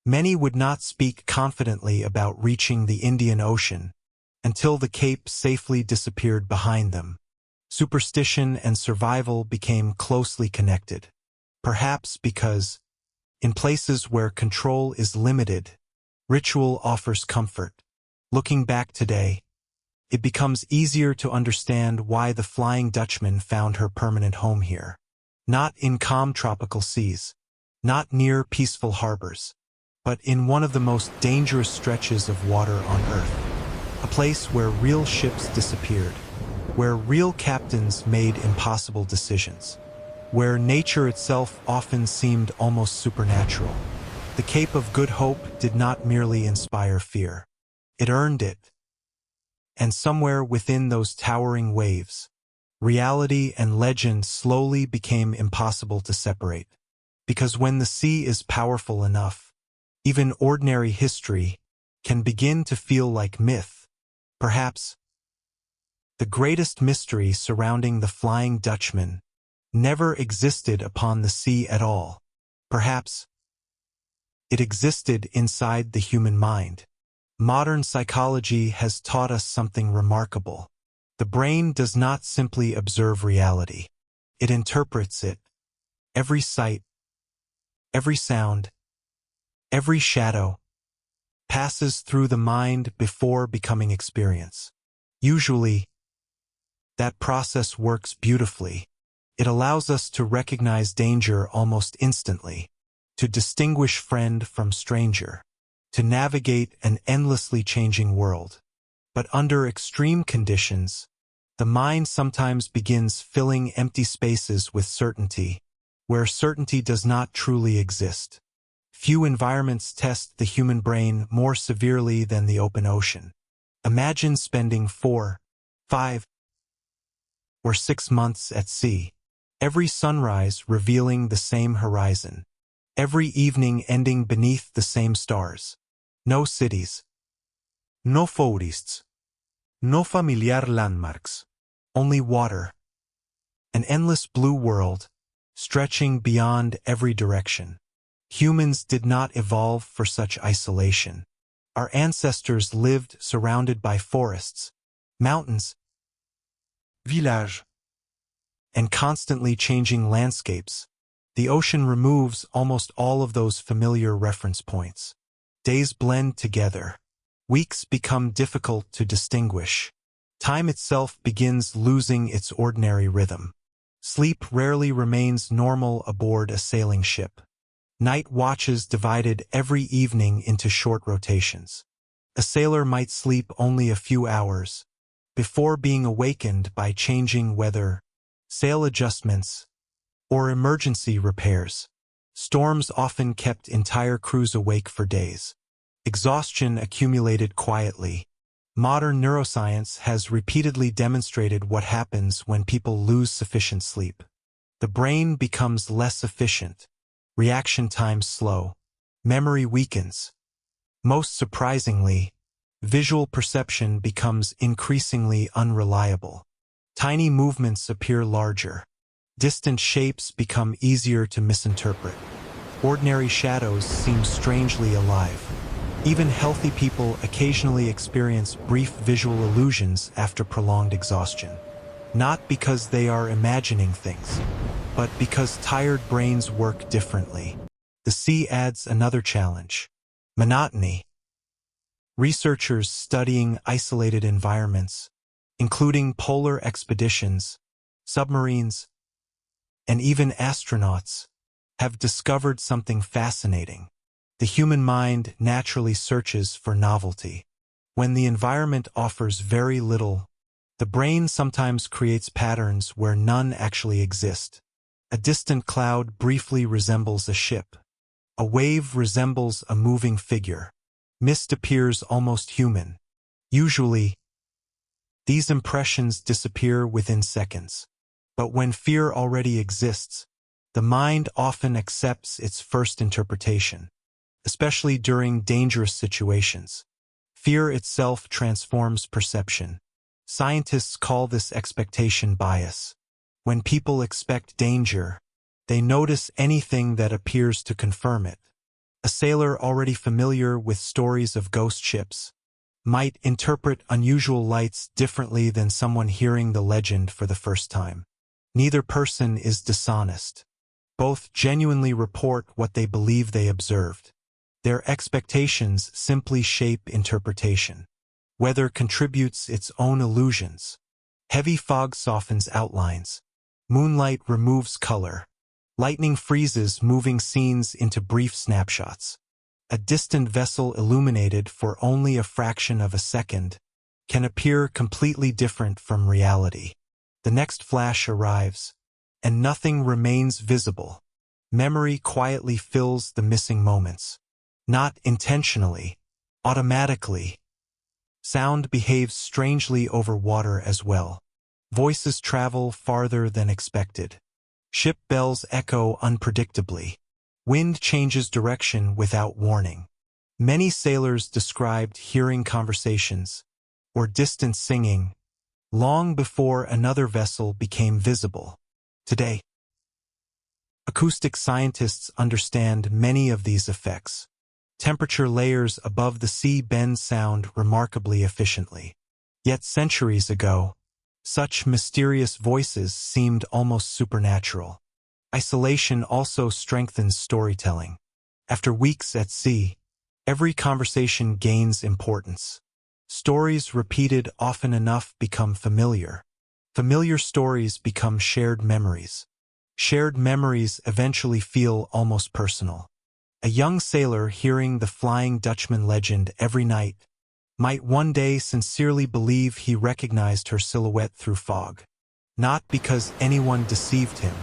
Many would not speak confidently about reaching the Indian Ocean until the Cape safely disappeared behind them. Superstition and survival became closely connected. Perhaps because, in places where control is limited, ritual offers comfort. Looking back today, it becomes easier to understand why the Flying Dutchman found her permanent home here. Not in calm tropical seas, not near peaceful harbors, but in one of the most dangerous stretches of water on Earth. A place where real ships disappeared, where real captains made impossible decisions, where nature itself often seemed almost supernatural. The Cape of Good Hope did not merely inspire fear. It earned it. And somewhere within those towering waves, reality and legend slowly became impossible to separate. Because when the sea is powerful enough, even ordinary history can begin to feel like myth. Perhaps the greatest mystery surrounding the Flying Dutchman never existed upon the sea at all. Perhaps it existed inside the human mind. Modern psychology has taught us something remarkable. The brain does not simply observe reality. It interprets it. Every sight, every sound, every shadow passes through the mind before becoming experience. Usually, that process works beautifully. It allows us to recognize danger almost instantly, to distinguish friend from stranger, to navigate an endlessly changing world. But under extreme conditions, the mind sometimes begins filling empty spaces with certainty, where certainty does not truly exist. Few environments test the human brain more severely than the open ocean. Imagine spending 4, 5, or 6 months at sea, every sunrise revealing the same horizon, every evening ending beneath the same stars. No cities, No forests. No familiar landmarks. only water. An endless blue world, stretching beyond every direction. Humans did not evolve for such isolation. Our ancestors lived surrounded by forests, mountains, Village. and constantly changing landscapes. The ocean removes almost all of those familiar reference points. Days blend together. Weeks become difficult to distinguish. Time itself begins losing its ordinary rhythm. Sleep rarely remains normal aboard a sailing ship. Night watches divided every evening into short rotations. A sailor might sleep only a few hours before being awakened by changing weather, sail adjustments, or emergency repairs. Storms often kept entire crews awake for days. Exhaustion accumulated quietly. Modern neuroscience has repeatedly demonstrated what happens when people lose sufficient sleep. The brain becomes less efficient. Reaction times slow. Memory weakens. Most surprisingly, visual perception becomes increasingly unreliable. Tiny movements appear larger. Distant shapes become easier to misinterpret. Ordinary shadows seem strangely alive. Even healthy people occasionally experience brief visual illusions after prolonged exhaustion. Not because they are imagining things, but because tired brains work differently. The sea adds another challenge: monotony. Researchers studying isolated environments, including polar expeditions, submarines, and even astronauts, have discovered something fascinating. The human mind naturally searches for novelty. When the environment offers very little, the brain sometimes creates patterns where none actually exist. A distant cloud briefly resembles a ship. A wave resembles a moving figure. Mist appears almost human. Usually, these impressions disappear within seconds. But when fear already exists, the mind often accepts its first interpretation. Especially during dangerous situations. Fear itself transforms perception. Scientists call this expectation bias. When people expect danger, they notice anything that appears to confirm it. A sailor already familiar with stories of ghost ships might interpret unusual lights differently than someone hearing the legend for the first time. Neither person is dishonest. Both genuinely report what they believe they observed. Their expectations simply shape interpretation. Weather contributes its own illusions. Heavy fog softens outlines. Moonlight removes color. Lightning freezes moving scenes into brief snapshots. A distant vessel illuminated for only a fraction of a second can appear completely different from reality. The next flash arrives, and nothing remains visible. Memory quietly fills the missing moments. Not intentionally, automatically. Sound behaves strangely over water as well. Voices travel farther than expected. Ship bells echo unpredictably. Wind changes direction without warning. Many sailors described hearing conversations, or distant singing, long before another vessel became visible. Today, acoustic scientists understand many of these effects. Temperature layers above the sea bend sound remarkably efficiently. Yet centuries ago, such mysterious voices seemed almost supernatural. Isolation also strengthens storytelling. After weeks at sea, every conversation gains importance. Stories repeated often enough become familiar. Familiar stories become shared memories. Shared memories eventually feel almost personal. A young sailor hearing the Flying Dutchman legend every night might one day sincerely believe he recognized her silhouette through fog. Not because anyone deceived him,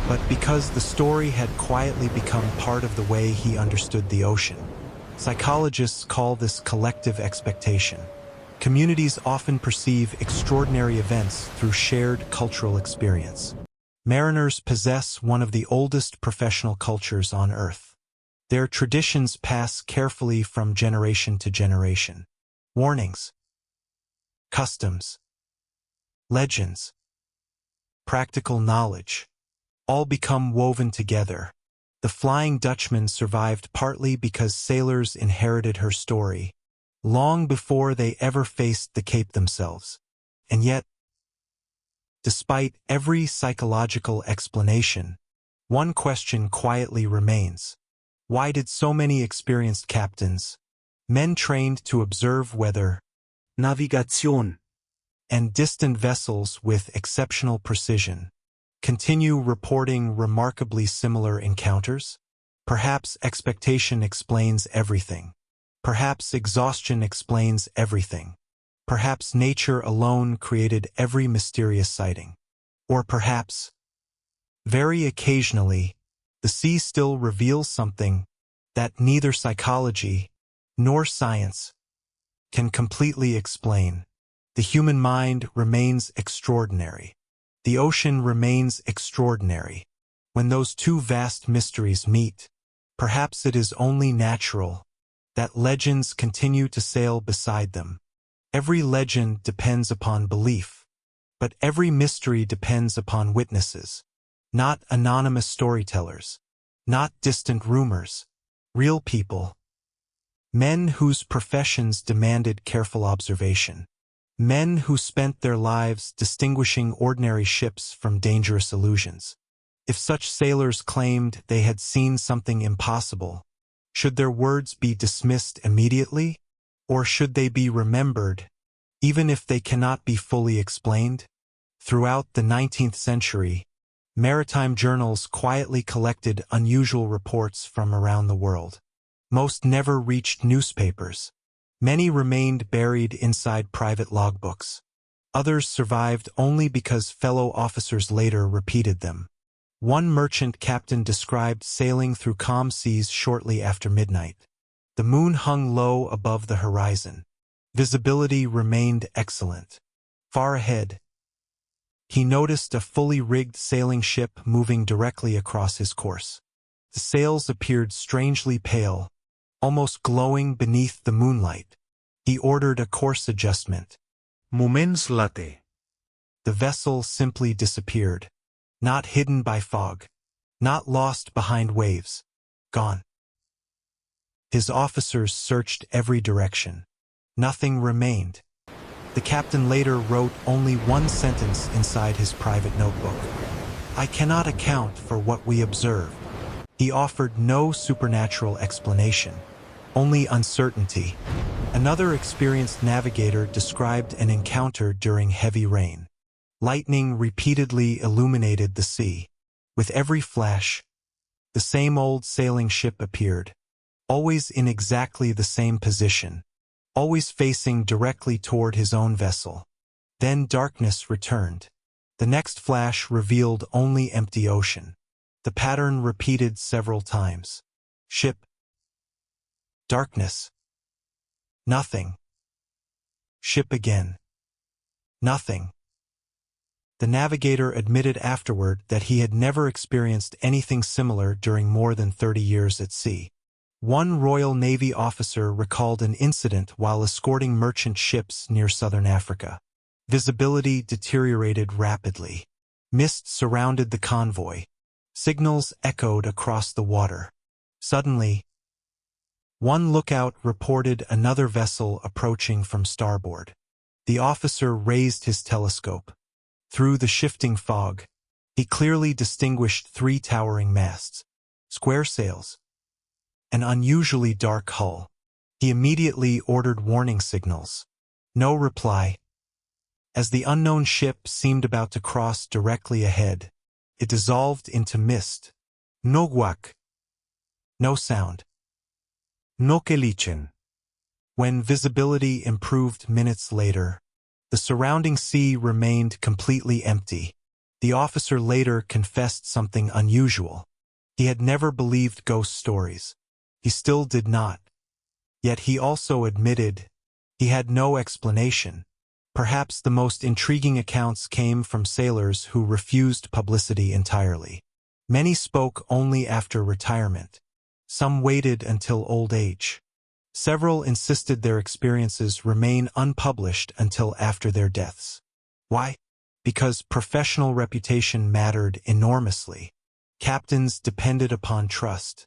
but because the story had quietly become part of the way he understood the ocean. Psychologists call this collective expectation. Communities often perceive extraordinary events through shared cultural experience. Mariners possess one of the oldest professional cultures on Earth. Their traditions pass carefully from generation to generation. Warnings, customs, legends, practical knowledge, all become woven together. The Flying Dutchman survived partly because sailors inherited her story, long before they ever faced the Cape themselves. And yet, despite every psychological explanation, one question quietly remains. Why did so many experienced captains, men trained to observe weather, navigation, and distant vessels with exceptional precision, continue reporting remarkably similar encounters? Perhaps expectation explains everything. Perhaps exhaustion explains everything. Perhaps nature alone created every mysterious sighting. Or perhaps, very occasionally, the sea still reveals something that neither psychology nor science can completely explain. The human mind remains extraordinary. The ocean remains extraordinary. When those two vast mysteries meet, perhaps it is only natural that legends continue to sail beside them. Every legend depends upon belief, but every mystery depends upon witnesses. Not anonymous storytellers, not distant rumors, real people. Men whose professions demanded careful observation. Men who spent their lives distinguishing ordinary ships from dangerous illusions. If such sailors claimed they had seen something impossible, should their words be dismissed immediately? Or should they be remembered, even if they cannot be fully explained? Throughout the 19th century, maritime journals quietly collected unusual reports from around the world. Most never reached newspapers. Many remained buried inside private logbooks. Others survived only because fellow officers later repeated them. One merchant captain described sailing through calm seas shortly after midnight. The moon hung low above the horizon. Visibility remained excellent. Far ahead, he noticed a fully rigged sailing ship moving directly across his course. The sails appeared strangely pale, almost glowing beneath the moonlight. He ordered a course adjustment. Moments later, The vessel simply disappeared. Not hidden by fog. Not lost behind waves. Gone. His officers searched every direction. Nothing remained. The captain later wrote only one sentence inside his private notebook. I cannot account for what we observed. He offered no supernatural explanation, only uncertainty. Another experienced navigator described an encounter during heavy rain. Lightning repeatedly illuminated the sea. With every flash, the same old sailing ship appeared, always in exactly the same position, always facing directly toward his own vessel. Then darkness returned. The next flash revealed only empty ocean. The pattern repeated several times. Ship. Darkness. Nothing. Ship again. Nothing. The navigator admitted afterward that he had never experienced anything similar during more than 30 years at sea. One Royal Navy officer recalled an incident while escorting merchant ships near southern Africa. Visibility deteriorated rapidly. Mist surrounded the convoy. Signals echoed across the water. Suddenly, one lookout reported another vessel approaching from starboard. The officer raised his telescope. Through the shifting fog, he clearly distinguished 3 towering masts, square sails, an unusually dark hull. He immediately ordered warning signals. No reply. As the unknown ship seemed about to cross directly ahead, it dissolved into mist. No guac. No sound. No kelichen. When visibility improved minutes later, the surrounding sea remained completely empty. The officer later confessed something unusual. He had never believed ghost stories. He still did not. Yet he also admitted he had no explanation. Perhaps the most intriguing accounts came from sailors who refused publicity entirely. Many spoke only after retirement. Some waited until old age. Several insisted their experiences remain unpublished until after their deaths. Why? Because professional reputation mattered enormously. Captains depended upon trust.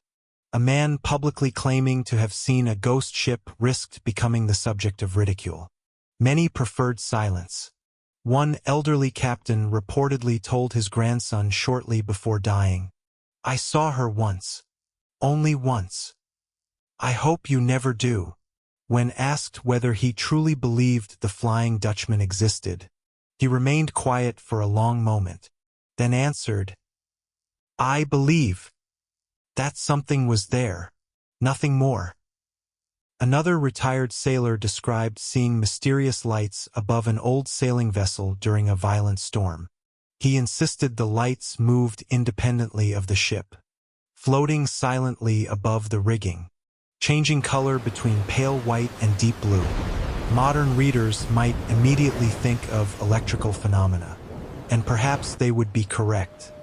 A man publicly claiming to have seen a ghost ship risked becoming the subject of ridicule. Many preferred silence. One elderly captain reportedly told his grandson shortly before dying, "I saw her once. Only once. I hope you never do." When asked whether he truly believed the Flying Dutchman existed, he remained quiet for a long moment, then answered, "I believe that something was there, nothing more." Another retired sailor described seeing mysterious lights above an old sailing vessel during a violent storm. He insisted the lights moved independently of the ship, floating silently above the rigging, changing color between pale white and deep blue. Modern readers might immediately think of electrical phenomena, and perhaps they would be correct.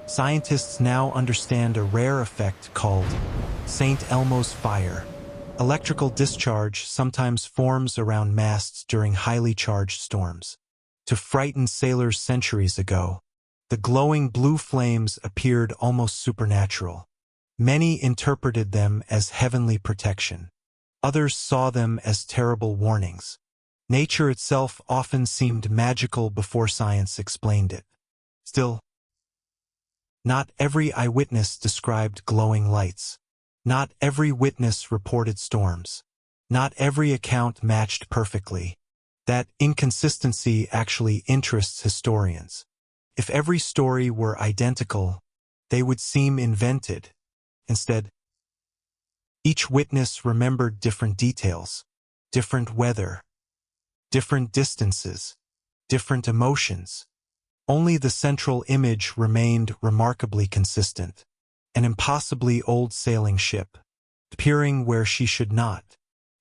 Scientists now understand a rare effect called St. Elmo's fire. Electrical discharge sometimes forms around masts during highly charged storms. To frighten sailors centuries ago, the glowing blue flames appeared almost supernatural. Many interpreted them as heavenly protection. Others saw them as terrible warnings. Nature itself often seemed magical before science explained it. Still, not every eyewitness described glowing lights. Not every witness reported storms. Not every account matched perfectly. That inconsistency actually interests historians. If every story were identical, they would seem invented. Instead, each witness remembered different details, different weather, different distances, different emotions. Only the central image remained remarkably consistent. An impossibly old sailing ship, appearing where she should not,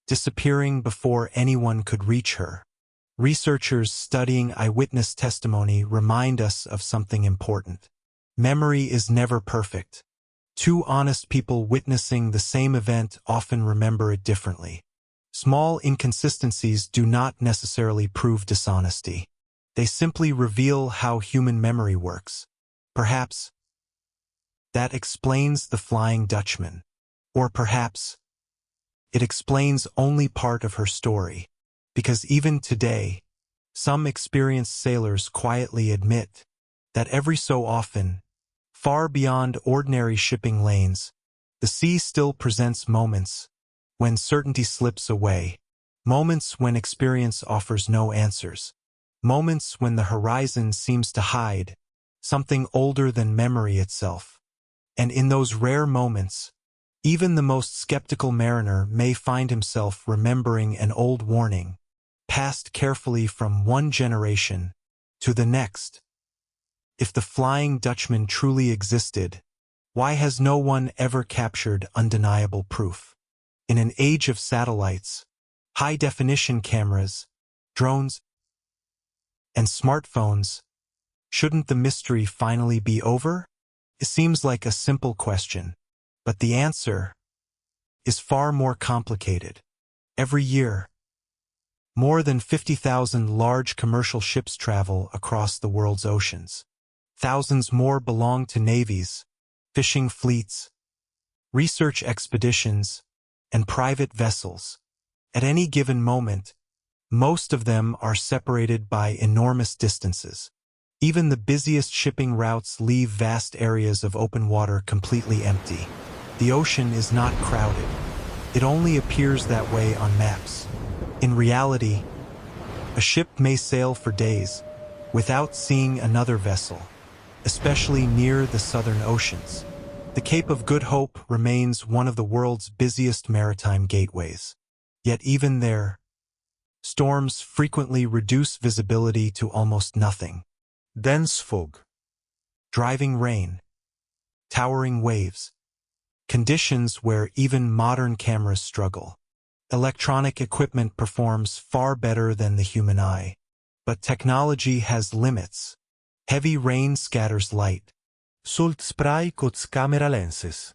disappearing before anyone could reach her. Researchers studying eyewitness testimony remind us of something important. Memory is never perfect. Two honest people witnessing the same event often remember it differently. Small inconsistencies do not necessarily prove dishonesty. They simply reveal how human memory works. Perhaps that explains the Flying Dutchman. Or perhaps it explains only part of her story. Because even today, some experienced sailors quietly admit that every so often, far beyond ordinary shipping lanes, the sea still presents moments when certainty slips away, moments when experience offers no answers, moments when the horizon seems to hide something older than memory itself. And in those rare moments, even the most skeptical mariner may find himself remembering an old warning, passed carefully from one generation to the next. If the Flying Dutchman truly existed, why has no one ever captured undeniable proof? In an age of satellites, high-definition cameras, drones, and smartphones, shouldn't the mystery finally be over? It seems like a simple question, but the answer is far more complicated. Every year, more than 50,000 large commercial ships travel across the world's oceans. Thousands more belong to navies, fishing fleets, research expeditions, and private vessels. At any given moment, most of them are separated by enormous distances. Even the busiest shipping routes leave vast areas of open water completely empty. The ocean is not crowded. It only appears that way on maps. In reality, a ship may sail for days without seeing another vessel, especially near the southern oceans. The Cape of Good Hope remains one of the world's busiest maritime gateways. Yet even there, storms frequently reduce visibility to almost nothing. Dense fog. Driving rain, towering waves, conditions where even modern cameras struggle. Electronic equipment performs far better than the human eye. But technology has limits. Heavy rain scatters light. Salt spray cuts camera lenses.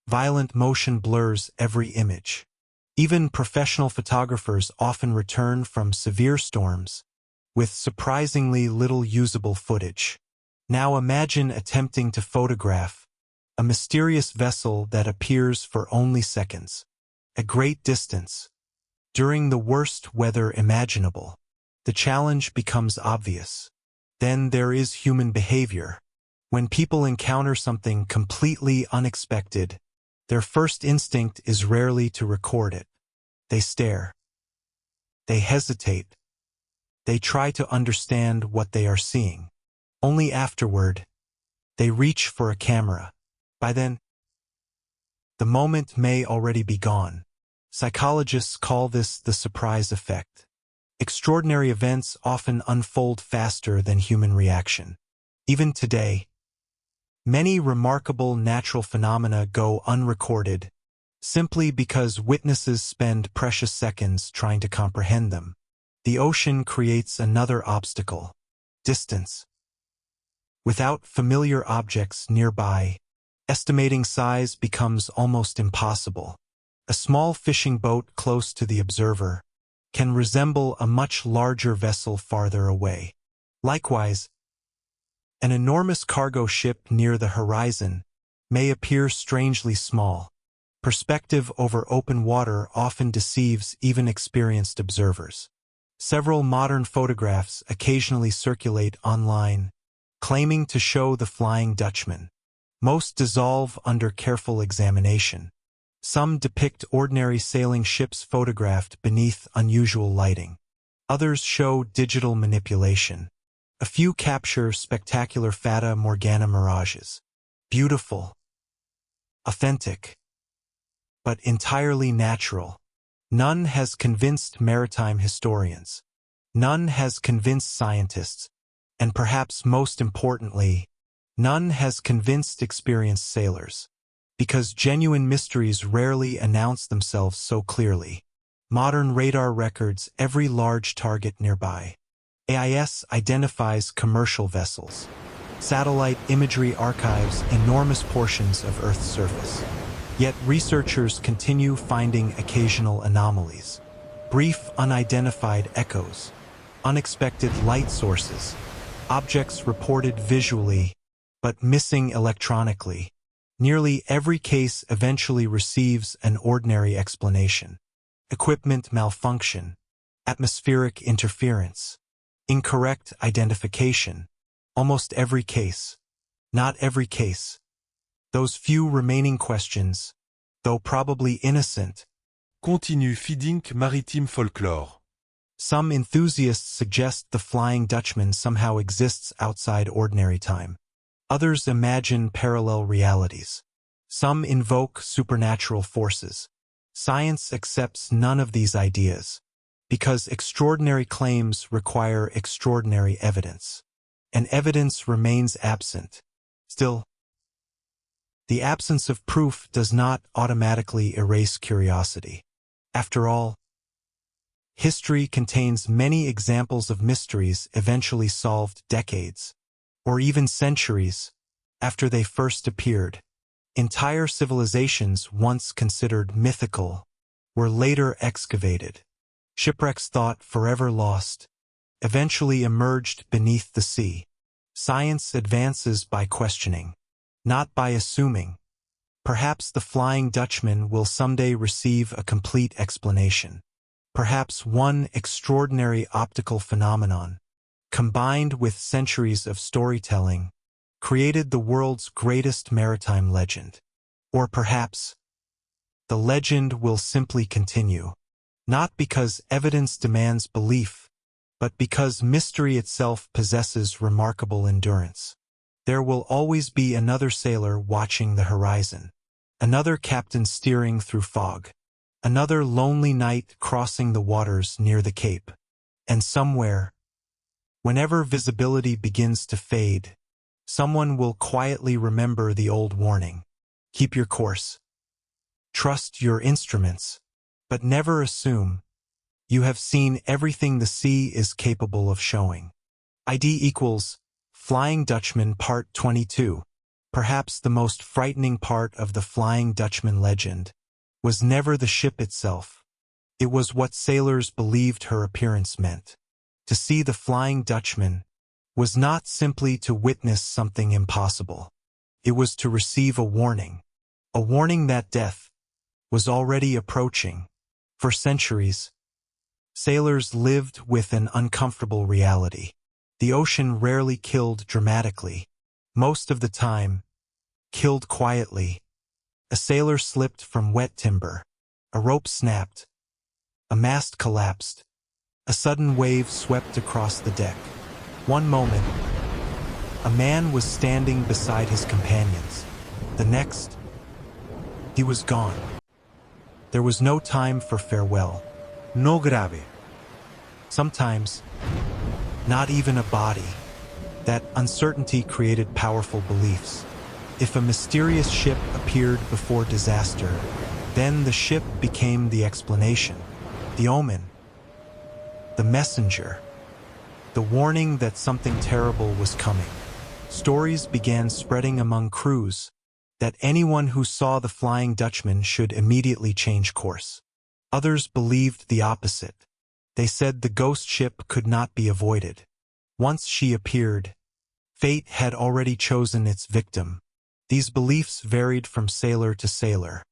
Violent motion blurs every image. Even professional photographers often return from severe storms with surprisingly little usable footage. Now imagine attempting to photograph a mysterious vessel that appears for only seconds, at great distance, during the worst weather imaginable. The challenge becomes obvious. Then there is human behavior. When people encounter something completely unexpected, their first instinct is rarely to record it. They stare. They hesitate. They try to understand what they are seeing. Only afterward, they reach for a camera. By then, the moment may already be gone. Psychologists call this the surprise effect. Extraordinary events often unfold faster than human reaction. Even today, many remarkable natural phenomena go unrecorded simply because witnesses spend precious seconds trying to comprehend them. The ocean creates another obstacle: distance. Without familiar objects nearby, estimating size becomes almost impossible. A small fishing boat close to the observer can resemble a much larger vessel farther away. Likewise, an enormous cargo ship near the horizon may appear strangely small. Perspective over open water often deceives even experienced observers. Several modern photographs occasionally circulate online, claiming to show the Flying Dutchman. Most dissolve under careful examination. Some depict ordinary sailing ships photographed beneath unusual lighting. Others show digital manipulation. A few capture spectacular Fata Morgana mirages. Beautiful, authentic, but entirely natural. None has convinced maritime historians. None has convinced scientists. And perhaps most importantly, none has convinced experienced sailors. Because genuine mysteries rarely announce themselves so clearly. Modern radar records every large target nearby. AIS identifies commercial vessels. Satellite imagery archives enormous portions of Earth's surface. Yet researchers continue finding occasional anomalies. Brief, unidentified echoes. Unexpected light sources. Objects reported visually, but missing electronically. Nearly every case eventually receives an ordinary explanation. Equipment malfunction, atmospheric interference, incorrect identification. Almost every case. Not every case. Those few remaining questions, though probably innocent, Continue feeding maritime folklore. some enthusiasts suggest the Flying Dutchman somehow exists outside ordinary time. Others imagine parallel realities. Some invoke supernatural forces. Science accepts none of these ideas, because extraordinary claims require extraordinary evidence. And evidence remains absent. Still, the absence of proof does not automatically erase curiosity. After all, history contains many examples of mysteries eventually solved decades, or even centuries, after they first appeared. Entire civilizations once considered mythical were later excavated. Shipwrecks thought forever lost eventually emerged beneath the sea. Science advances by questioning, not by assuming. Perhaps the Flying Dutchman will someday receive a complete explanation. Perhaps one extraordinary optical phenomenon, combined with centuries of storytelling, created the world's greatest maritime legend. Or perhaps the legend will simply continue, not because evidence demands belief, but because mystery itself possesses remarkable endurance. There will always be another sailor watching the horizon, another captain steering through fog, another lonely night crossing the waters near the Cape. And somewhere, whenever visibility begins to fade, someone will quietly remember the old warning. Keep your course. Trust your instruments, but never assume you have seen everything the sea is capable of showing. ID equals Flying Dutchman Part 22. Perhaps the most frightening part of the Flying Dutchman legend was never the ship itself. It was what sailors believed her appearance meant. To see the Flying Dutchman was not simply to witness something impossible. It was to receive a warning that death was already approaching. For centuries, sailors lived with an uncomfortable reality. The ocean rarely killed dramatically. Most of the time, killed quietly. A sailor slipped from wet timber. A rope snapped. A mast collapsed. A sudden wave swept across the deck. One moment, a man was standing beside his companions. The next, he was gone. There was no time for farewell. No grave. Sometimes, not even a body. That uncertainty created powerful beliefs. If a mysterious ship appeared before disaster, then the ship became the explanation, the omen, the messenger, the warning that something terrible was coming. Stories began spreading among crews that anyone who saw the Flying Dutchman should immediately change course. Others believed the opposite. They said the ghost ship could not be avoided. Once she appeared, fate had already chosen its victim. These beliefs varied from sailor to sailor,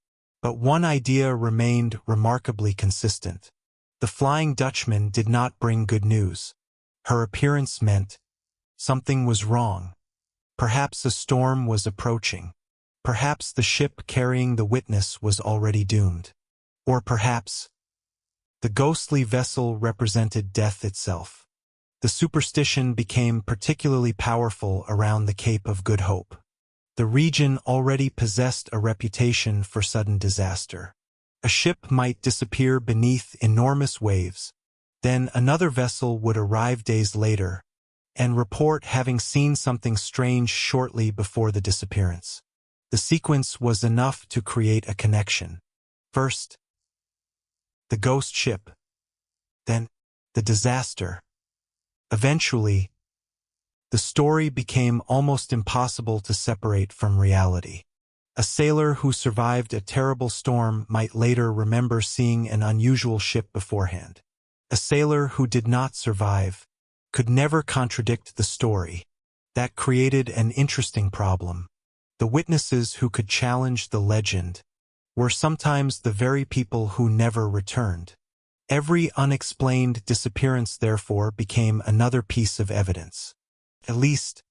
but one idea remained remarkably consistent. The Flying Dutchman did not bring good news. Her appearance meant something was wrong. Perhaps a storm was approaching. Perhaps the ship carrying the witness was already doomed. Or perhaps the ghostly vessel represented death itself. The superstition became particularly powerful around the Cape of Good Hope. The region already possessed a reputation for sudden disaster. A ship might disappear beneath enormous waves. Then another vessel would arrive days later and report having seen something strange shortly before the disappearance. The sequence was enough to create a connection. First, the ghost ship. Then, the disaster. Eventually, the story became almost impossible to separate from reality. A sailor who survived a terrible storm might later remember seeing an unusual ship beforehand. A sailor who did not survive could never contradict the story. That created an interesting problem. The witnesses who could challenge the legend were sometimes the very people who never returned. Every unexplained disappearance, therefore, became another piece of evidence. At least,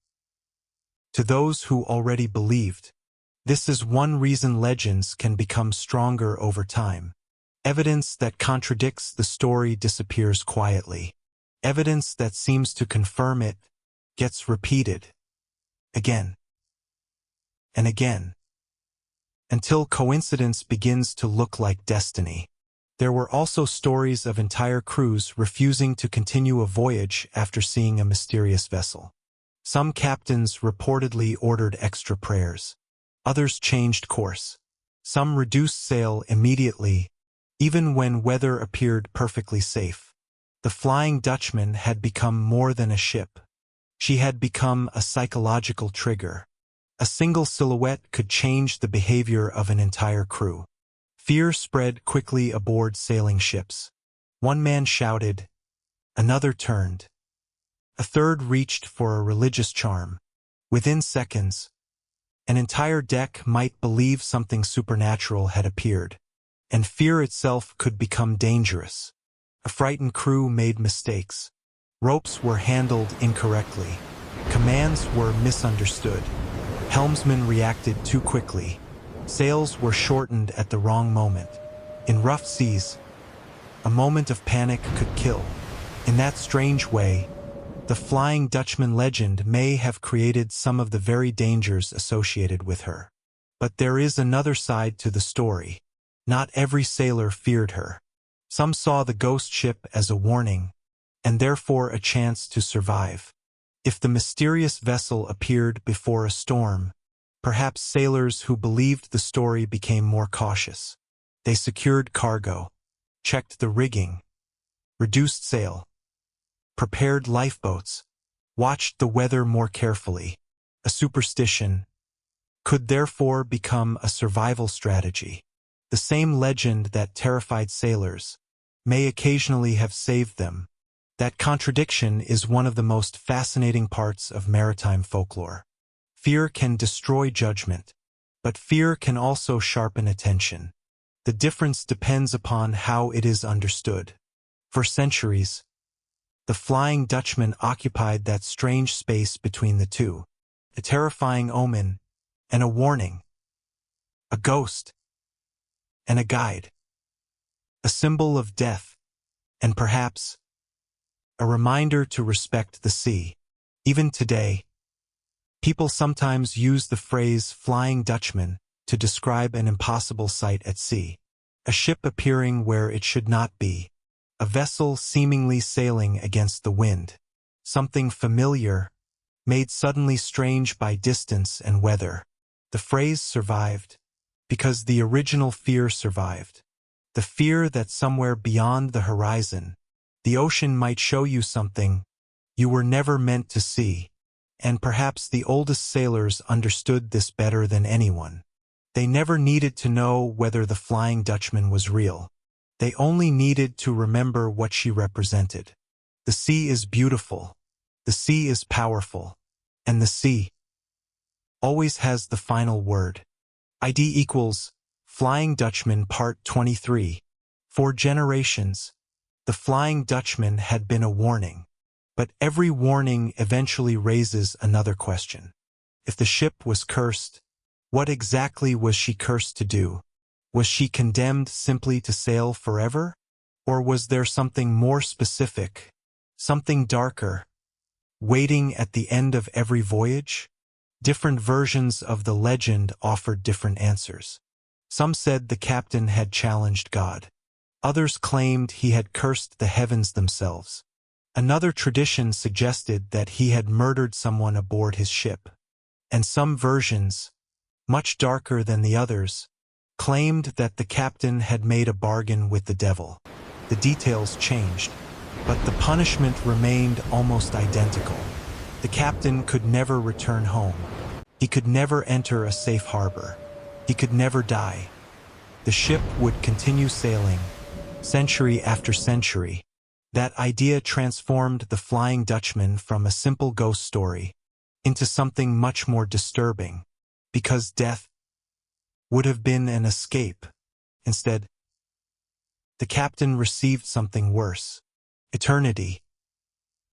to those who already believed. This is one reason legends can become stronger over time. Evidence that contradicts the story disappears quietly. Evidence that seems to confirm it gets repeated again and again, until coincidence begins to look like destiny. There were also stories of entire crews refusing to continue a voyage after seeing a mysterious vessel. Some captains reportedly ordered extra prayers. Others changed course. Some reduced sail immediately, even when weather appeared perfectly safe. The Flying Dutchman had become more than a ship. She had become a psychological trigger. A single silhouette could change the behavior of an entire crew. Fear spread quickly aboard sailing ships. One man shouted, another turned. A third reached for a religious charm. Within seconds, an entire deck might believe something supernatural had appeared, and fear itself could become dangerous. A frightened crew made mistakes. Ropes were handled incorrectly. Commands were misunderstood. Helmsmen reacted too quickly. Sails were shortened at the wrong moment. In rough seas, a moment of panic could kill. In that strange way, the Flying Dutchman legend may have created some of the very dangers associated with her. But there is another side to the story. Not every sailor feared her. Some saw the ghost ship as a warning, and therefore a chance to survive. If the mysterious vessel appeared before a storm, perhaps sailors who believed the story became more cautious. They secured cargo, checked the rigging, reduced sail, prepared lifeboats, watched the weather more carefully. A superstition could therefore become a survival strategy. The same legend that terrified sailors may occasionally have saved them. That contradiction is one of the most fascinating parts of maritime folklore. Fear can destroy judgment, but fear can also sharpen attention. The difference depends upon how it is understood. For centuries, the Flying Dutchman occupied that strange space between the two, a terrifying omen and a warning, a ghost and a guide, a symbol of death, and perhaps a reminder to respect the sea. Even today, people sometimes use the phrase Flying Dutchman to describe an impossible sight at sea. A ship appearing where it should not be. A vessel seemingly sailing against the wind. Something familiar, made suddenly strange by distance and weather. The phrase survived because the original fear survived. The fear that somewhere beyond the horizon, the ocean might show you something you were never meant to see. And perhaps the oldest sailors understood this better than anyone. They never needed to know whether the Flying Dutchman was real. They only needed to remember what she represented. The sea is beautiful. The sea is powerful. And the sea always has the final word. ID equals Flying Dutchman Part 23. For generations, the Flying Dutchman had been a warning. But every warning eventually raises another question. If the ship was cursed, what exactly was she cursed to do? Was she condemned simply to sail forever? Or was there something more specific, something darker, waiting at the end of every voyage? Different versions of the legend offered different answers. Some said the captain had challenged God. Others claimed he had cursed the heavens themselves. Another tradition suggested that he had murdered someone aboard his ship. And some versions, much darker than the others, claimed that the captain had made a bargain with the devil. The details changed, but the punishment remained almost identical. The captain could never return home. He could never enter a safe harbor. He could never die. The ship would continue sailing, century after century. That idea transformed the Flying Dutchman from a simple ghost story into something much more disturbing, because death would have been an escape. Instead, the captain received something worse. Eternity.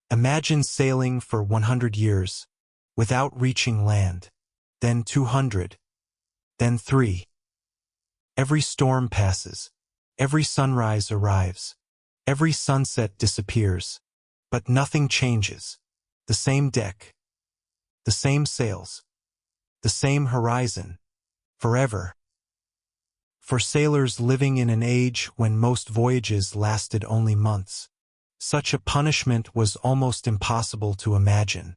Imagine sailing for 100 years, without reaching land, then 200, then 3. Every storm passes, every sunrise arrives, every sunset disappears, but nothing changes. The same deck, the same sails, the same horizon, forever. For sailors living in an age when most voyages lasted only months, such a punishment was almost impossible to imagine.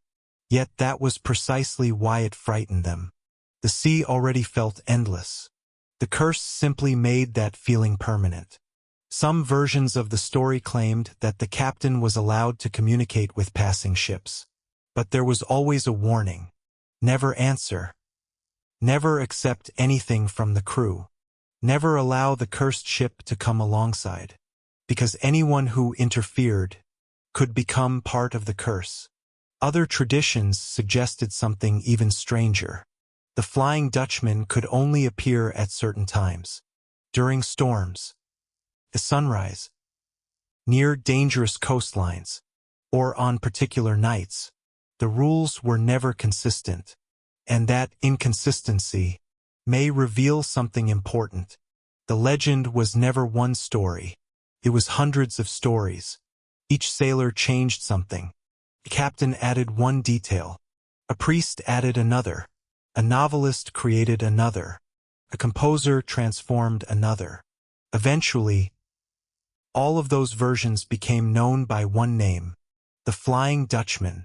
Yet that was precisely why it frightened them. The sea already felt endless. The curse simply made that feeling permanent. Some versions of the story claimed that the captain was allowed to communicate with passing ships. But there was always a warning. Never answer. Never accept anything from the crew. Never allow the cursed ship to come alongside, because anyone who interfered could become part of the curse. Other traditions suggested something even stranger. The Flying Dutchman could only appear at certain times. During storms, at sunrise, near dangerous coastlines, or on particular nights. The rules were never consistent, and that inconsistency may reveal something important. The legend was never one story. It was hundreds of stories. Each sailor changed something. The captain added one detail. A priest added another. A novelist created another. A composer transformed another. Eventually, all of those versions became known by one name, the Flying Dutchman.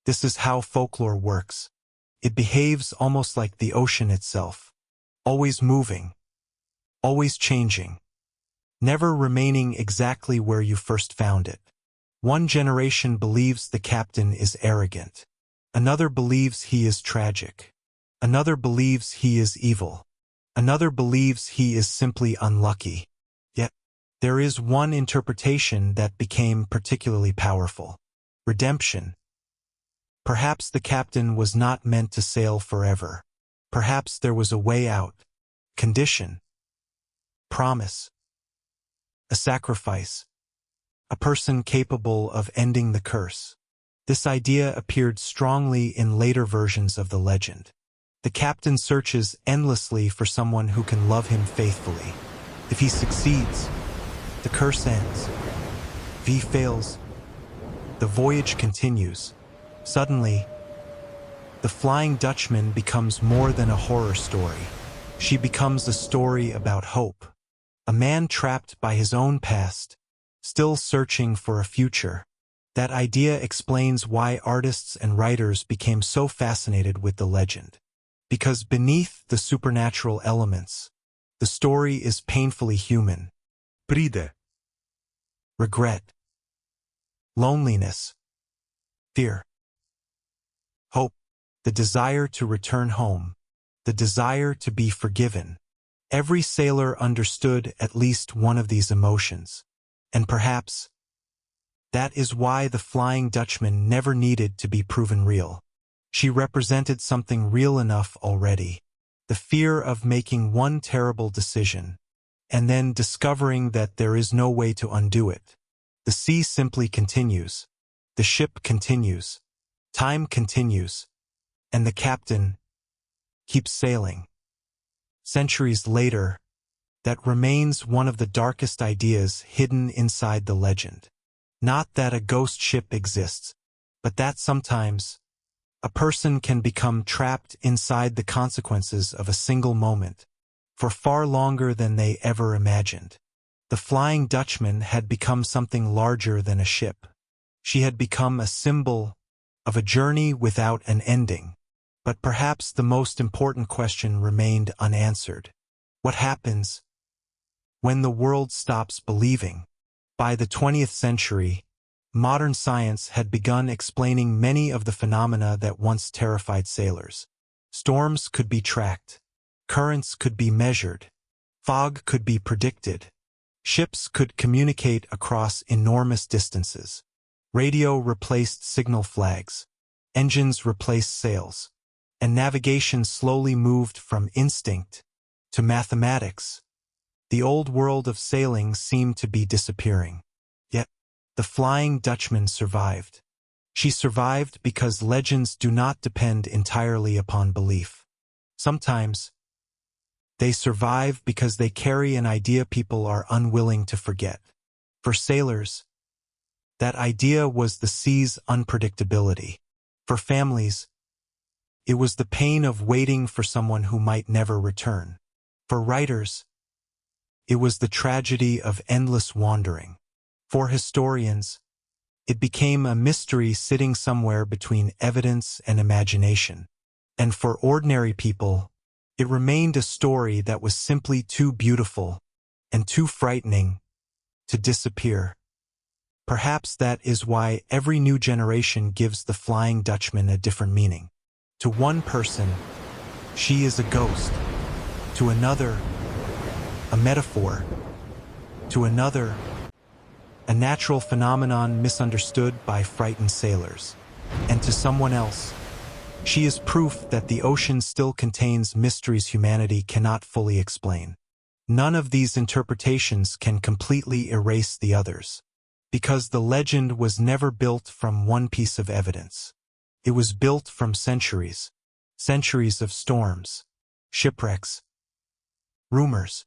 This is how folklore works. It behaves almost like the ocean itself, always moving, always changing, never remaining exactly where you first found it. One generation believes the captain is arrogant. Another believes he is tragic. Another believes he is evil. Another believes he is simply unlucky. Yet, there is one interpretation that became particularly powerful. Redemption. Perhaps the captain was not meant to sail forever. Perhaps there was a way out. Condition. Promise. A sacrifice. A person capable of ending the curse. This idea appeared strongly in later versions of the legend. The captain searches endlessly for someone who can love him faithfully. If he succeeds, the curse ends. If he fails, the voyage continues. Suddenly, the Flying Dutchman becomes more than a horror story. She becomes a story about hope. A man trapped by his own past, still searching for a future. That idea explains why artists and writers became so fascinated with the legend. Because beneath the supernatural elements, the story is painfully human. Bride. Regret. Loneliness. Fear. Hope. The desire to return home. The desire to be forgiven. Every sailor understood at least one of these emotions. And perhaps that is why the Flying Dutchman never needed to be proven real. She represented something real enough already. The fear of making one terrible decision, and then discovering that there is no way to undo it. The sea simply continues. The ship continues. Time continues. And the captain keeps sailing. Centuries later, that remains one of the darkest ideas hidden inside the legend. Not that a ghost ship exists, but that sometimes a person can become trapped inside the consequences of a single moment, for far longer than they ever imagined. The Flying Dutchman had become something larger than a ship. She had become a symbol of a journey without an ending. But perhaps the most important question remained unanswered. What happens when the world stops believing? By the 20th century, modern science had begun explaining many of the phenomena that once terrified sailors. Storms could be tracked. Currents could be measured. Fog could be predicted. Ships could communicate across enormous distances. Radio replaced signal flags. Engines replaced sails. And navigation slowly moved from instinct to mathematics. The old world of sailing seemed to be disappearing. Yet, the Flying Dutchman survived. She survived because legends do not depend entirely upon belief. Sometimes, they survive because they carry an idea people are unwilling to forget. For sailors, that idea was the sea's unpredictability. For families, it was the pain of waiting for someone who might never return. For writers, it was the tragedy of endless wandering. For historians, it became a mystery sitting somewhere between evidence and imagination. And for ordinary people, it remained a story that was simply too beautiful and too frightening to disappear. Perhaps that is why every new generation gives the Flying Dutchman a different meaning. To one person, She is a ghost. To another, a metaphor. To another, a natural phenomenon misunderstood by frightened sailors. And to someone else, she is proof that the ocean still contains mysteries humanity cannot fully explain. None of these interpretations can completely erase the others, because the legend was never built from one piece of evidence. It was built from centuries, centuries of storms, shipwrecks, rumors,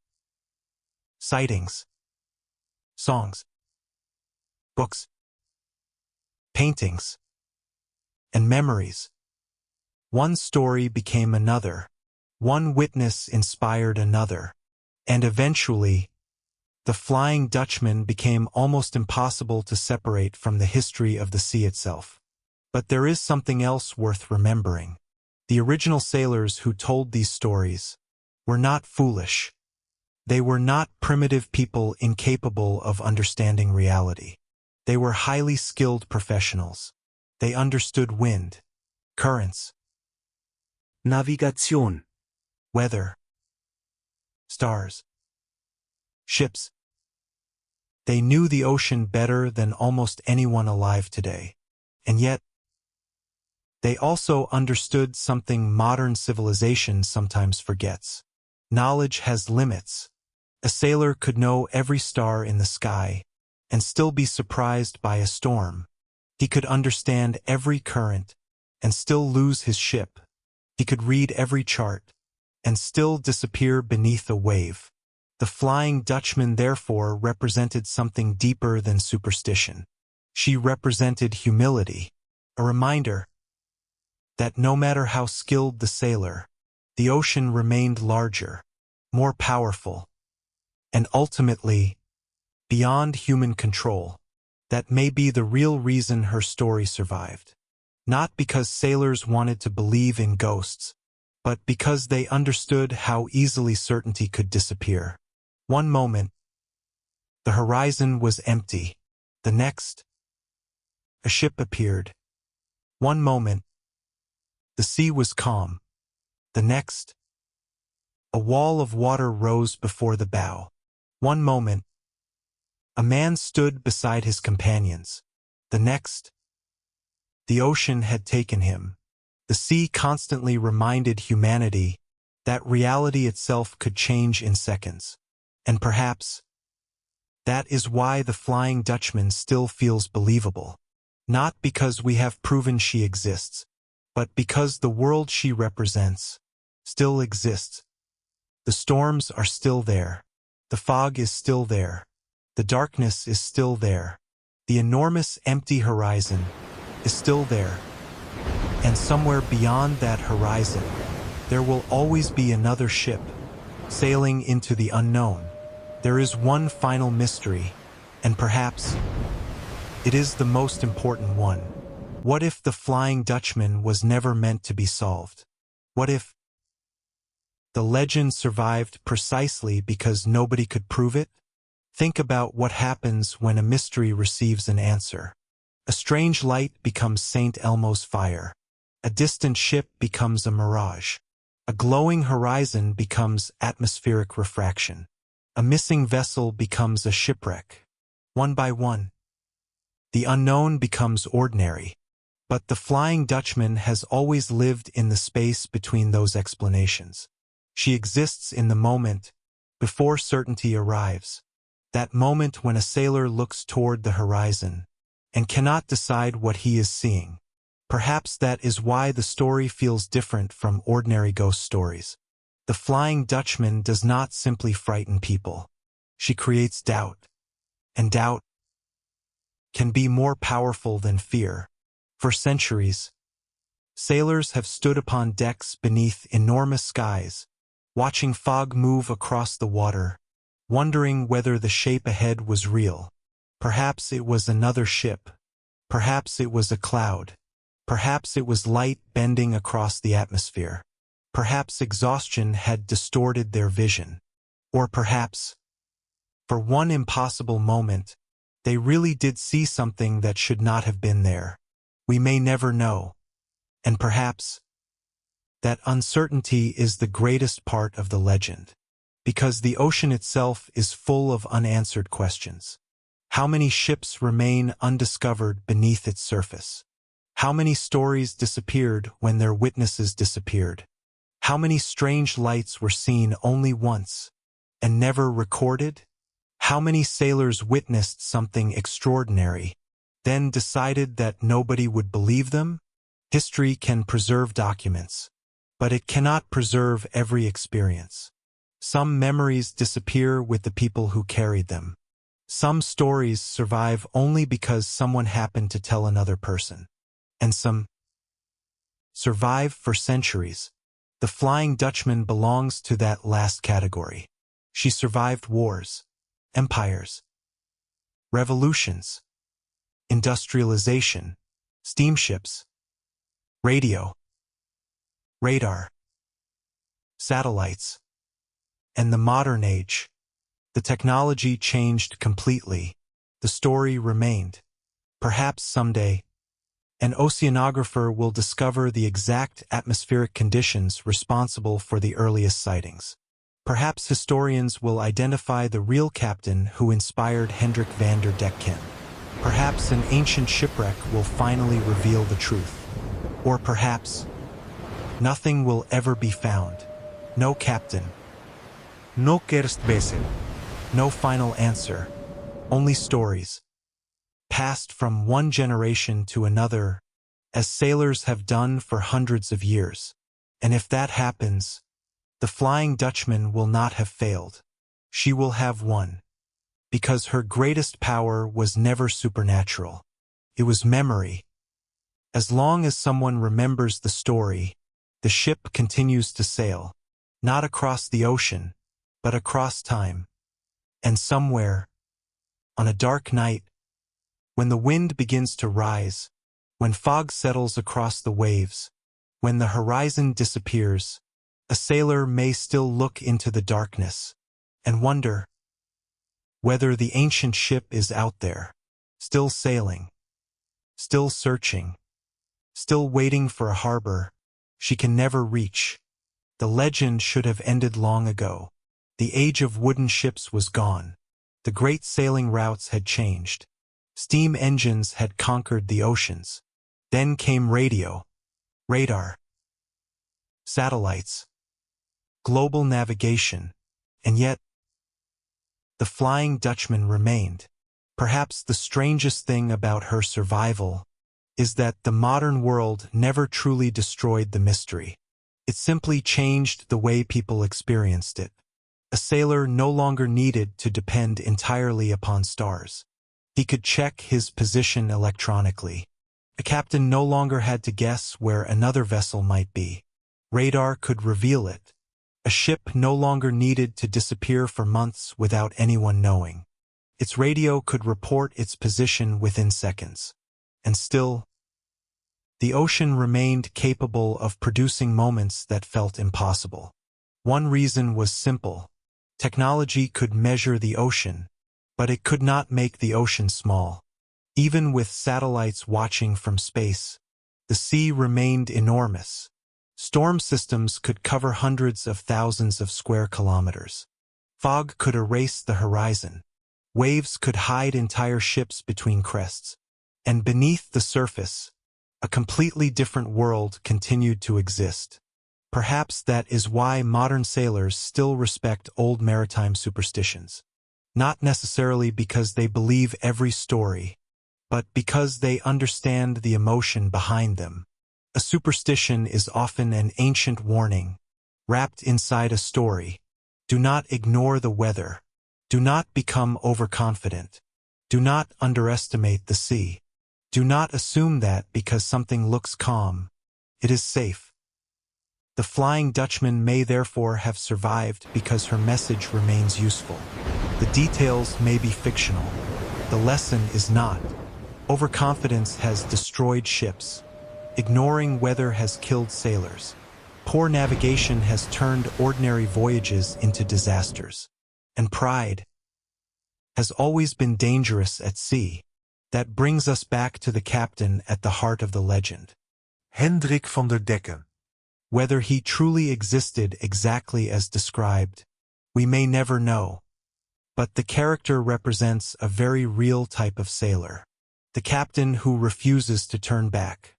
sightings, songs, books, paintings, and memories. One story became another, one witness inspired another, and eventually, the Flying Dutchman became almost impossible to separate from the history of the sea itself. But there is something else worth remembering. The original sailors who told these stories were not foolish. They were not primitive people incapable of understanding reality. They were highly skilled professionals. They understood wind, currents, Navigation, weather, stars, ships. They knew the ocean better than almost anyone alive today. And yet, they also understood something modern civilization sometimes forgets. Knowledge has limits. A sailor could know every star in the sky and still be surprised by a storm. He could understand every current and still lose his ship. He could read every chart and still disappear beneath a wave. The Flying Dutchman therefore represented something deeper than superstition. She represented humility, a reminder that no matter how skilled the sailor, the ocean remained larger, more powerful, and ultimately, beyond human control. That may be the real reason her story survived. Not because sailors wanted to believe in ghosts, but because they understood how easily certainty could disappear. One moment, the horizon was empty. The next, a ship appeared. One moment, the sea was calm. The next, a wall of water rose before the bow. One moment, a man stood beside his companions. The next, the ocean had taken him. The sea constantly reminded humanity that reality itself could change in seconds. And perhaps, that is why the Flying Dutchman still feels believable. Not because we have proven she exists, but because the world she represents still exists. The storms are still there. The fog is still there. The darkness is still there. The enormous empty horizon is still there. And somewhere beyond that horizon, there will always be another ship, sailing into the unknown. There is one final mystery, and perhaps it is the most important one. What if the Flying Dutchman was never meant to be solved? What if the legend survived precisely because nobody could prove it? Think about what happens when a mystery receives an answer. A strange light becomes St. Elmo's fire. A distant ship becomes a mirage. A glowing horizon becomes atmospheric refraction. A missing vessel becomes a shipwreck. One by one, the unknown becomes ordinary. But the Flying Dutchman has always lived in the space between those explanations. She exists in the moment, before certainty arrives. That moment when a sailor looks toward the horizon and cannot decide what he is seeing. Perhaps that is why the story feels different from ordinary ghost stories. The Flying Dutchman does not simply frighten people. She creates doubt. And doubt can be more powerful than fear. For centuries, sailors have stood upon decks beneath enormous skies, watching fog move across the water, wondering whether the shape ahead was real. Perhaps it was another ship. Perhaps it was a cloud. Perhaps it was light bending across the atmosphere. Perhaps exhaustion had distorted their vision. Or perhaps, for one impossible moment, they really did see something that should not have been there. We may never know. And perhaps That uncertainty is the greatest part of the legend, because the ocean itself is full of unanswered questions. How many ships remain undiscovered beneath its surface? How many stories disappeared when their witnesses disappeared? How many strange lights were seen only once and never recorded? How many sailors witnessed something extraordinary, then decided that nobody would believe them? History can preserve documents, but it cannot preserve every experience. Some memories disappear with the people who carried them. Some stories survive only because someone happened to tell another person. And some survive for centuries. The Flying Dutchman belongs to that last category. She survived wars, empires, revolutions, industrialization, steamships, radio, radar, satellites, and the modern age. The technology changed completely. The story remained. Perhaps someday, an oceanographer will discover the exact atmospheric conditions responsible for the earliest sightings. Perhaps historians will identify the real captain who inspired Hendrick van der Decken. Perhaps an ancient shipwreck will finally reveal the truth. Or perhaps nothing will ever be found. No captain. No kerstbesen. No final answer. Only stories, passed from one generation to another, as sailors have done for hundreds of years. And if that happens, the Flying Dutchman will not have failed. She will have won. Because her greatest power was never supernatural. It was memory. As long as someone remembers the story, the ship continues to sail, not across the ocean, but across time. And somewhere, on a dark night, when the wind begins to rise, when fog settles across the waves, when the horizon disappears, a sailor may still look into the darkness and wonder whether the ancient ship is out there, still sailing, still searching, still waiting for a harbor she can never reach. The legend should have ended long ago. The age of wooden ships was gone. The great sailing routes had changed. Steam engines had conquered the oceans. Then came radio, radar, satellites, global navigation, and yet the Flying Dutchman remained. Perhaps the strangest thing about her survival is that the modern world never truly destroyed the mystery. It simply changed the way people experienced it. A sailor no longer needed to depend entirely upon stars. He could check his position electronically. A captain no longer had to guess where another vessel might be. Radar could reveal it. A ship no longer needed to disappear for months without anyone knowing. Its radio could report its position within seconds. And still, the ocean remained capable of producing moments that felt impossible. One reason was simple. Technology could measure the ocean, but it could not make the ocean small. Even with satellites watching from space, the sea remained enormous. Storm systems could cover hundreds of thousands of square kilometers. Fog could erase the horizon. Waves could hide entire ships between crests. And beneath the surface, a completely different world continued to exist. Perhaps that is why modern sailors still respect old maritime superstitions. Not necessarily because they believe every story, but because they understand the emotion behind them. A superstition is often an ancient warning, wrapped inside a story. Do not ignore the weather. Do not become overconfident. Do not underestimate the sea. Do not assume that because something looks calm, it is safe. The Flying Dutchman may therefore have survived because her message remains useful. The details may be fictional. The lesson is not. Overconfidence has destroyed ships. Ignoring weather has killed sailors. Poor navigation has turned ordinary voyages into disasters. And pride has always been dangerous at sea. That brings us back to the captain at the heart of the legend. Hendrick van der Decken. Whether he truly existed exactly as described, we may never know. But the character represents a very real type of sailor. The captain who refuses to turn back.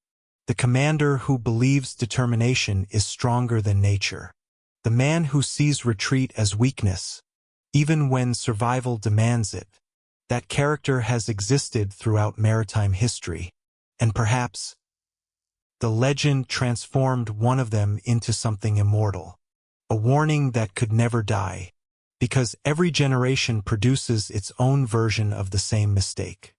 The commander who believes determination is stronger than nature. The man who sees retreat as weakness, even when survival demands it. That character has existed throughout maritime history, and perhaps the legend transformed one of them into something immortal. A warning that could never die, because every generation produces its own version of the same mistake.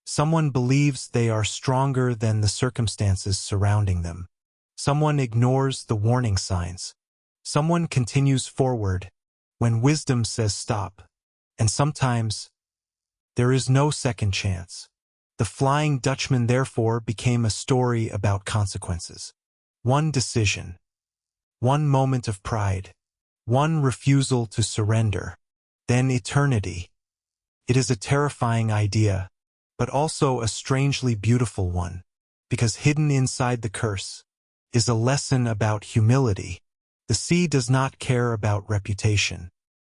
Someone believes they are stronger than the circumstances surrounding them. Someone ignores the warning signs. Someone continues forward when wisdom says stop. And sometimes, there is no second chance. The Flying Dutchman therefore became a story about consequences. One decision. One moment of pride. One refusal to surrender. Then eternity. It is a terrifying idea, but also a strangely beautiful one, because hidden inside the curse is a lesson about humility. The sea does not care about reputation.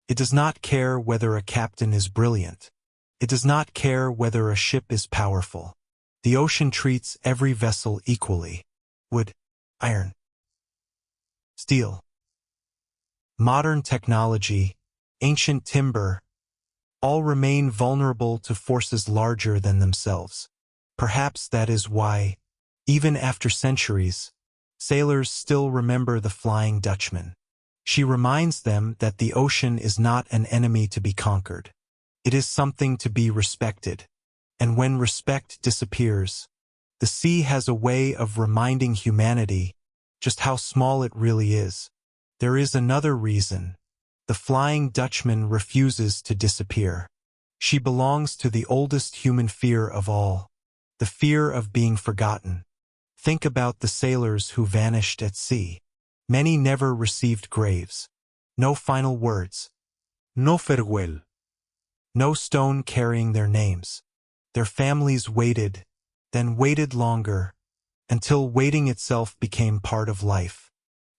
It does not care whether a captain is brilliant. It does not care whether a ship is powerful. The ocean treats every vessel equally. Wood, iron, steel, modern technology, ancient timber, all remain vulnerable to forces larger than themselves. Perhaps that is why, even after centuries, sailors still remember the Flying Dutchman. She reminds them that the ocean is not an enemy to be conquered. It is something to be respected. And when respect disappears, the sea has a way of reminding humanity just how small it really is. There is another reason. The Flying Dutchman refuses to disappear. She belongs to the oldest human fear of all, the fear of being forgotten. Think about the sailors who vanished at sea. Many never received graves. No final words. No farewell. No stone carrying their names. Their families waited, then waited longer, until waiting itself became part of life.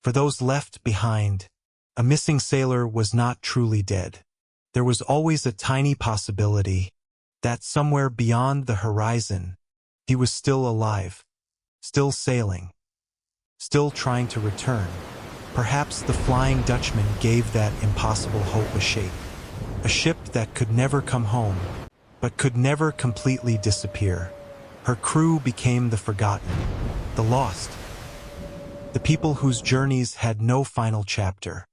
For those left behind, a missing sailor was not truly dead. There was always a tiny possibility that somewhere beyond the horizon, he was still alive, still sailing, still trying to return. Perhaps the Flying Dutchman gave that impossible hope a shape. A ship that could never come home, but could never completely disappear. Her crew became the forgotten, the lost, the people whose journeys had no final chapter.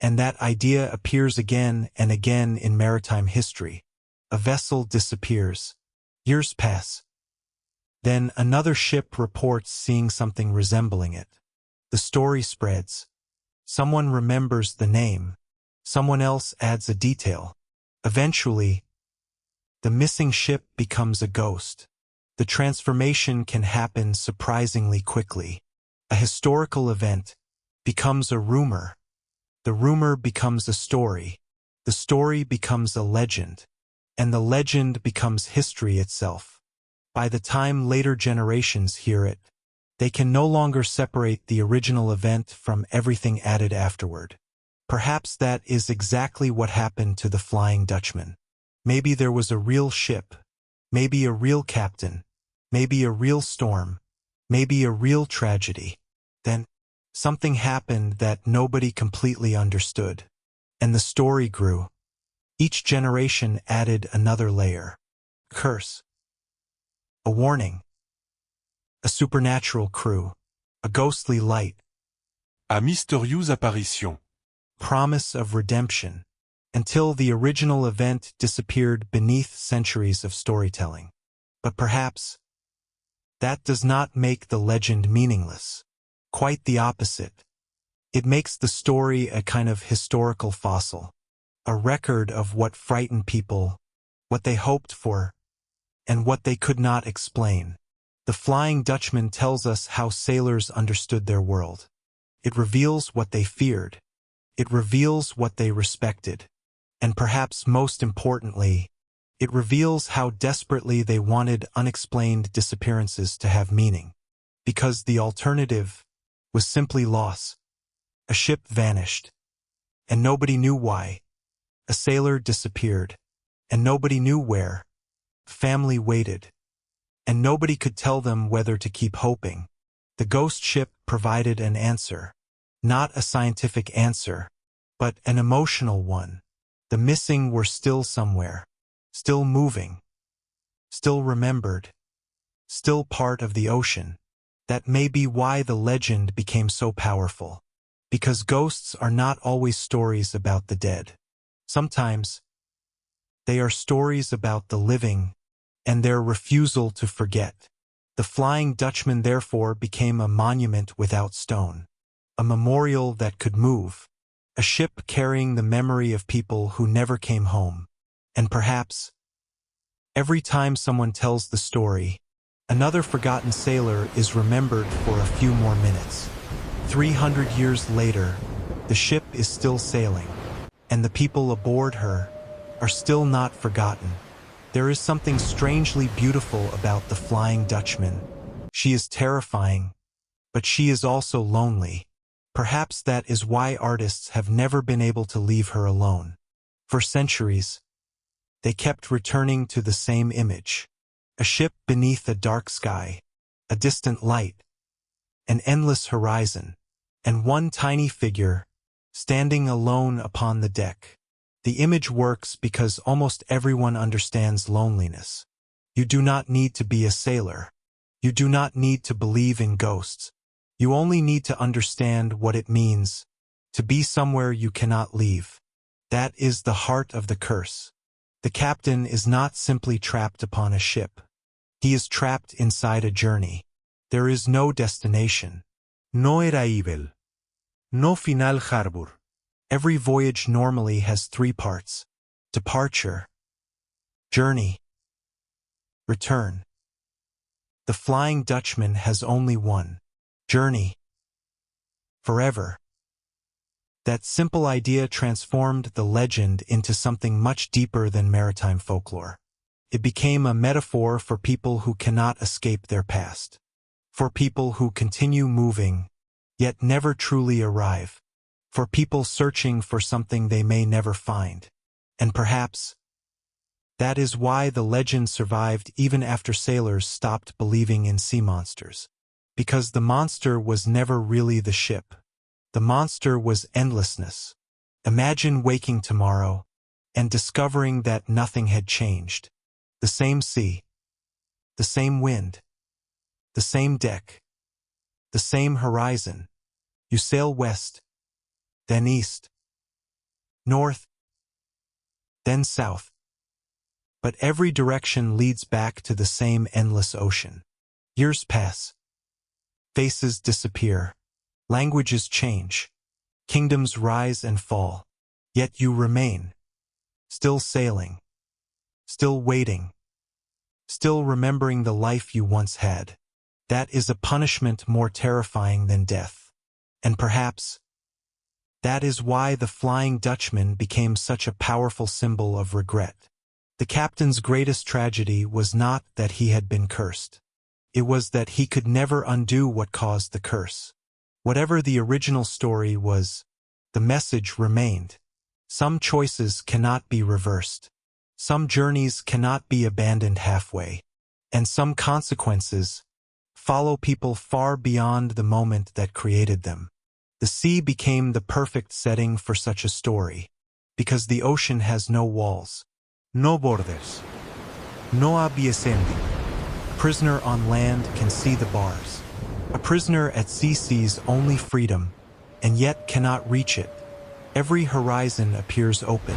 And that idea appears again and again in maritime history. A vessel disappears. Years pass. Then another ship reports seeing something resembling it. The story spreads. Someone remembers the name. Someone else adds a detail. Eventually, the missing ship becomes a ghost. The transformation can happen surprisingly quickly. A historical event becomes a rumor. The rumor becomes a story. The story becomes a legend. And the legend becomes history itself. By the time later generations hear it, they can no longer separate the original event from everything added afterward. Perhaps that is exactly what happened to the Flying Dutchman. Maybe there was a real ship, maybe a real captain, maybe a real storm, maybe a real tragedy. Then, something happened that nobody completely understood. And the story grew. Each generation added another layer. Curse. A warning. A supernatural crew. A ghostly light. A mystérieuse apparition. Promise of redemption, until the original event disappeared beneath centuries of storytelling. But perhaps that does not make the legend meaningless. Quite the opposite. It makes the story a kind of historical fossil, a record of what frightened people, what they hoped for, and what they could not explain. The Flying Dutchman tells us how sailors understood their world. It reveals what they feared. It reveals what they respected. And perhaps most importantly, it reveals how desperately they wanted unexplained disappearances to have meaning. Because the alternative, was simply loss. A ship vanished, and nobody knew why. A sailor disappeared, and nobody knew where. Family waited, and nobody could tell them whether to keep hoping. The ghost ship provided an answer. Not a scientific answer, but an emotional one. The missing were still somewhere, still moving, still remembered, still part of the ocean. That may be why the legend became so powerful. Because ghosts are not always stories about the dead. Sometimes, they are stories about the living and their refusal to forget. The Flying Dutchman therefore became a monument without stone, a memorial that could move, a ship carrying the memory of people who never came home. And perhaps, every time someone tells the story, another forgotten sailor is remembered for a few more minutes. 300 years later, the ship is still sailing, and the people aboard her are still not forgotten. There is something strangely beautiful about the Flying Dutchman. She is terrifying, but she is also lonely. Perhaps that is why artists have never been able to leave her alone. For centuries, they kept returning to the same image. A ship beneath a dark sky, a distant light, an endless horizon, and one tiny figure, standing alone upon the deck. The image works because almost everyone understands loneliness. You do not need to be a sailor. You do not need to believe in ghosts. You only need to understand what it means to be somewhere you cannot leave. That is the heart of the curse. The captain is not simply trapped upon a ship. He is trapped inside a journey. There is no destination. No arrival. No final harbor. Every voyage normally has 3 parts: departure, journey, return. The Flying Dutchman has only one: journey. Forever. That simple idea transformed the legend into something much deeper than maritime folklore. It became a metaphor for people who cannot escape their past. For people who continue moving, yet never truly arrive. For people searching for something they may never find. And perhaps, that is why the legend survived even after sailors stopped believing in sea monsters. Because the monster was never really the ship. The monster was endlessness. Imagine waking tomorrow and discovering that nothing had changed. The same sea, the same wind, the same deck, the same horizon. You sail west, then east, north, then south. But every direction leads back to the same endless ocean. Years pass. Faces disappear. Languages change. Kingdoms rise and fall. Yet you remain. Still sailing. Still waiting. Still remembering the life you once had. That is a punishment more terrifying than death. And perhaps, that is why the Flying Dutchman became such a powerful symbol of regret. The captain's greatest tragedy was not that he had been cursed. It was that he could never undo what caused the curse. Whatever the original story was, the message remained. Some choices cannot be reversed. Some journeys cannot be abandoned halfway. And some consequences follow people far beyond the moment that created them. The sea became the perfect setting for such a story, because the ocean has no walls. No borders. No abyssendi. A prisoner on land can see the bars. A prisoner at sea sees only freedom, and yet cannot reach it. Every horizon appears open.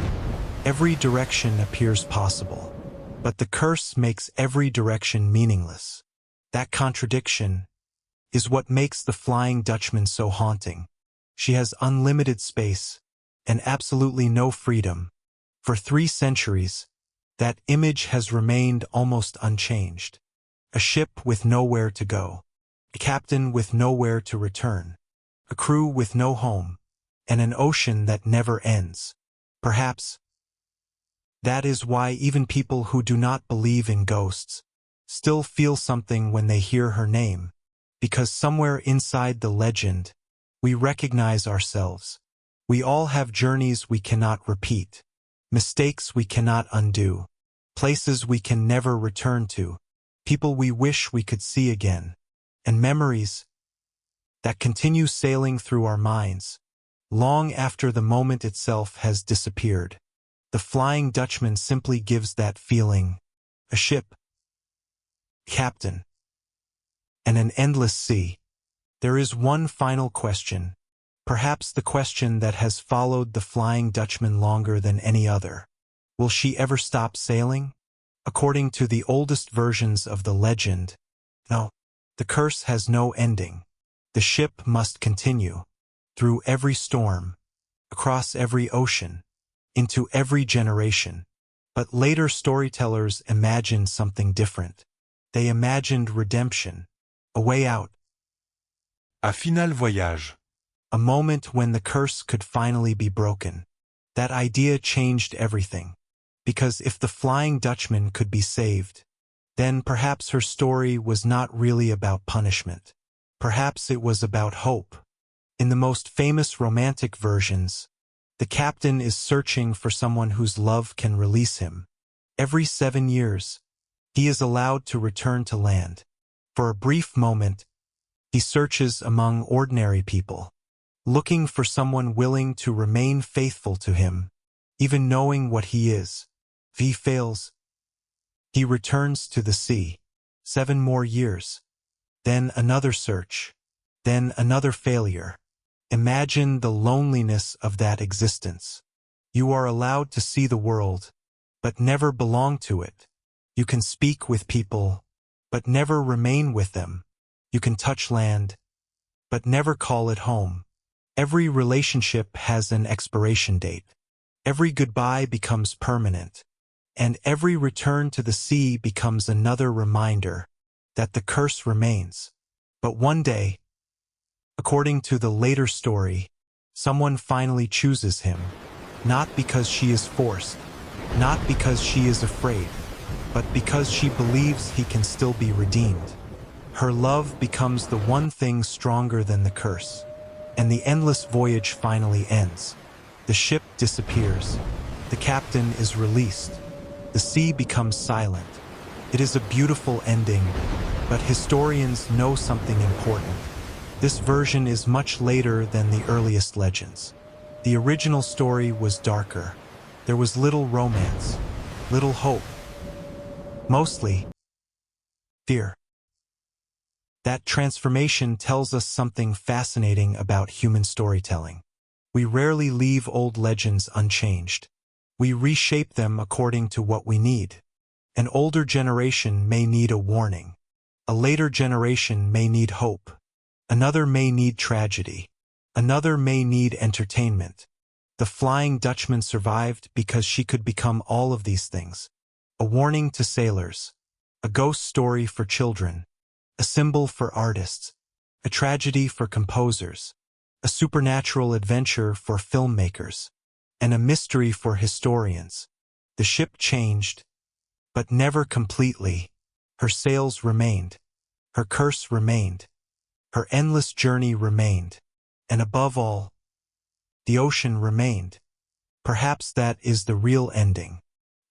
Every direction appears possible. But the curse makes every direction meaningless. That contradiction is what makes the Flying Dutchman so haunting. She has unlimited space and absolutely no freedom. For 3 centuries, that image has remained almost unchanged. A ship with nowhere to go. A captain with nowhere to return. A crew with no home. And an ocean that never ends. Perhaps that is why even people who do not believe in ghosts still feel something when they hear her name. because somewhere inside the legend, we recognize ourselves. We all have journeys we cannot repeat, mistakes we cannot undo, places we can never return to, people we wish we could see again, and memories that continue sailing through our minds, long after the moment itself has disappeared. The Flying Dutchman simply gives that feeling. A ship, captain, and an endless sea. There is one final question, perhaps the question that has followed the Flying Dutchman longer than any other. Will she ever stop sailing? According to the oldest versions of the legend, no. The curse has no ending. The ship must continue, through every storm, across every ocean, into every generation. But later storytellers imagined something different. They imagined redemption, a way out. Un final voyage. A moment when the curse could finally be broken. That idea changed everything. Because if the Flying Dutchman could be saved, then perhaps her story was not really about punishment. Perhaps it was about hope. In the most famous romantic versions, the captain is searching for someone whose love can release him. Every 7 years, he is allowed to return to land. For a brief moment, he searches among ordinary people, looking for someone willing to remain faithful to him, even knowing what he is. If he fails, he returns to the sea. 7 more years. Then another search. Then another failure. Imagine the loneliness of that existence. You are allowed to see the world, but never belong to it. You can speak with people, but never remain with them. You can touch land, but never call it home. Every relationship has an expiration date. Every goodbye becomes permanent. And every return to the sea becomes another reminder that the curse remains. But one day, according to the later story, someone finally chooses him, not because she is forced, not because she is afraid, but because she believes he can still be redeemed. Her love becomes the one thing stronger than the curse, and the endless voyage finally ends. The ship disappears. The captain is released. The sea becomes silent. It is a beautiful ending, but historians know something important. This version is much later than the earliest legends. The original story was darker. There was little romance, little hope. Mostly fear. That transformation tells us something fascinating about human storytelling. We rarely leave old legends unchanged. We reshape them according to what we need. An older generation may need a warning. A later generation may need hope. Another may need tragedy. Another may need entertainment. The Flying Dutchman survived because she could become all of these things. A warning to sailors. A ghost story for children. A symbol for artists. A tragedy for composers. A supernatural adventure for filmmakers. And a mystery for historians. The ship changed, but never completely. Her sails remained. Her curse remained. Her endless journey remained. And above all, the ocean remained. Perhaps that is the real ending.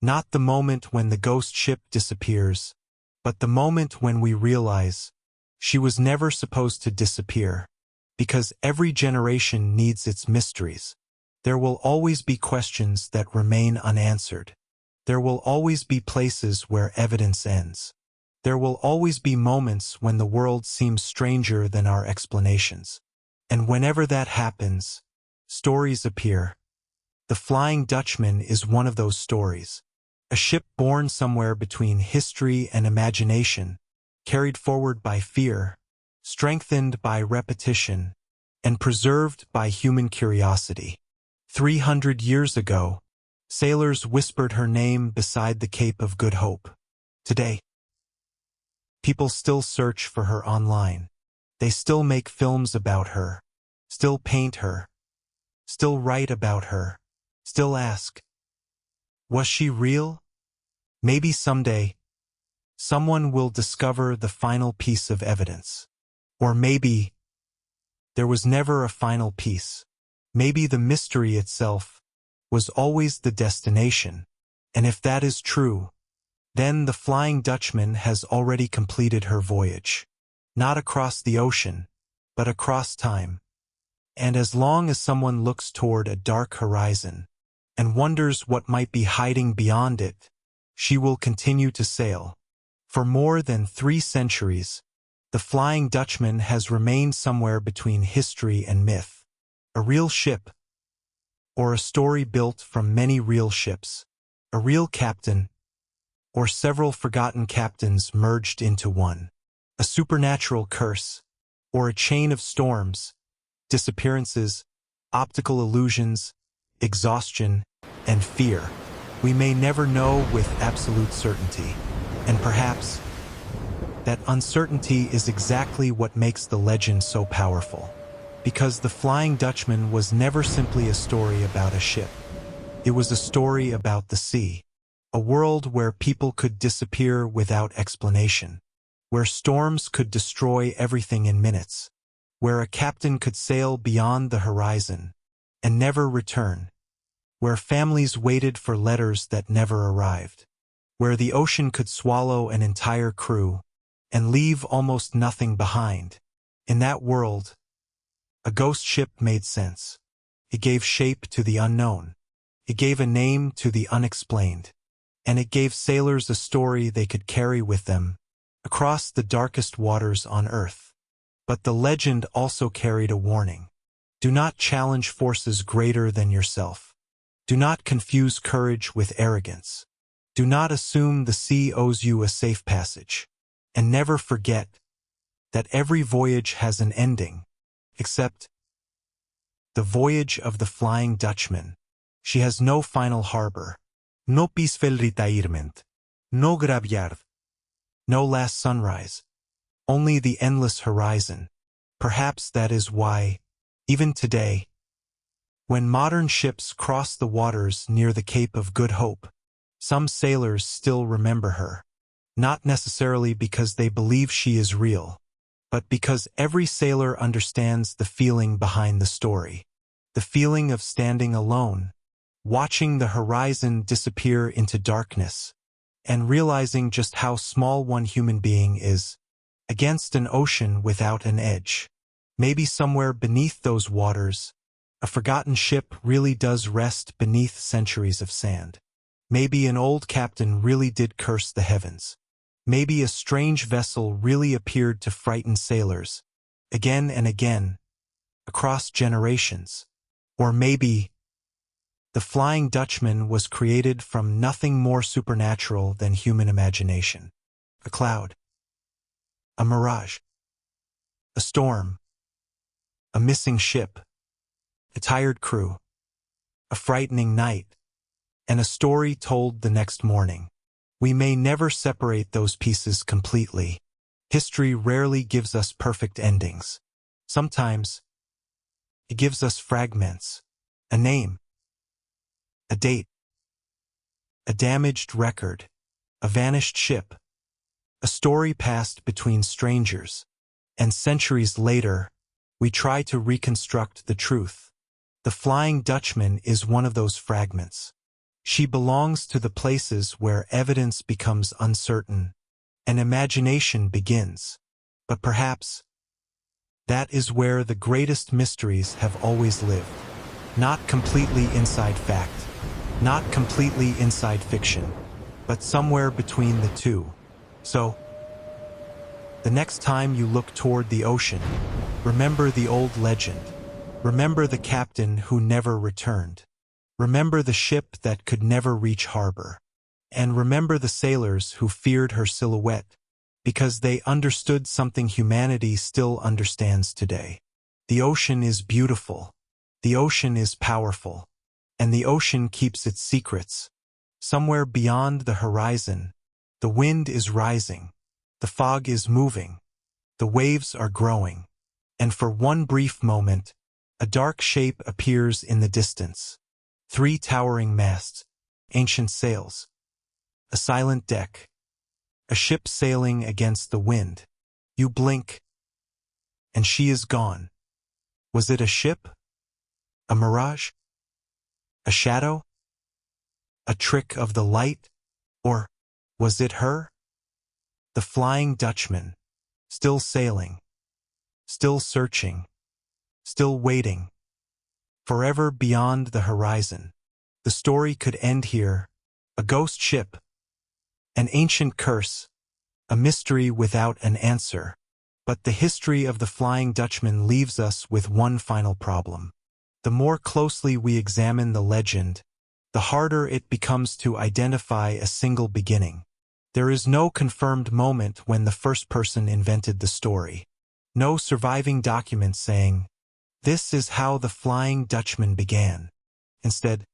Not the moment when the ghost ship disappears, but the moment when we realize she was never supposed to disappear, because every generation needs its mysteries. There will always be questions that remain unanswered. There will always be places where evidence ends. There will always be moments when the world seems stranger than our explanations. And whenever that happens, stories appear. The Flying Dutchman is one of those stories. A ship born somewhere between history and imagination, carried forward by fear, strengthened by repetition, and preserved by human curiosity. 300 years ago, sailors whispered her name beside the Cape of Good Hope. Today, people still search for her online. They still make films about her, still paint her, still write about her, still ask, was she real? Maybe someday, someone will discover the final piece of evidence. Or maybe there was never a final piece. Maybe the mystery itself was always the destination. And if that is true, then the Flying Dutchman has already completed her voyage. Not across the ocean, but across time. And as long as someone looks toward a dark horizon and wonders what might be hiding beyond it, she will continue to sail. For more than 3 centuries, the Flying Dutchman has remained somewhere between history and myth. A real ship, or a story built from many real ships. A real captain, or several forgotten captains merged into one. A supernatural curse, or a chain of storms, disappearances, optical illusions, exhaustion, and fear. We may never know with absolute certainty, and perhaps that uncertainty is exactly what makes the legend so powerful. Because the Flying Dutchman was never simply a story about a ship. It was a story about the sea. A world where people could disappear without explanation. Where storms could destroy everything in minutes. Where a captain could sail beyond the horizon and never return. Where families waited for letters that never arrived. Where the ocean could swallow an entire crew and leave almost nothing behind. In that world, a ghost ship made sense. It gave shape to the unknown. It gave a name to the unexplained. And it gave sailors a story they could carry with them across the darkest waters on Earth. But the legend also carried a warning. Do not challenge forces greater than yourself. Do not confuse courage with arrogance. Do not assume the sea owes you a safe passage. And never forget that every voyage has an ending, except the voyage of the Flying Dutchman. She has no final harbor, no peaceful retirement, no graveyard, no last sunrise, only the endless horizon. Perhaps that is why, even today, when modern ships cross the waters near the Cape of Good Hope, some sailors still remember her. Not necessarily because they believe she is real, but because every sailor understands the feeling behind the story. The feeling of standing alone, watching the horizon disappear into darkness, and realizing just how small one human being is against an ocean without an edge. Maybe somewhere beneath those waters, a forgotten ship really does rest beneath centuries of sand. Maybe an old captain really did curse the heavens. Maybe a strange vessel really appeared to frighten sailors, again and again, across generations. Or maybe the Flying Dutchman was created from nothing more supernatural than human imagination. A cloud, a mirage, a storm, a missing ship, a tired crew, a frightening night, and a story told the next morning. We may never separate those pieces completely. History rarely gives us perfect endings. Sometimes, it gives us fragments, a name, a date, a damaged record, a vanished ship, a story passed between strangers, and centuries later, we try to reconstruct the truth. The Flying Dutchman is one of those fragments. She belongs to the places where evidence becomes uncertain and imagination begins. But perhaps that is where the greatest mysteries have always lived. Not completely inside fact, not completely inside fiction, but somewhere between the two. So, the next time you look toward the ocean, remember the old legend. Remember the captain who never returned. Remember the ship that could never reach harbor. And remember the sailors who feared her silhouette, because they understood something humanity still understands today. The ocean is beautiful. The ocean is powerful. And the ocean keeps its secrets. Somewhere beyond the horizon, the wind is rising. The fog is moving. The waves are growing. And for one brief moment, a dark shape appears in the distance. 3 towering masts, ancient sails, a silent deck, a ship sailing against the wind. You blink, and she is gone. Was it a ship? A mirage? A shadow? A trick of the light? Or was it her? The Flying Dutchman, still sailing, still searching, still waiting, forever beyond the horizon. The story could end here, a ghost ship, an ancient curse, a mystery without an answer. But the history of the Flying Dutchman leaves us with one final problem. The more closely we examine the legend, the harder it becomes to identify a single beginning. There is no confirmed moment when the first person invented the story. No surviving document saying, "This is how the Flying Dutchman began." Instead,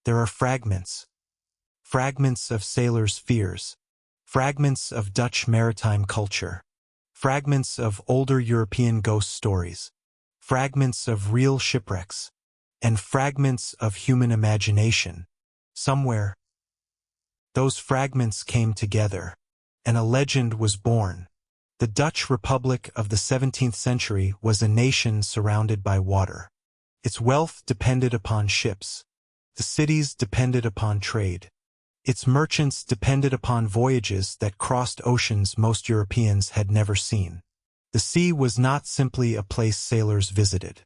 there are fragments. Fragments of sailors' fears. Fragments of Dutch maritime culture. Fragments of older European ghost stories. Fragments of real shipwrecks. And fragments of human imagination. Somewhere, those fragments came together, and a legend was born. The Dutch Republic of the 17th century was a nation surrounded by water. Its wealth depended upon ships. The cities depended upon trade. Its merchants depended upon voyages that crossed oceans most Europeans had never seen. The sea was not simply a place sailors visited.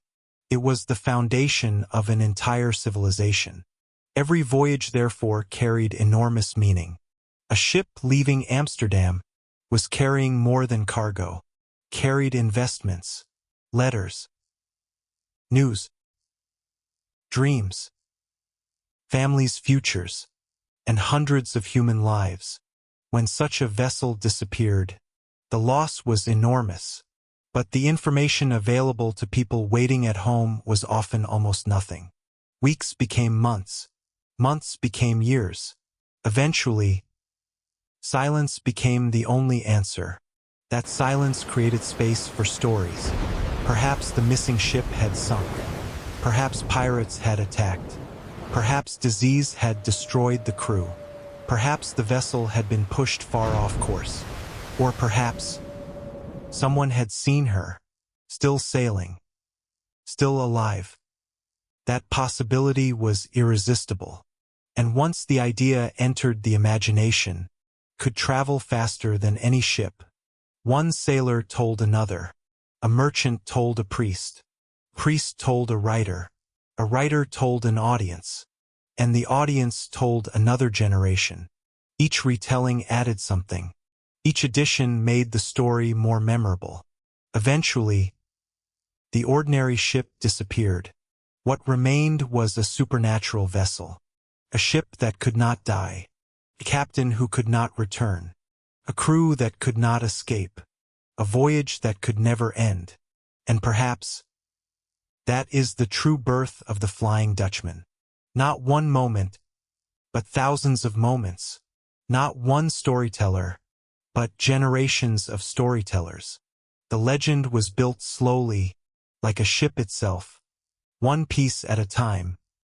It was the foundation of an entire civilization. Every voyage, therefore, carried enormous meaning. A ship leaving Amsterdam was carrying more than cargo, carried investments, letters, news, dreams, families' futures, and hundreds of human lives. When such a vessel disappeared, the loss was enormous, but the information available to people waiting at home was often almost nothing. Weeks became months. Months became years. Eventually, silence became the only answer. That silence created space for stories. Perhaps the missing ship had sunk. Perhaps pirates had attacked. Perhaps disease had destroyed the crew. Perhaps the vessel had been pushed far off course. Or perhaps someone had seen her, still sailing, still alive. That possibility was irresistible. And once the idea entered the imagination, could travel faster than any ship. One sailor told another. A merchant told a priest. Priest told a writer told an audience. And the audience told another generation. Each retelling added something. Each edition made the story more memorable. Eventually, the ordinary ship disappeared. What remained was a supernatural vessel. A ship that could not die. A captain who could not return. A crew that could not escape. A voyage that could never end. And perhaps, that is the true birth of the Flying Dutchman. Not one moment, but thousands of moments. Not one storyteller, but generations of storytellers. The legend was built slowly, like a ship itself. One piece at a time.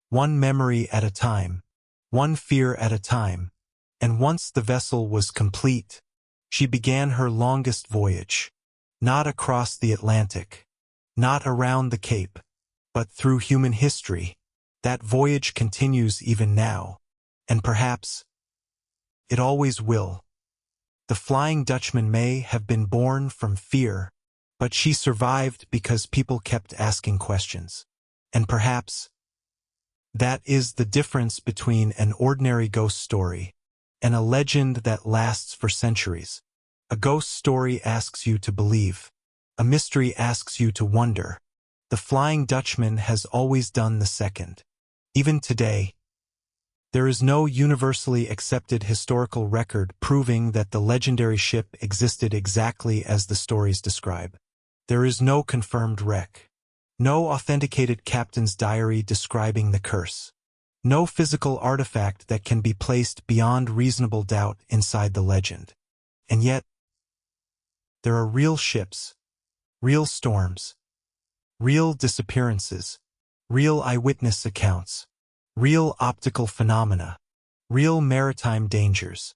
One memory at a time. One fear at a time. And once the vessel was complete, she began her longest voyage. Not across the Atlantic. Not around the Cape. But through human history. That voyage continues even now. And perhaps it always will. The Flying Dutchman may have been born from fear, but she survived because people kept asking questions. And perhaps that is the difference between an ordinary ghost story and a legend that lasts for centuries. A ghost story asks you to believe. A mystery asks you to wonder. The Flying Dutchman has always done the second. Even today, there is no universally accepted historical record proving that the legendary ship existed exactly as the stories describe. There is no confirmed wreck. No authenticated captain's diary describing the curse. No physical artifact that can be placed beyond reasonable doubt inside the legend. And yet, there are real ships, real storms, real disappearances, real eyewitness accounts, real optical phenomena, real maritime dangers.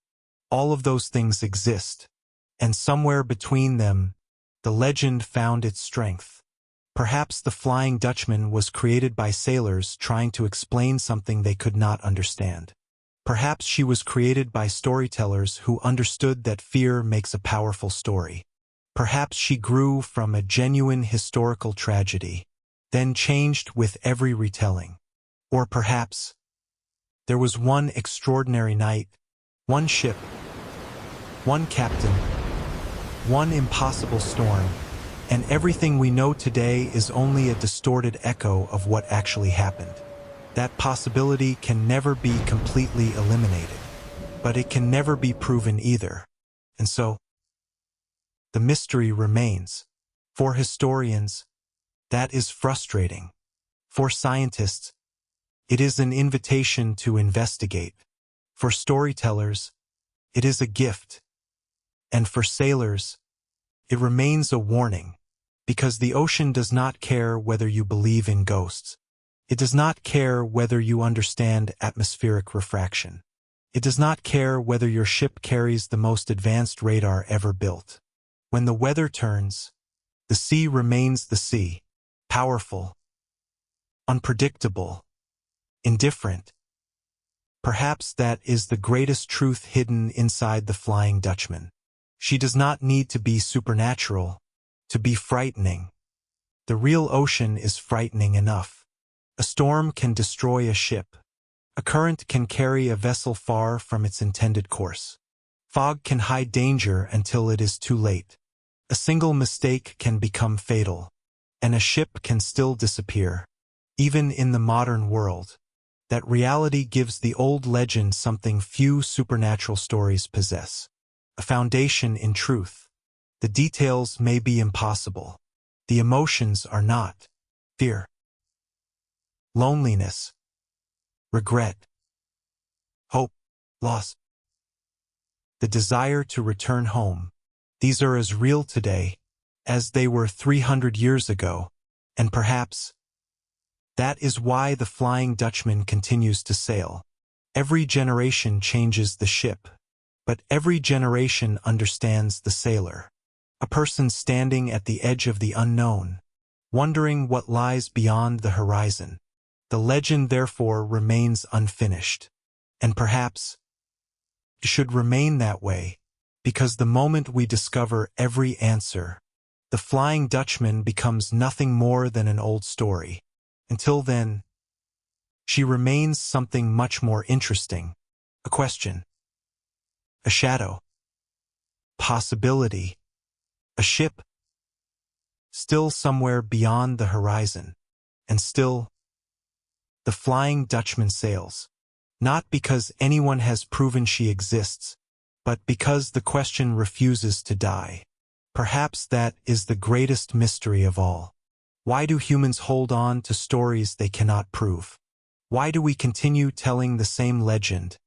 All of those things exist, and somewhere between them, the legend found its strength. Perhaps the Flying Dutchman was created by sailors trying to explain something they could not understand. Perhaps she was created by storytellers who understood that fear makes a powerful story. Perhaps she grew from a genuine historical tragedy, then changed with every retelling. Or perhaps there was one extraordinary night, one ship, one captain, one impossible storm, and everything we know today is only a distorted echo of what actually happened. That possibility can never be completely eliminated, but it can never be proven either. And so, the mystery remains. For historians, that is frustrating. For scientists, it is an invitation to investigate. For storytellers, it is a gift. And for sailors, it remains a warning, because the ocean does not care whether you believe in ghosts. It does not care whether you understand atmospheric refraction. It does not care whether your ship carries the most advanced radar ever built. When the weather turns, the sea remains the sea, powerful, unpredictable, indifferent. Perhaps that is the greatest truth hidden inside the Flying Dutchman. She does not need to be supernatural, to be frightening. The real ocean is frightening enough. A storm can destroy a ship. A current can carry a vessel far from its intended course. Fog can hide danger until it is too late. A single mistake can become fatal, and a ship can still disappear. Even in the modern world, that reality gives the old legend something few supernatural stories possess: a foundation in truth. The details may be impossible. The emotions are not. Fear, loneliness, regret, hope, loss, the desire to return home. These are as real today as they were 300 years ago, and perhaps that is why the Flying Dutchman continues to sail. Every generation changes the ship, but every generation understands the sailor. A person standing at the edge of the unknown, wondering what lies beyond the horizon. The legend therefore remains unfinished, and perhaps it should remain that way, because the moment we discover every answer, the Flying Dutchman becomes nothing more than an old story. Until then, she remains something much more interesting: a question, a shadow, possibility, a ship still somewhere beyond the horizon. And still, the Flying Dutchman sails, not because anyone has proven she exists, but because the question refuses to die. Perhaps that is the greatest mystery of all. Why do humans hold on to stories they cannot prove? Why do we continue telling the same legend,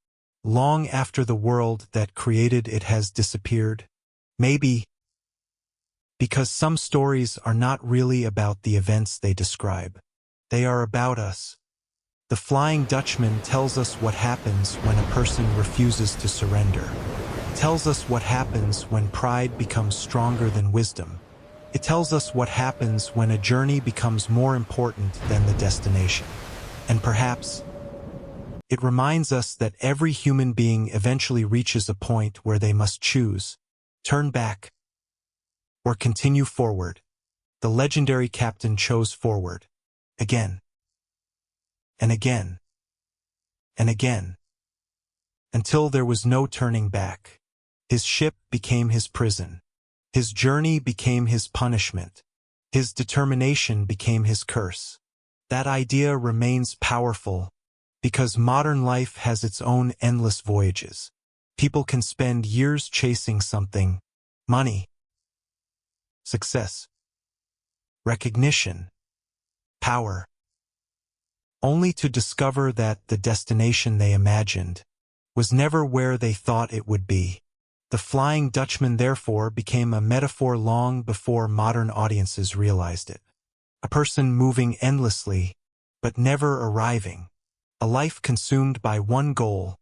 long after the world that created it has disappeared? Maybe because some stories are not really about the events they describe. They are about us. The Flying Dutchman tells us what happens when a person refuses to surrender. It tells us what happens when pride becomes stronger than wisdom. It tells us what happens when a journey becomes more important than the destination. And perhaps it reminds us that every human being eventually reaches a point where they must choose: turn back or continue forward. The legendary captain chose forward, again, and again, and again, until there was no turning back. His ship became his prison. His journey became his punishment. His determination became his curse. That idea remains powerful because modern life has its own endless voyages. People can spend years chasing something: money, success, recognition, power, only to discover that the destination they imagined was never where they thought it would be. The Flying Dutchman therefore became a metaphor long before modern audiences realized it. A person moving endlessly, but never arriving. A life consumed by one goal,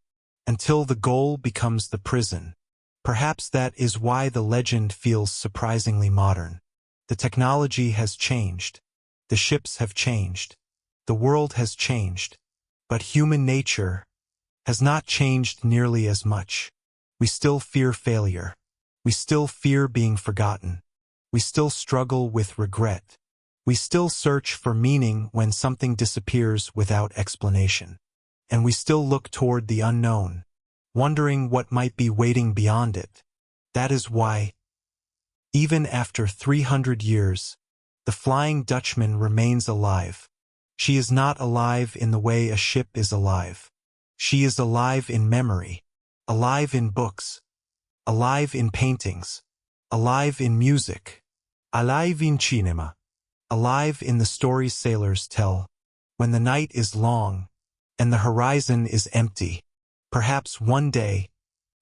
until the goal becomes the prison. Perhaps that is why the legend feels surprisingly modern. The technology has changed. The ships have changed. The world has changed. But human nature has not changed nearly as much. We still fear failure. We still fear being forgotten. We still struggle with regret. We still search for meaning when something disappears without explanation. And we still look toward the unknown, wondering what might be waiting beyond it. That is why, even after 300 years, the Flying Dutchman remains alive. She is not alive in the way a ship is alive. She is alive in memory, alive in books, alive in paintings, alive in music, alive in cinema, alive in the stories sailors tell. When the night is long and the horizon is empty, perhaps one day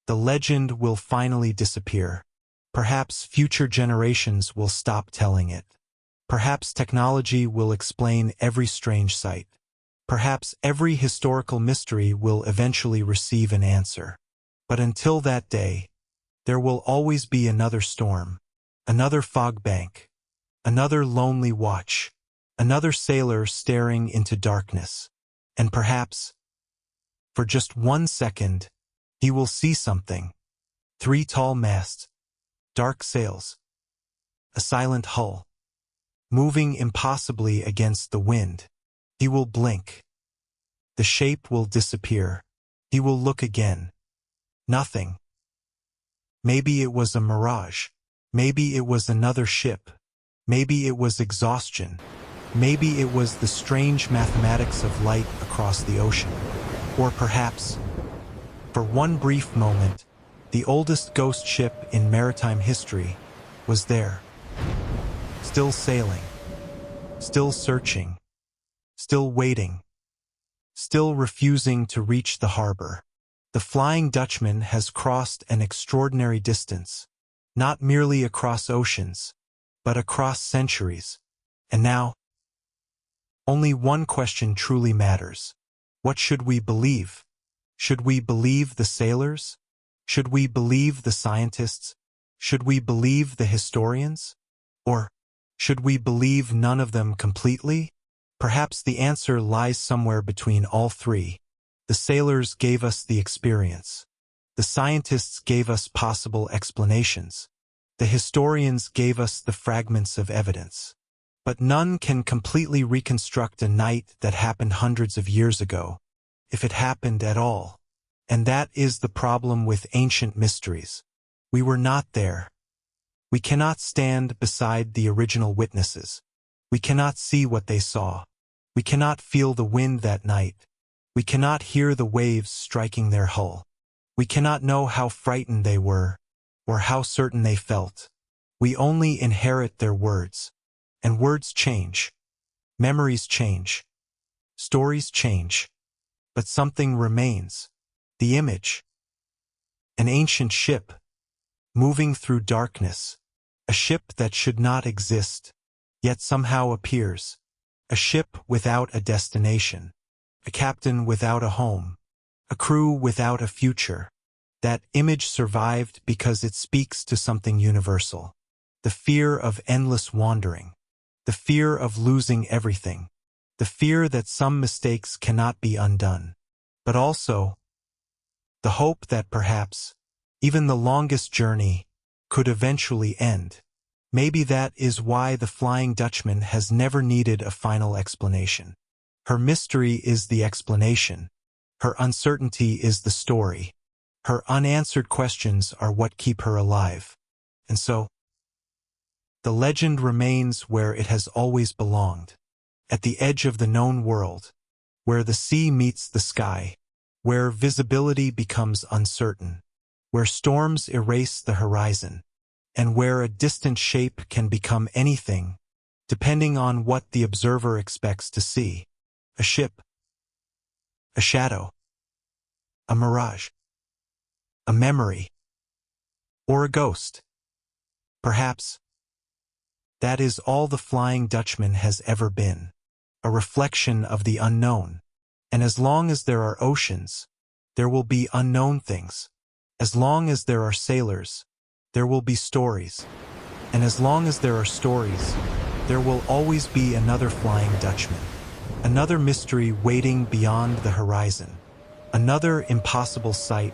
the legend will finally disappear. Perhaps future generations will stop telling it. Perhaps technology will explain every strange sight. Perhaps every historical mystery will eventually receive an answer. But until that day, there will always be another storm, another fog bank, another lonely watch, another sailor staring into darkness. And perhaps, for just 1 second, he will see something. 3 tall masts, dark sails, a silent hull, moving impossibly against the wind. He will blink. The shape will disappear. He will look again. Nothing. Maybe it was a mirage. Maybe it was another ship. Maybe it was exhaustion. Maybe it was the strange mathematics of light across the ocean. Or perhaps, for one brief moment, the oldest ghost ship in maritime history was there. Still sailing. Still searching. Still waiting. Still refusing to reach the harbor. The Flying Dutchman has crossed an extraordinary distance, not merely across oceans, but across centuries. And now, only one question truly matters. What should we believe? Should we believe the sailors? Should we believe the scientists? Should we believe the historians? Or should we believe none of them completely? Perhaps the answer lies somewhere between all three. The sailors gave us the experience. The scientists gave us possible explanations. The historians gave us the fragments of evidence. But none can completely reconstruct a night that happened hundreds of years ago, if it happened at all. And that is the problem with ancient mysteries. We were not there. We cannot stand beside the original witnesses. We cannot see what they saw. We cannot feel the wind that night. We cannot hear the waves striking their hull. We cannot know how frightened they were, or how certain they felt. We only inherit their words. And words change. Memories change. Stories change. But something remains. The image. An ancient ship, moving through darkness. A ship that should not exist, yet somehow appears. A ship without a destination. A captain without a home. A crew without a future. That image survived because it speaks to something universal. The fear of endless wandering. The fear of losing everything. The fear that some mistakes cannot be undone. But also, the hope that perhaps, even the longest journey, could eventually end. Maybe that is why the Flying Dutchman has never needed a final explanation. Her mystery is the explanation. Her uncertainty is the story. Her unanswered questions are what keep her alive. And so, the legend remains where it has always belonged. At the edge of the known world, where the sea meets the sky, where visibility becomes uncertain, where storms erase the horizon, and where a distant shape can become anything, depending on what the observer expects to see. A ship, a shadow, a mirage, a memory, or a ghost. Perhaps that is all the Flying Dutchman has ever been, a reflection of the unknown. And as long as there are oceans, there will be unknown things. As long as there are sailors, there will be stories. And as long as there are stories, there will always be another Flying Dutchman, another mystery waiting beyond the horizon, another impossible sight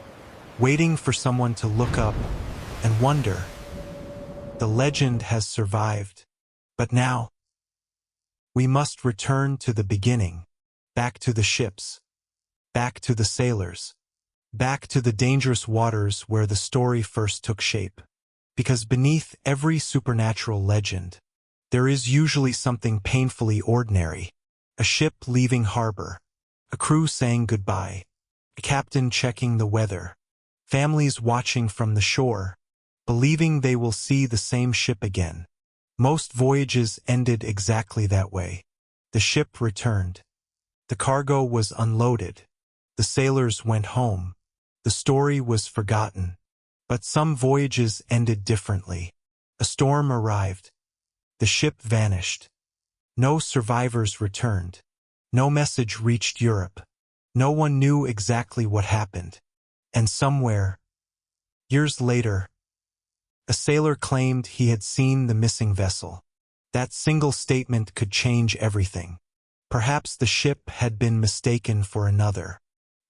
waiting for someone to look up and wonder. The legend has survived, but now we must return to the beginning, back to the ships, back to the sailors, back to the dangerous waters where the story first took shape. Because beneath every supernatural legend, there is usually something painfully ordinary. A ship leaving harbor, a crew saying goodbye, a captain checking the weather, families watching from the shore, believing they will see the same ship again. Most voyages ended exactly that way. The ship returned. The cargo was unloaded. The sailors went home. The story was forgotten. But some voyages ended differently. A storm arrived. The ship vanished. No survivors returned. No message reached Europe. No one knew exactly what happened. And somewhere, years later, a sailor claimed he had seen the missing vessel. That single statement could change everything. Perhaps the ship had been mistaken for another.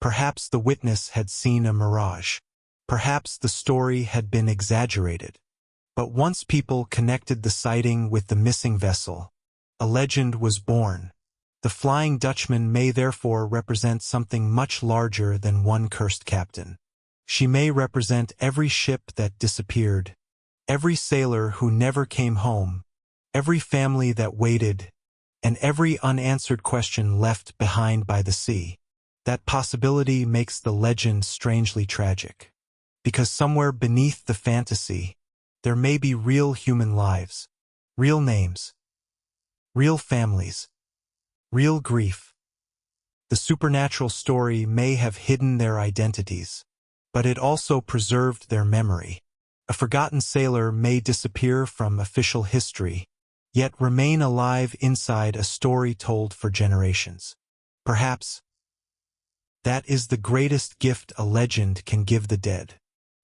Perhaps the witness had seen a mirage. Perhaps the story had been exaggerated. But once people connected the sighting with the missing vessel, a legend was born. The Flying Dutchman may therefore represent something much larger than one cursed captain. She may represent every ship that disappeared, every sailor who never came home, every family that waited, and every unanswered question left behind by the sea. That possibility makes the legend strangely tragic. Because somewhere beneath the fantasy, there may be real human lives, real names, real families, real grief. The supernatural story may have hidden their identities, but it also preserved their memory. A forgotten sailor may disappear from official history, yet remain alive inside a story told for generations. Perhaps that is the greatest gift a legend can give the dead.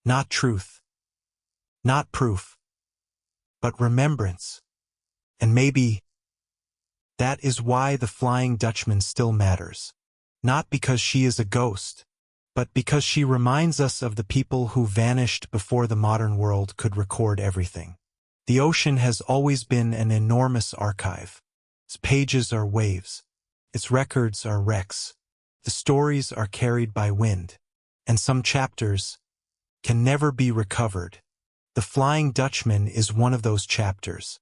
Not truth, not proof, but remembrance. And maybe that is why the Flying Dutchman still matters. Not because she is a ghost, but because she reminds us of the people who vanished before the modern world could record everything. The ocean has always been an enormous archive. Its pages are waves. Its records are wrecks. The stories are carried by wind. And some chapters can never be recovered. The Flying Dutchman is one of those chapters.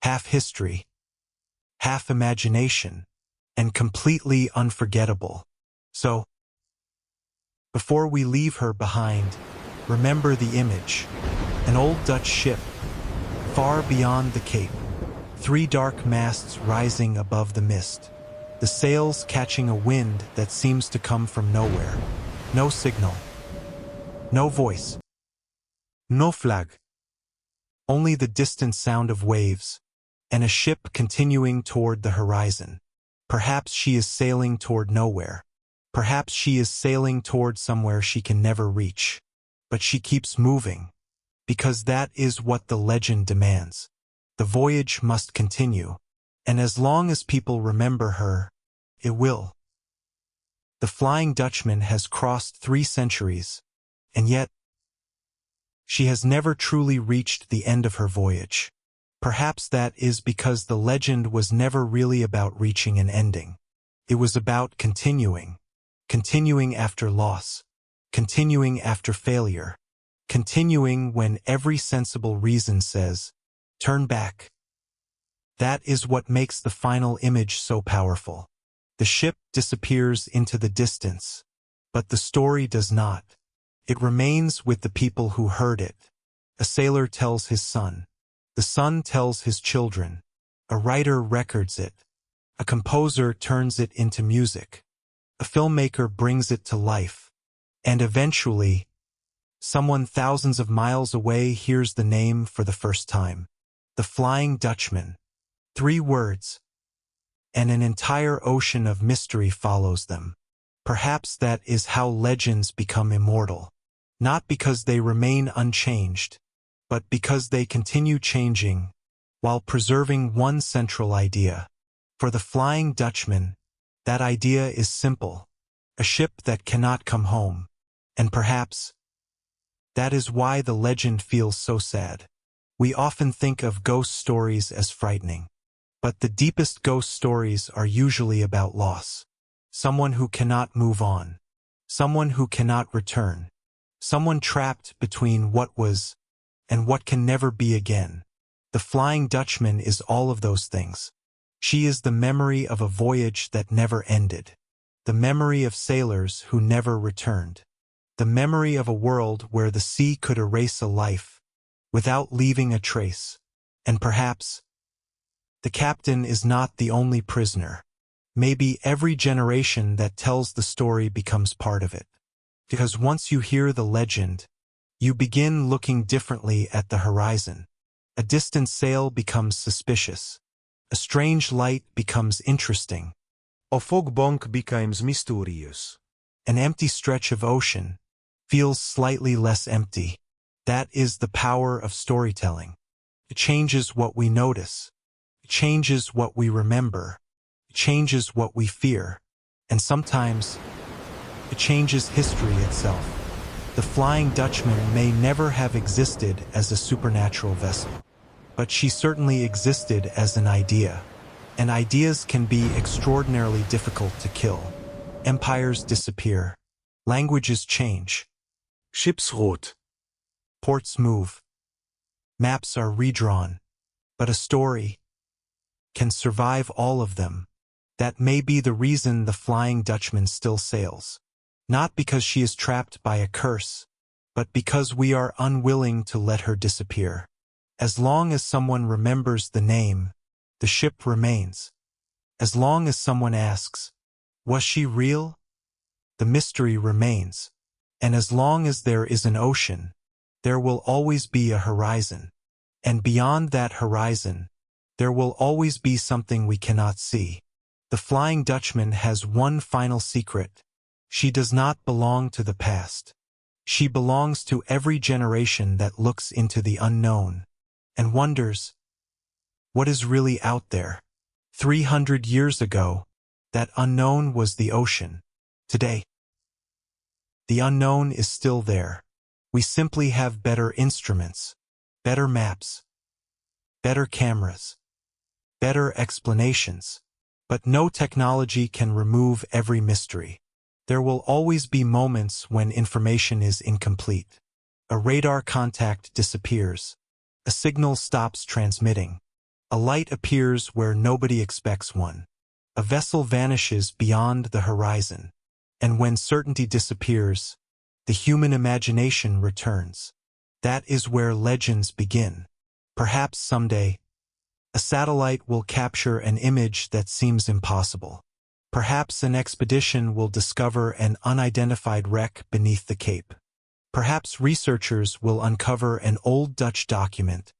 Half history, half imagination, and completely unforgettable. So, before we leave her behind, remember the image. An old Dutch ship, far beyond the cape. 3 dark masts rising above the mist. The sails catching a wind that seems to come from nowhere. No signal. No voice. No flag. Only the distant sound of waves, and a ship continuing toward the horizon. Perhaps she is sailing toward nowhere. Perhaps she is sailing toward somewhere she can never reach. But she keeps moving, because that is what the legend demands. The voyage must continue, and as long as people remember her, it will. The Flying Dutchman has crossed 3 centuries, and yet, she has never truly reached the end of her voyage. Perhaps that is because the legend was never really about reaching an ending. It was about continuing. Continuing after loss. Continuing after failure. Continuing when every sensible reason says, turn back. That is what makes the final image so powerful. The ship disappears into the distance, but the story does not. It remains with the people who heard it. A sailor tells his son. The son tells his children. A writer records it. A composer turns it into music. A filmmaker brings it to life. And eventually, someone thousands of miles away hears the name for the first time. The Flying Dutchman. 3 words. And an entire ocean of mystery follows them. Perhaps that is how legends become immortal. Not because they remain unchanged, but because they continue changing while preserving one central idea. For the Flying Dutchman, that idea is simple: a ship that cannot come home. And perhaps that is why the legend feels so sad. We often think of ghost stories as frightening, but the deepest ghost stories are usually about loss. Someone who cannot move on. Someone who cannot return. Someone trapped between what was and what can never be again. The Flying Dutchman is all of those things. She is the memory of a voyage that never ended. The memory of sailors who never returned. The memory of a world where the sea could erase a life without leaving a trace. And perhaps the captain is not the only prisoner. Maybe every generation that tells the story becomes part of it. Because once you hear the legend, you begin looking differently at the horizon. A distant sail becomes suspicious. A strange light becomes interesting. A fogbank becomes mysterious. An empty stretch of ocean feels slightly less empty. That is the power of storytelling. It changes what we notice. It changes what we remember. It changes what we fear. And sometimes, it changes history itself. The Flying Dutchman may never have existed as a supernatural vessel, but she certainly existed as an idea. And ideas can be extraordinarily difficult to kill. Empires disappear. Languages change. Ships rot. Ports move. Maps are redrawn. But a story can survive all of them. That may be the reason the Flying Dutchman still sails. Not because she is trapped by a curse, but because we are unwilling to let her disappear. As long as someone remembers the name, the ship remains. As long as someone asks, was she real? The mystery remains. And as long as there is an ocean, there will always be a horizon. And beyond that horizon, there will always be something we cannot see. The Flying Dutchman has one final secret. She does not belong to the past. She belongs to every generation that looks into the unknown and wonders, what is really out there? 300 years ago, that unknown was the ocean. Today, the unknown is still there. We simply have better instruments, better maps, better cameras, better explanations. But no technology can remove every mystery. There will always be moments when information is incomplete. A radar contact disappears. A signal stops transmitting. A light appears where nobody expects one. A vessel vanishes beyond the horizon. And when certainty disappears, the human imagination returns. That is where legends begin. Perhaps someday, a satellite will capture an image that seems impossible. Perhaps an expedition will discover an unidentified wreck beneath the Cape. Perhaps researchers will uncover an old Dutch document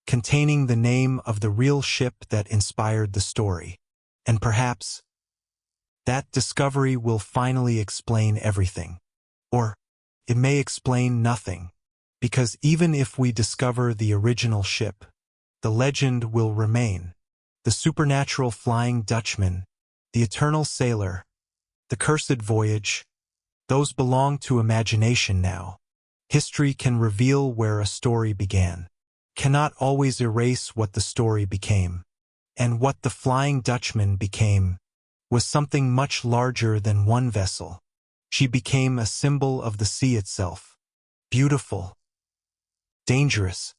containing the name of the real ship that inspired the story. And perhaps that discovery will finally explain everything. Or it may explain nothing, because even if we discover the original ship, the legend will remain. The supernatural Flying Dutchman, the eternal sailor, the cursed voyage, those belong to imagination now. History can reveal where a story began, cannot always erase what the story became. And what the Flying Dutchman became was something much larger than one vessel. She became a symbol of the sea itself. Beautiful, dangerous,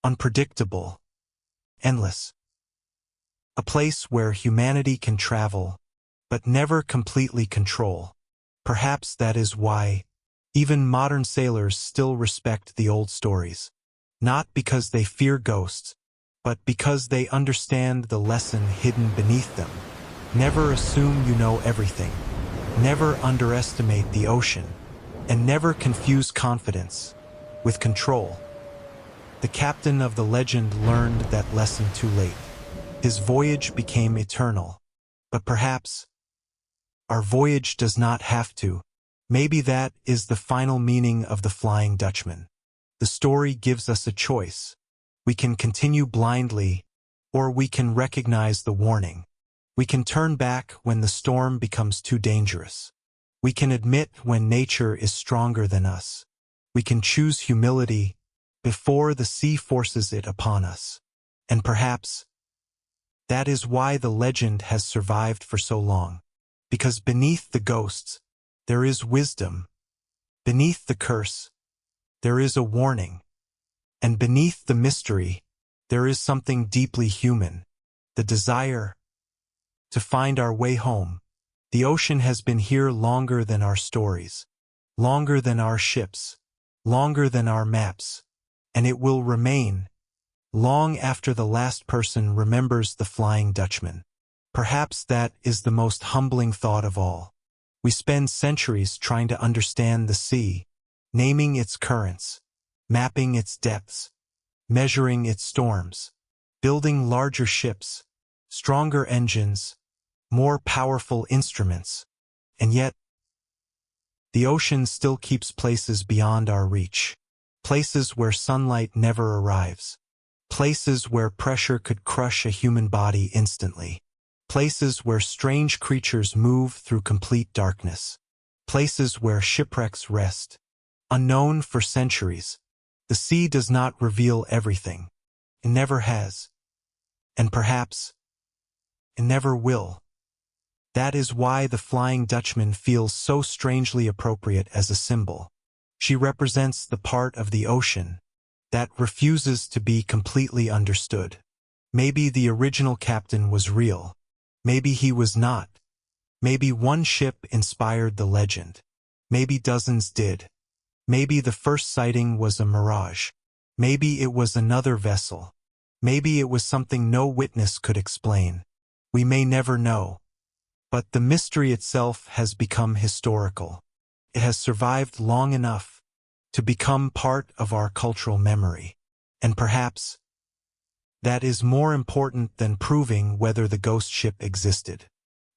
unpredictable, endless. A place where humanity can travel, but never completely control. Perhaps that is why even modern sailors still respect the old stories. Not because they fear ghosts, but because they understand the lesson hidden beneath them. Never assume you know everything. Never underestimate the ocean. And never confuse confidence with control. The captain of the legend learned that lesson too late. His voyage became eternal. But perhaps our voyage does not have to. Maybe that is the final meaning of the Flying Dutchman. The story gives us a choice. We can continue blindly, or we can recognize the warning. We can turn back when the storm becomes too dangerous. We can admit when nature is stronger than us. We can choose humility before the sea forces it upon us. And perhaps that is why the legend has survived for so long. Because beneath the ghosts, there is wisdom. Beneath the curse, there is a warning. And beneath the mystery, there is something deeply human. The desire to find our way home. The ocean has been here longer than our stories, longer than our ships, longer than our maps, and it will remain long after the last person remembers the Flying Dutchman. Perhaps that is the most humbling thought of all. We spend centuries trying to understand the sea, naming its currents, mapping its depths, measuring its storms, building larger ships, stronger engines, more powerful instruments, and yet the ocean still keeps places beyond our reach, places where sunlight never arrives, places where pressure could crush a human body instantly, places where strange creatures move through complete darkness, places where shipwrecks rest, unknown for centuries. The sea does not reveal everything. It never has. And perhaps it never will. That is why the Flying Dutchman feels so strangely appropriate as a symbol. She represents the part of the ocean that refuses to be completely understood. Maybe the original captain was real. Maybe he was not. Maybe one ship inspired the legend. Maybe dozens did. Maybe the first sighting was a mirage. Maybe it was another vessel. Maybe it was something no witness could explain. We may never know. But the mystery itself has become historical. It has survived long enough to become part of our cultural memory. And perhaps that is more important than proving whether the ghost ship existed.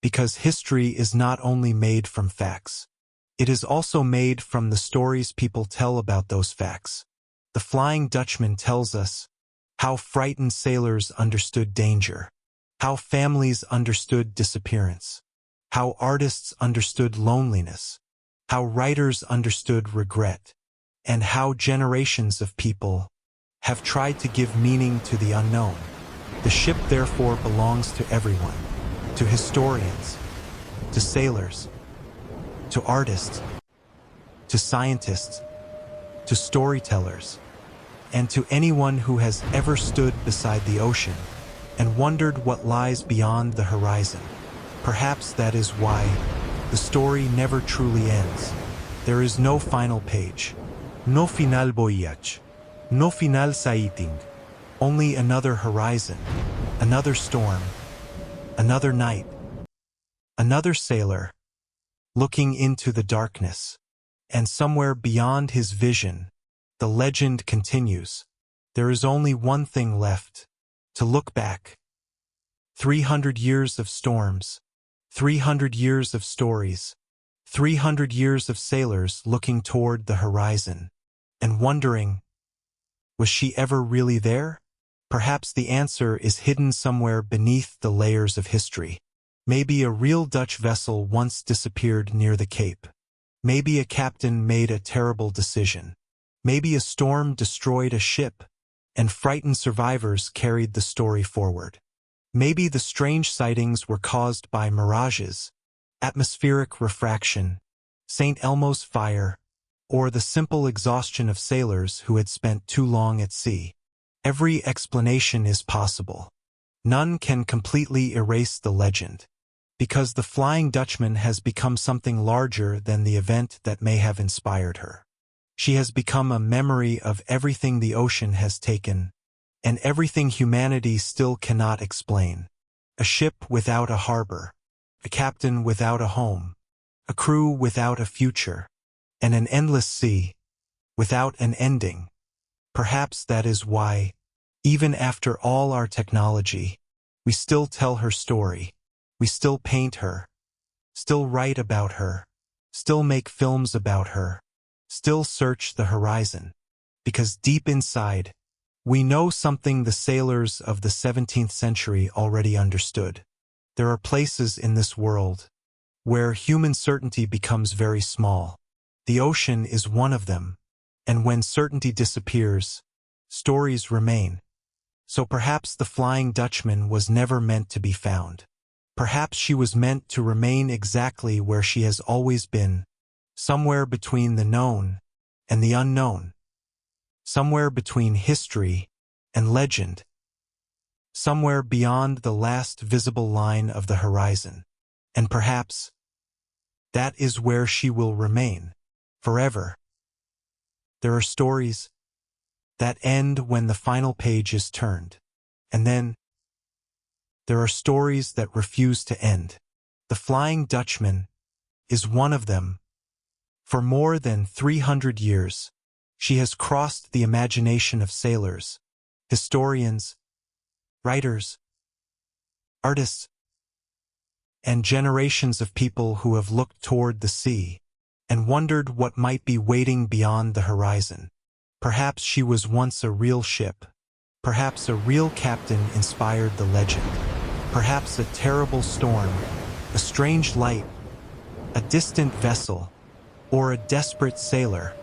Because history is not only made from facts. It is also made from the stories people tell about those facts. The Flying Dutchman tells us how frightened sailors understood danger, how families understood disappearance, how artists understood loneliness, how writers understood regret, and how generations of people have tried to give meaning to the unknown. The ship therefore belongs to everyone, to historians, to sailors, to artists, to scientists, to storytellers, and to anyone who has ever stood beside the ocean and wondered what lies beyond the horizon. Perhaps that is why the story never truly ends. There is no final page. No final voyage. No final sighting. Only another horizon, another storm, another night, another sailor looking into the darkness. And somewhere beyond his vision, the legend continues. There is only one thing left: to look back. 300 years of storms, 300 years of stories, 300 years of sailors looking toward the horizon and wondering, was she ever really there? Perhaps the answer is hidden somewhere beneath the layers of history. Maybe a real Dutch vessel once disappeared near the Cape. Maybe a captain made a terrible decision. Maybe a storm destroyed a ship, and frightened survivors carried the story forward. Maybe the strange sightings were caused by mirages, atmospheric refraction, St. Elmo's fire, or the simple exhaustion of sailors who had spent too long at sea. Every explanation is possible. None can completely erase the legend, because the Flying Dutchman has become something larger than the event that may have inspired her. She has become a memory of everything the ocean has taken, and everything humanity still cannot explain. A ship without a harbor, a captain without a home, a crew without a future, and an endless sea without an ending. Perhaps that is why, even after all our technology, we still tell her story. We still paint her, still write about her, still make films about her, still search the horizon. because deep inside, we know something the sailors of the 17th century already understood. There are places in this world where human certainty becomes very small. The ocean is one of them, and when certainty disappears, stories remain. So perhaps the Flying Dutchman was never meant to be found. Perhaps she was meant to remain exactly where she has always been, somewhere between the known and the unknown, somewhere between history and legend, somewhere beyond the last visible line of the horizon. And perhaps that is where she will remain, forever. There are stories that end when the final page is turned, and then there are stories that refuse to end. The Flying Dutchman is one of them. For more than 300 years, she has crossed the imagination of sailors, historians, writers, artists, and generations of people who have looked toward the sea and wondered what might be waiting beyond the horizon. Perhaps she was once a real ship. Perhaps a real captain inspired the legend. Perhaps a terrible storm, a strange light, a distant vessel, or a desperate sailor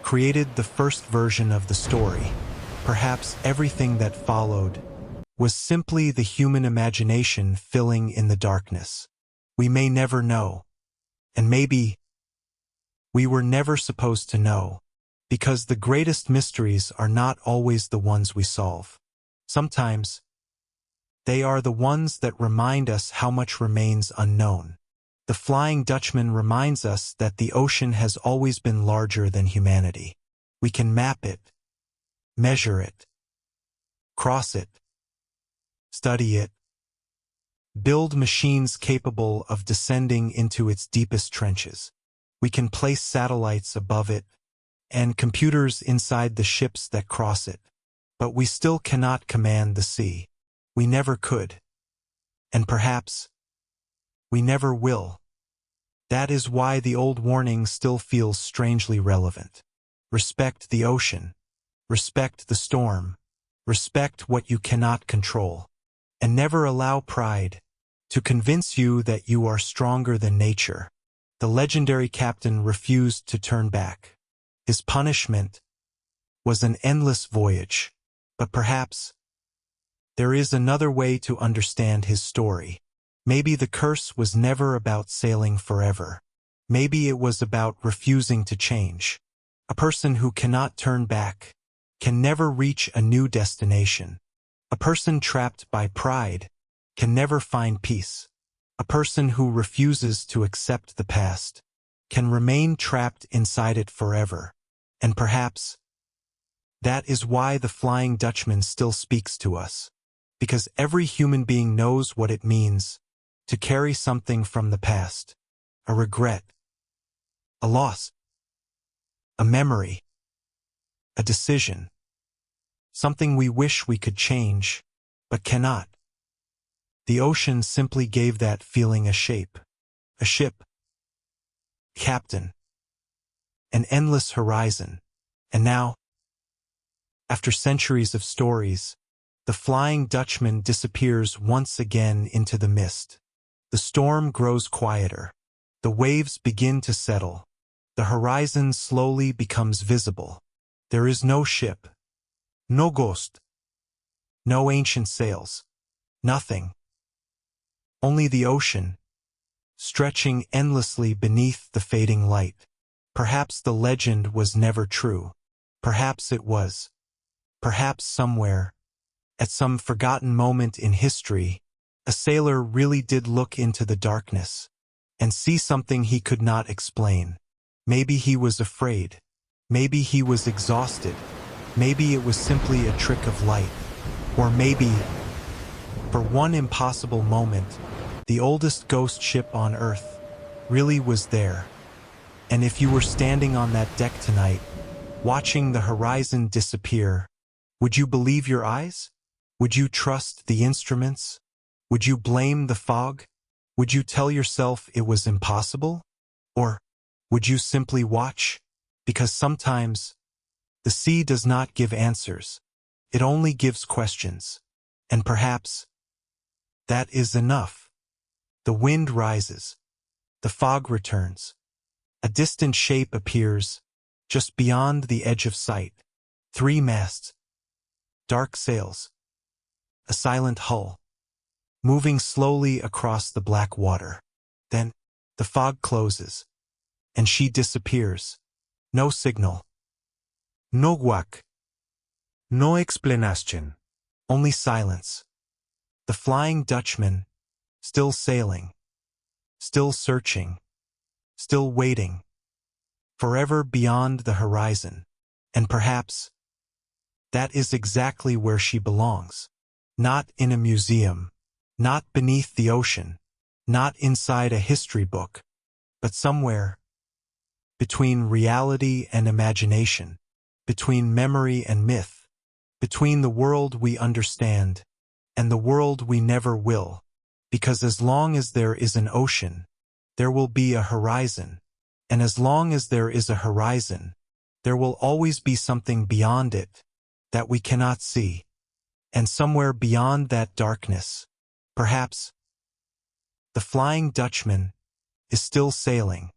created the first version of the story. Perhaps everything that followed was simply the human imagination filling in the darkness. We may never know. And maybe we were never supposed to know, because the greatest mysteries are not always the ones we solve. Sometimes, they are the ones that remind us how much remains unknown. The Flying Dutchman reminds us that the ocean has always been larger than humanity. We can map it, measure it, cross it, study it, build machines capable of descending into its deepest trenches. We can place satellites above it and computers inside the ships that cross it. But we still cannot command the sea. We never could. And perhaps we never will. That is why the old warning still feels strangely relevant. Respect the ocean. Respect the storm. Respect what you cannot control. And never allow pride to convince you that you are stronger than nature. The legendary captain refused to turn back. His punishment was an endless voyage. But perhaps there is another way to understand his story. Maybe the curse was never about sailing forever. Maybe it was about refusing to change. A person who cannot turn back can never reach a new destination. A person trapped by pride can never find peace. A person who refuses to accept the past can remain trapped inside it forever. And perhaps that is why the Flying Dutchman still speaks to us. Because every human being knows what it means to carry something from the past. A regret, a loss, a memory, a decision. Something we wish we could change, but cannot. The ocean simply gave that feeling a shape. A ship, captain, an endless horizon. And now, after centuries of stories, the Flying Dutchman disappears once again into the mist. The storm grows quieter. The waves begin to settle. The horizon slowly becomes visible. There is no ship, no ghost, no ancient sails, nothing. Only the ocean, stretching endlessly beneath the fading light. Perhaps the legend was never true. Perhaps it was. Perhaps somewhere, at some forgotten moment in history, a sailor really did look into the darkness and see something he could not explain. Maybe he was afraid. Maybe he was exhausted. Maybe it was simply a trick of light. Or maybe, for one impossible moment, the oldest ghost ship on Earth really was there. And if you were standing on that deck tonight, watching the horizon disappear, would you believe your eyes? Would you trust the instruments? Would you blame the fog? Would you tell yourself it was impossible? Or would you simply watch? Because sometimes The sea does not give answers. It only gives questions. And perhaps that is enough. The wind rises. The fog returns. A distant shape appears, just beyond the edge of sight. 3 masts. Dark sails. A silent hull. Moving slowly across the black water. Then, the fog closes. And she disappears. No signal. No guac. No explanation. Only silence. The Flying Dutchman, still sailing. Still searching. Still waiting. Forever beyond the horizon. And perhaps that is exactly where she belongs. Not in a museum. Not beneath the ocean. Not inside a history book. But somewhere between reality and imagination. Between memory and myth. Between the world we understand and the world we never will. Because as long as there is an ocean, there will be a horizon. And as long as there is a horizon, there will always be something beyond it that we cannot see. And somewhere beyond that darkness, perhaps, the Flying Dutchman is still sailing.